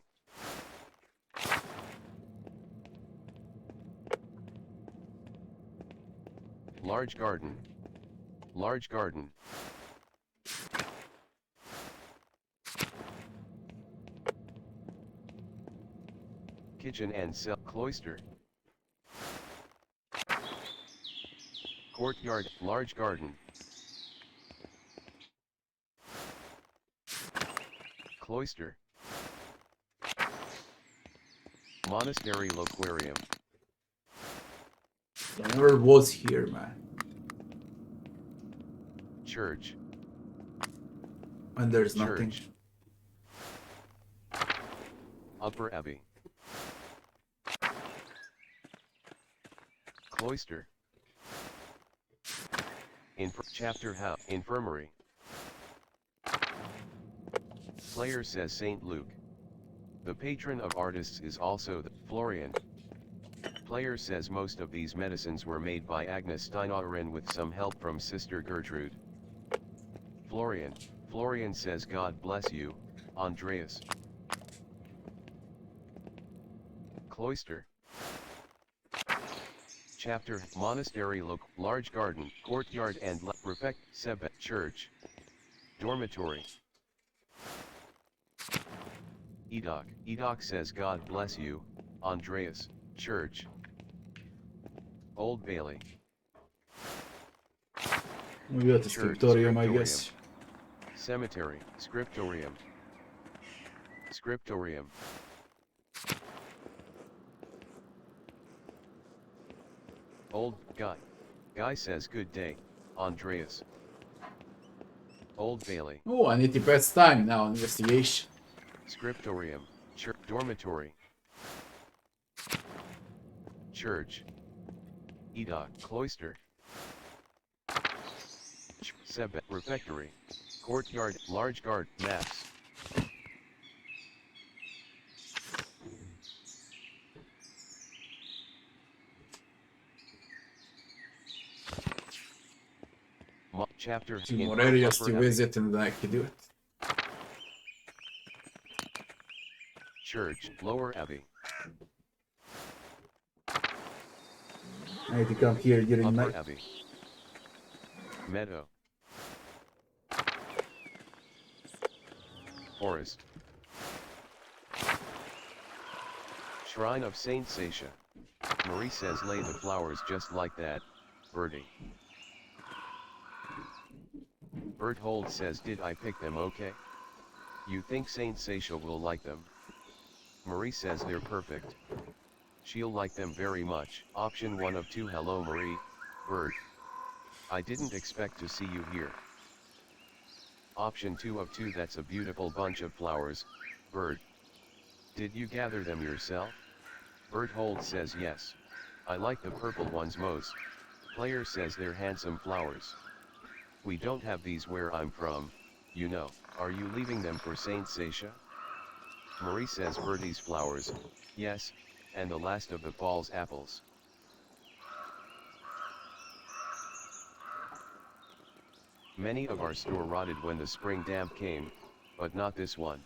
Large garden. Large garden. Kitchen and cell. Cloister. Courtyard. Large garden. Cloister. Monastery Loquarium. I never was here, man. Church. And there's nothing. Church. Upper Abbey. Cloister. Chapter house. Infirmary. Player says Saint Luke. The patron of artists is also the Florian. Player says most of these medicines were made by Agnes Steinoren with some help from Sister Gertrude. Florian. Florian says God bless you, Andreas. Cloister. Chapter, monastery large garden, courtyard and prefect, Sebe, church. Dormitory. Edoc. Edoc says God bless you, Andreas, church. Old Bailey. We got the scriptorium, I guess. Cemetery, scriptorium. Scriptorium. Old guy. Guy says good day, Andreas. Old Bailey. Oh, I need to pass time now. Investigation. Scriptorium. Church. Dormitory. Church. Edoc. Cloister. Sebe. Refectory. Courtyard. Large guard. Maps. Chapter. Two more areas to visit and then I can do it. Church. Lower Abbey. I need to come here during Upper night. Abbey. Meadow. Forest. Shrine of Saint Sasha. Marie says lay the flowers just like that, Bertie. Berthold says did I pick them okay? You think Saint Sasha will like them? Marie says they're perfect. She'll like them very much. Option 1 of 2 hello Marie, Bert. I didn't expect to see you here. Option 2 of 2 that's a beautiful bunch of flowers, Bert. Did you gather them yourself? Berthold says yes. I like the purple ones most. Player says they're handsome flowers. We don't have these where I'm from, you know. Are you leaving them for Saint Sasha? Marie says Bertie's flowers, yes, and the last of the fall's apples. Many of our store rotted when the spring damp came, but not this one.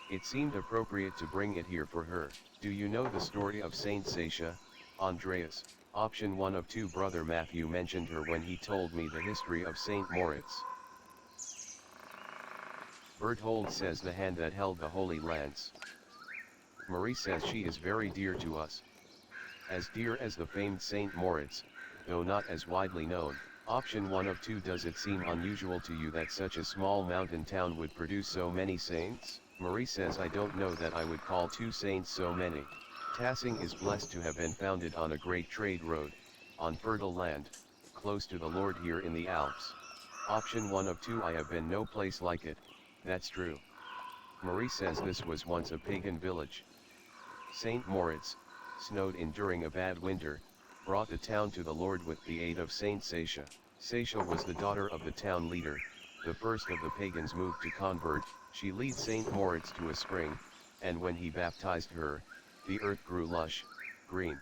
It seemed appropriate to bring it here for her. Do you know the story of Saint Sasha, Andreas? Option 1 of 2. Brother Matthew mentioned her when he told me the history of Saint Moritz. Berthold says the hand that held the Holy Lance. Marie says she is very dear to us. As dear as the famed Saint Moritz, though not as widely known. Option 1 of 2. Does it seem unusual to you that such a small mountain town would produce so many saints? Marie says I don't know that I would call 2 saints so many. Tassing is blessed to have been founded on a great trade road, on fertile land, close to the Lord here in the Alps. Option 1 of 2. I have been no place like it, that's true. Marie says this was once a pagan village. Saint Moritz, snowed in during a bad winter, brought the town to the Lord with the aid of Saint Sasha. Sasha was the daughter of the town leader, the first of the pagans moved to convert. She leads Saint Moritz to a spring, and when he baptized her, the earth grew lush, green,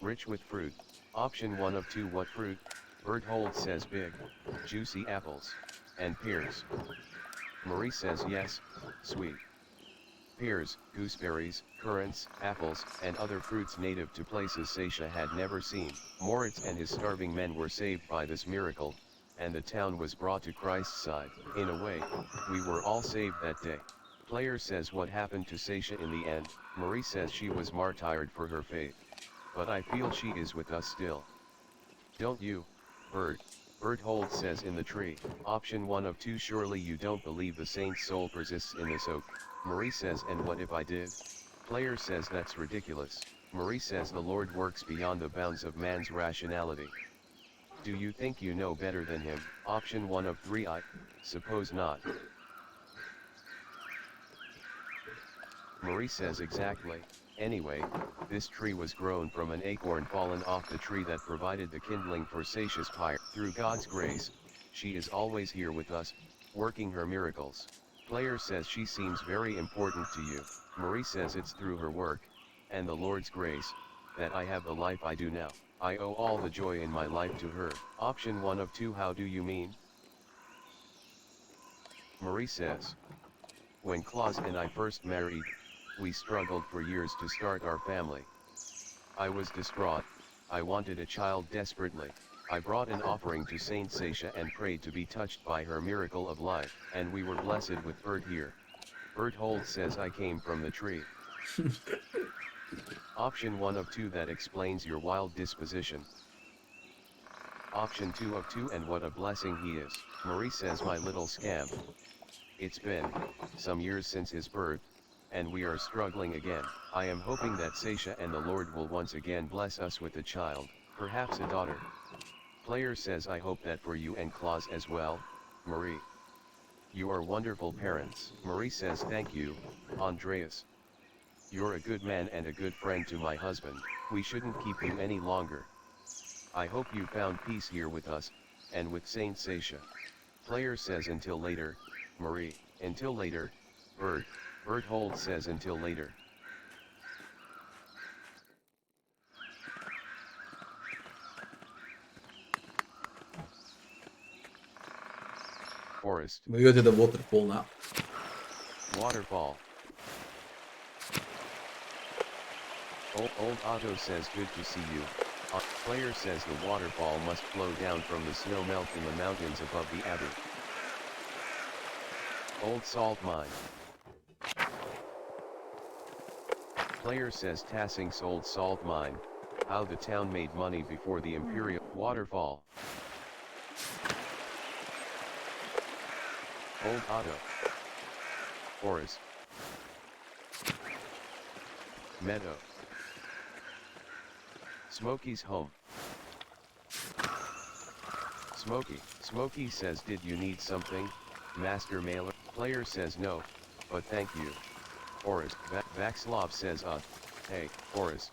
rich with fruit. Option 1 of 2. What fruit? Berthold says big, juicy apples, and pears. Marie says yes, sweet pears, gooseberries, currants, apples, and other fruits native to places Sasha had never seen. Moritz and his starving men were saved by this miracle, and the town was brought to Christ's side. In a way, we were all saved that day. Player says what happened to Sasha in the end. Marie says she was martyred for her faith. But I feel she is with us still. Don't you, Bert? Berthold says in the tree. Option 1 of 2. Surely you don't believe the saint's soul persists in this oak. Marie says and what if I did? Player says that's ridiculous. Marie says the Lord works beyond the bounds of man's rationality. Do you think you know better than him? Option 1 of 3. I suppose not. Marie says exactly. Anyway, this tree was grown from an acorn fallen off the tree that provided the kindling for Sasha's pyre. Through God's grace, she is always here with us, working her miracles. Player says she seems very important to you. Marie says it's through her work, and the Lord's grace, that I have the life I do now. I owe all the joy in my life to her. Option 1 of 2. How do you mean? Marie says, when Klaus and I first married, we struggled for years to start our family. I was distraught, I wanted a child desperately. I brought an offering to Saint Sasha and prayed to be touched by her miracle of life, and we were blessed with Bert here. Berthold says I came from the tree. Option 1 of 2. That explains your wild disposition. Option 2 of 2. And what a blessing he is. Marie says my little scamp. It's been some years since his birth, and we are struggling again. I am hoping that Sasha and the Lord will once again bless us with a child, perhaps a daughter. Player says I hope that for you and Klaus as well, Marie. You are wonderful parents. Marie says thank you, Andreas. You're a good man and a good friend to my husband. We shouldn't keep you any longer. I hope you found peace here with us, and with Saint Sasha. Player says until later, Marie. Until later, Bert. Berthold says until later. Forest. We go to the waterfall now. Waterfall. Old Otto says good to see you. Player says the waterfall must flow down from the snow melt in the mountains above the abbey. Old salt mine. Player says Tassing's old salt mine, how the town made money before the imperial waterfall. Old Otto. Forest. Meadow. Smokey's home. Smokey says did you need something, Master Maler? Player says no, but thank you. Forest. Vaxlov says hey, Forest.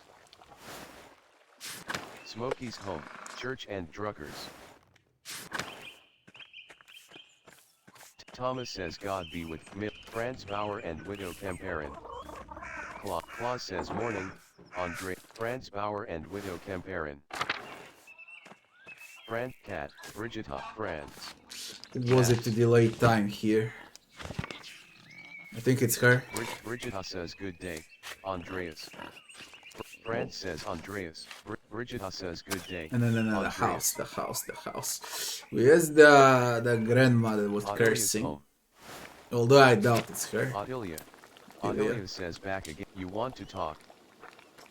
Smokey's home, church and Druckers. Thomas says God be with Franz Bauer and Widow Kemperin. Claus says morning, Andre, Franz Bauer and Widow Kemperin. Frank Cat, Brigitta, Franz. Was it to delay time here? I think it's her. Brigitta says good day, Andreas. Franz says Andreas. Brigitta says good day. No, the Andreas. house. Yes, the grandmother was Adelia's cursing. home. Although I doubt it's her. Adelia. Adelia. Adelia says back again. You want to talk?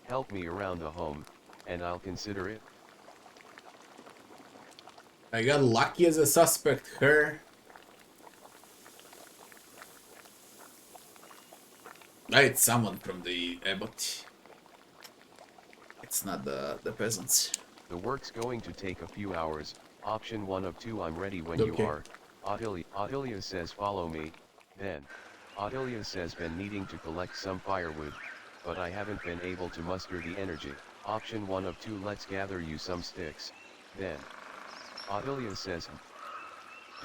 Help me around the home, and I'll consider it. I got lucky as a suspect, her. It's someone from the abbot. It's not the peasants. The work's going to take a few hours. Option 1 of 2. I'm ready when Okay. you are. Adelia says follow me, then. Adelia says been needing to collect some firewood, but I haven't been able to muster the energy. Option 1 of 2. Let's gather you some sticks, then. Adelia says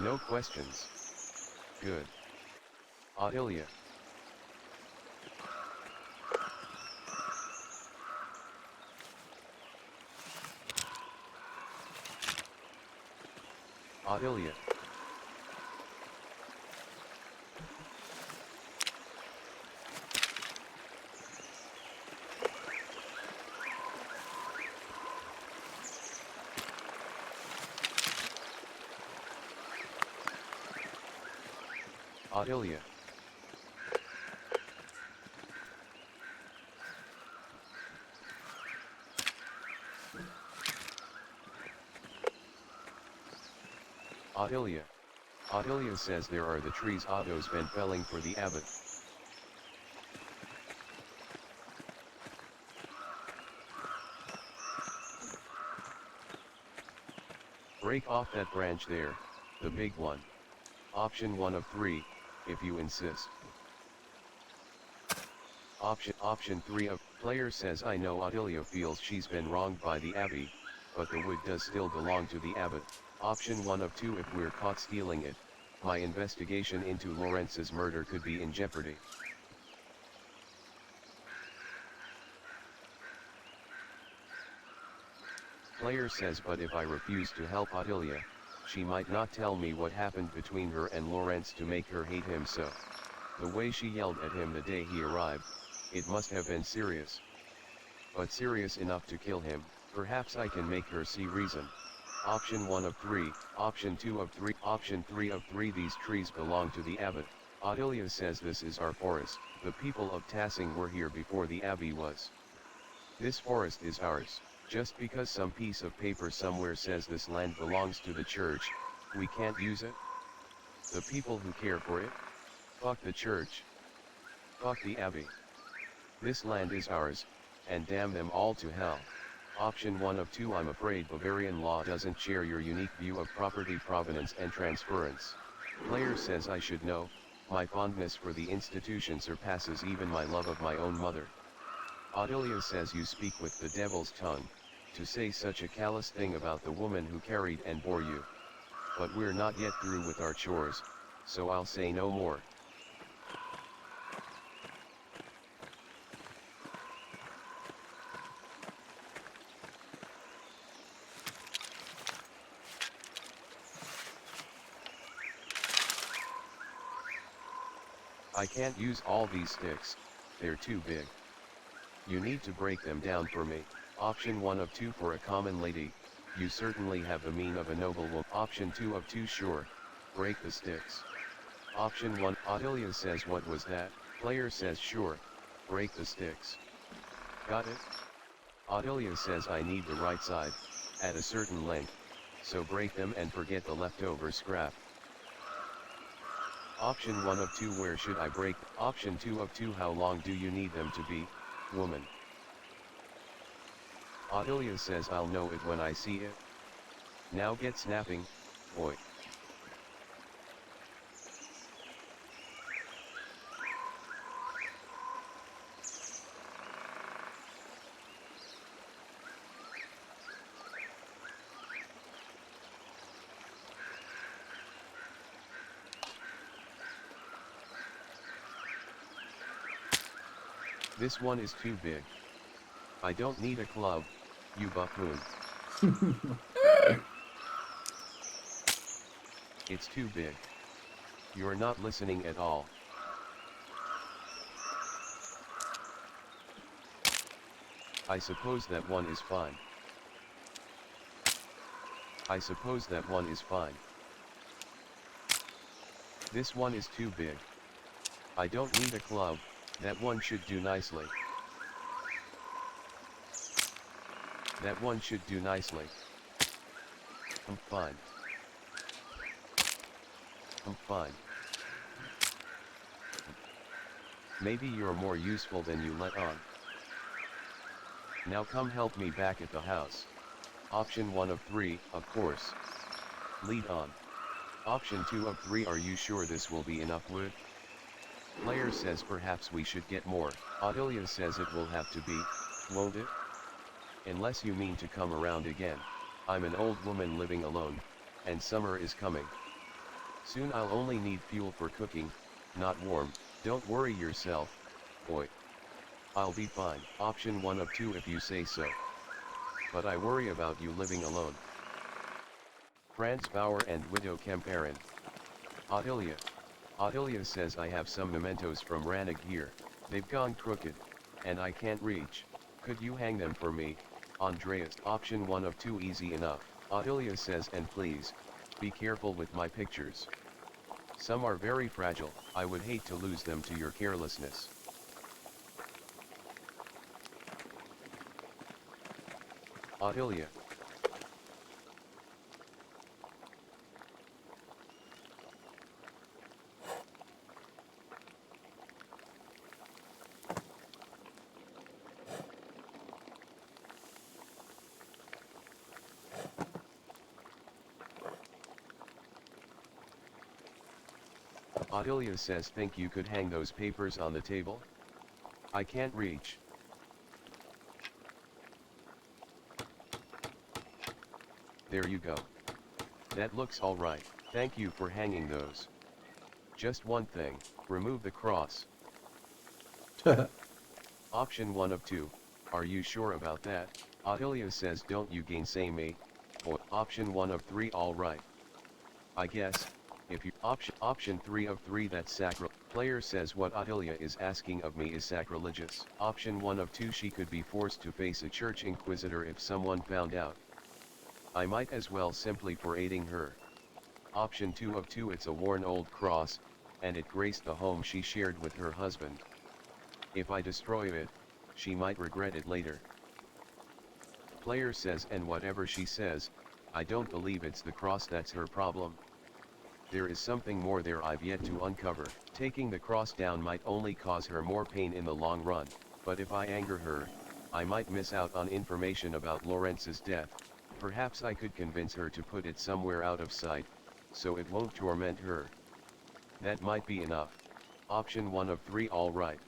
no questions. Good. Adelia. Adelia. Adelia. Adelia. Adelia says there are the trees Otto's been felling for the abbot. Break off that branch there, the big one. Option 1 of 3, if you insist. Option 3 of player says I know Adelia feels she's been wronged by the abbey, but the wood does still belong to the abbot. Option 1 of 2 if we're caught stealing it, my investigation into Lorenz's murder could be in jeopardy. Player says but if I refuse to help Adelia, she might not tell me what happened between her and Lorenz to make her hate him so. The way she yelled at him the day he arrived, it must have been serious. But serious enough to kill him. Perhaps I can make her see reason. Option 1 of 3, option 2 of 3, option 3 of 3 these trees belong to the abbot. Adelia says this is our forest. The people of Tassing were here before the abbey was. This forest is ours. Just because some piece of paper somewhere says this land belongs to the church, we can't use it? The people who care for it? Fuck the church. Fuck the abbey. This land is ours, and damn them all to hell. Option 1 of 2 I'm afraid Bavarian law doesn't share your unique view of property provenance and transference. Player says I should know, my fondness for the institution surpasses even my love of my own mother. Adelia says you speak with the devil's tongue, to say such a callous thing about the woman who carried and bore you. But we're not yet through with our chores, so I'll say no more. I can't use all these sticks, they're too big. You need to break them down for me. Option 1 of 2 for a common lady, you certainly have the mien of a noble woman. Option 2 of 2 sure, break the sticks. Option 1, Adelia says what was that? Player says sure, break the sticks. Got it? Adelia says I need the right side, at a certain length, so break them and forget the leftover scrap. Option 1 of 2 where should I break? Option 2 of 2 how long do you need them to be, woman? Adelia says I'll know it when I see it. Now get snapping, boy. This one is too big. I don't need a club, you buffoon. It's too big. You're not listening at all. I suppose that one is fine. I suppose that one is fine. This one is too big. I don't need a club, that one should do nicely. That one should do nicely. I'm fine. I'm fine. Maybe you're more useful than you let on. Now come help me back at the house. Option 1 of 3, of course. Lead on. Option 2 of 3, are you sure this will be enough wood? Player says perhaps we should get more. Adelia says it will have to be, won't it? Unless you mean to come around again. I'm an old woman living alone, and summer is coming. Soon I'll only need fuel for cooking, not warm. Don't worry yourself, boy. I'll be fine. Option 1 of 2 if you say so. But I worry about you living alone. Franz Bauer and Widow Kemperin. Adelia. Adelia says I have some mementos from Ranig here. They've gone crooked, and I can't reach. Could you hang them for me, Andreas? Option 1 of 2 easy enough. Adelia says, and please, be careful with my pictures. Some are very fragile, I would hate to lose them to your carelessness. Adelia. Adelia says, think you could hang those papers on the table? I can't reach. There you go. That looks alright, thank you for hanging those. Just one thing, remove the cross. Option 1 of 2, are you sure about that? Adelia says, don't you gainsay me, boy. Option 1 of 3, alright. I guess, if you option 3 of 3, that's sacrilege. Player says what Adelia is asking of me is sacrilegious. Option 1 of 2, she could be forced to face a church inquisitor if someone found out. I might as well simply for aiding her. Option 2 of 2, it's a worn old cross, and it graced the home she shared with her husband. If I destroy it, she might regret it later. Player says, and whatever she says, I don't believe it's the cross that's her problem. There is something more there I've yet to uncover. Taking the cross down might only cause her more pain in the long run, but if I anger her, I might miss out on information about Lorenz's death. Perhaps I could convince her to put it somewhere out of sight, so it won't torment her. That might be enough. Option 1 of 3, alright.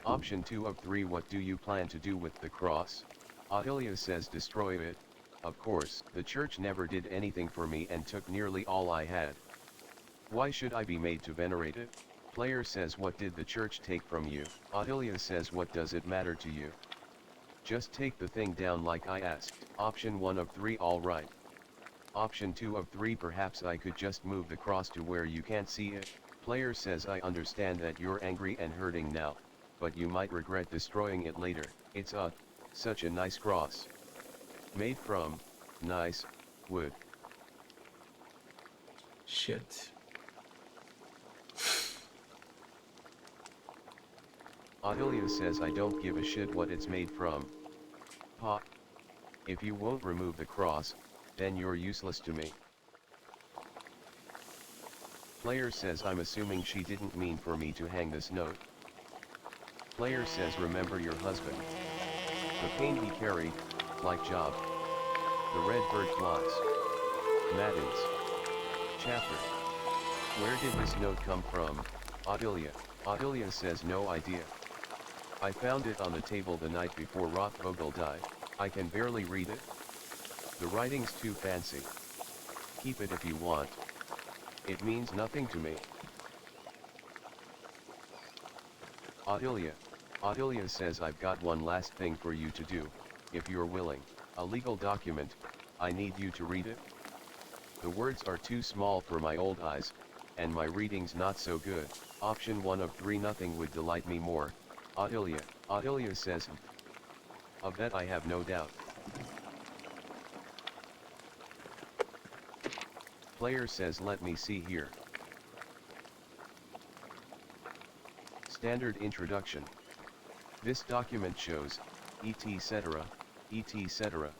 Option 2 of 3, what do you plan to do with the cross? Adelia says, destroy it. Of course, the church never did anything for me and took nearly all I had. Why should I be made to venerate it? Player says, what did the church take from you? Adelia says, what does it matter to you? Just take the thing down like I asked. Option 1 of 3, alright. Option 2 of 3, perhaps I could just move the cross to where you can't see it. Player says, I understand that you're angry and hurting now, but you might regret destroying it later. It's such a nice cross. Made from, nice, wood. Shit. Adelia says, I don't give a shit what it's made from. Pa. If you won't remove the cross, then you're useless to me. Player says, I'm assuming she didn't mean for me to hang this note. Player says, remember your husband. The pain he carried, like Job. The red bird flies. Mattins. Chapter. Where did this note come from, Adelia? Adelia says, no idea. I found it on the table the night before Rothvogel died. I can barely read it. The writing's too fancy. Keep it if you want. It means nothing to me. Adelia. Odilia says I've got one last thing for you to do, if you're willing. A legal document, I need you to read it. The words are too small for my old eyes, and my reading's not so good. Option 1 of 3, nothing would delight me more. Odilia. Odilia says, of that I have no doubt. Player says let me see here. Standard introduction. This document shows, etc., etc.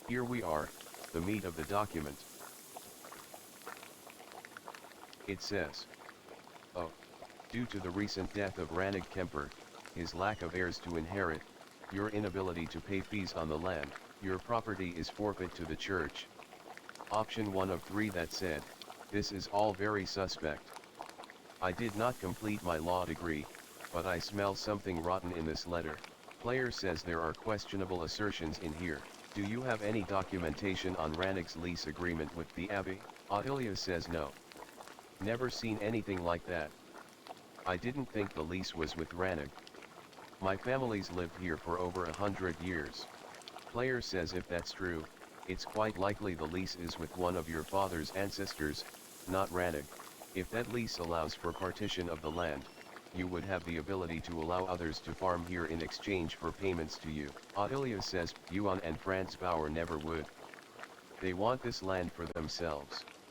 Here we are, the meat of the document. It says, oh, due to the recent death of Rannig Kemper, his lack of heirs to inherit, your inability to pay fees on the land, your property is forfeit to the church. Option 1 of 3 that said, this is all very suspect. I did not complete my law degree, but I smell something rotten in this letter. Player says there are questionable assertions in here. Do you have any documentation on Rannig's lease agreement with the abbey? Odilia says no. Never seen anything like that. I didn't think the lease was with Rannig. My family's lived here for over 100 years. Player says if that's true, it's quite likely the lease is with one of your father's ancestors, not Rannig. If that lease allows for partition of the land, you would have the ability to allow others to farm here in exchange for payments to you. Odilia says Yuan and Franz Bauer never would. They want this land for themselves.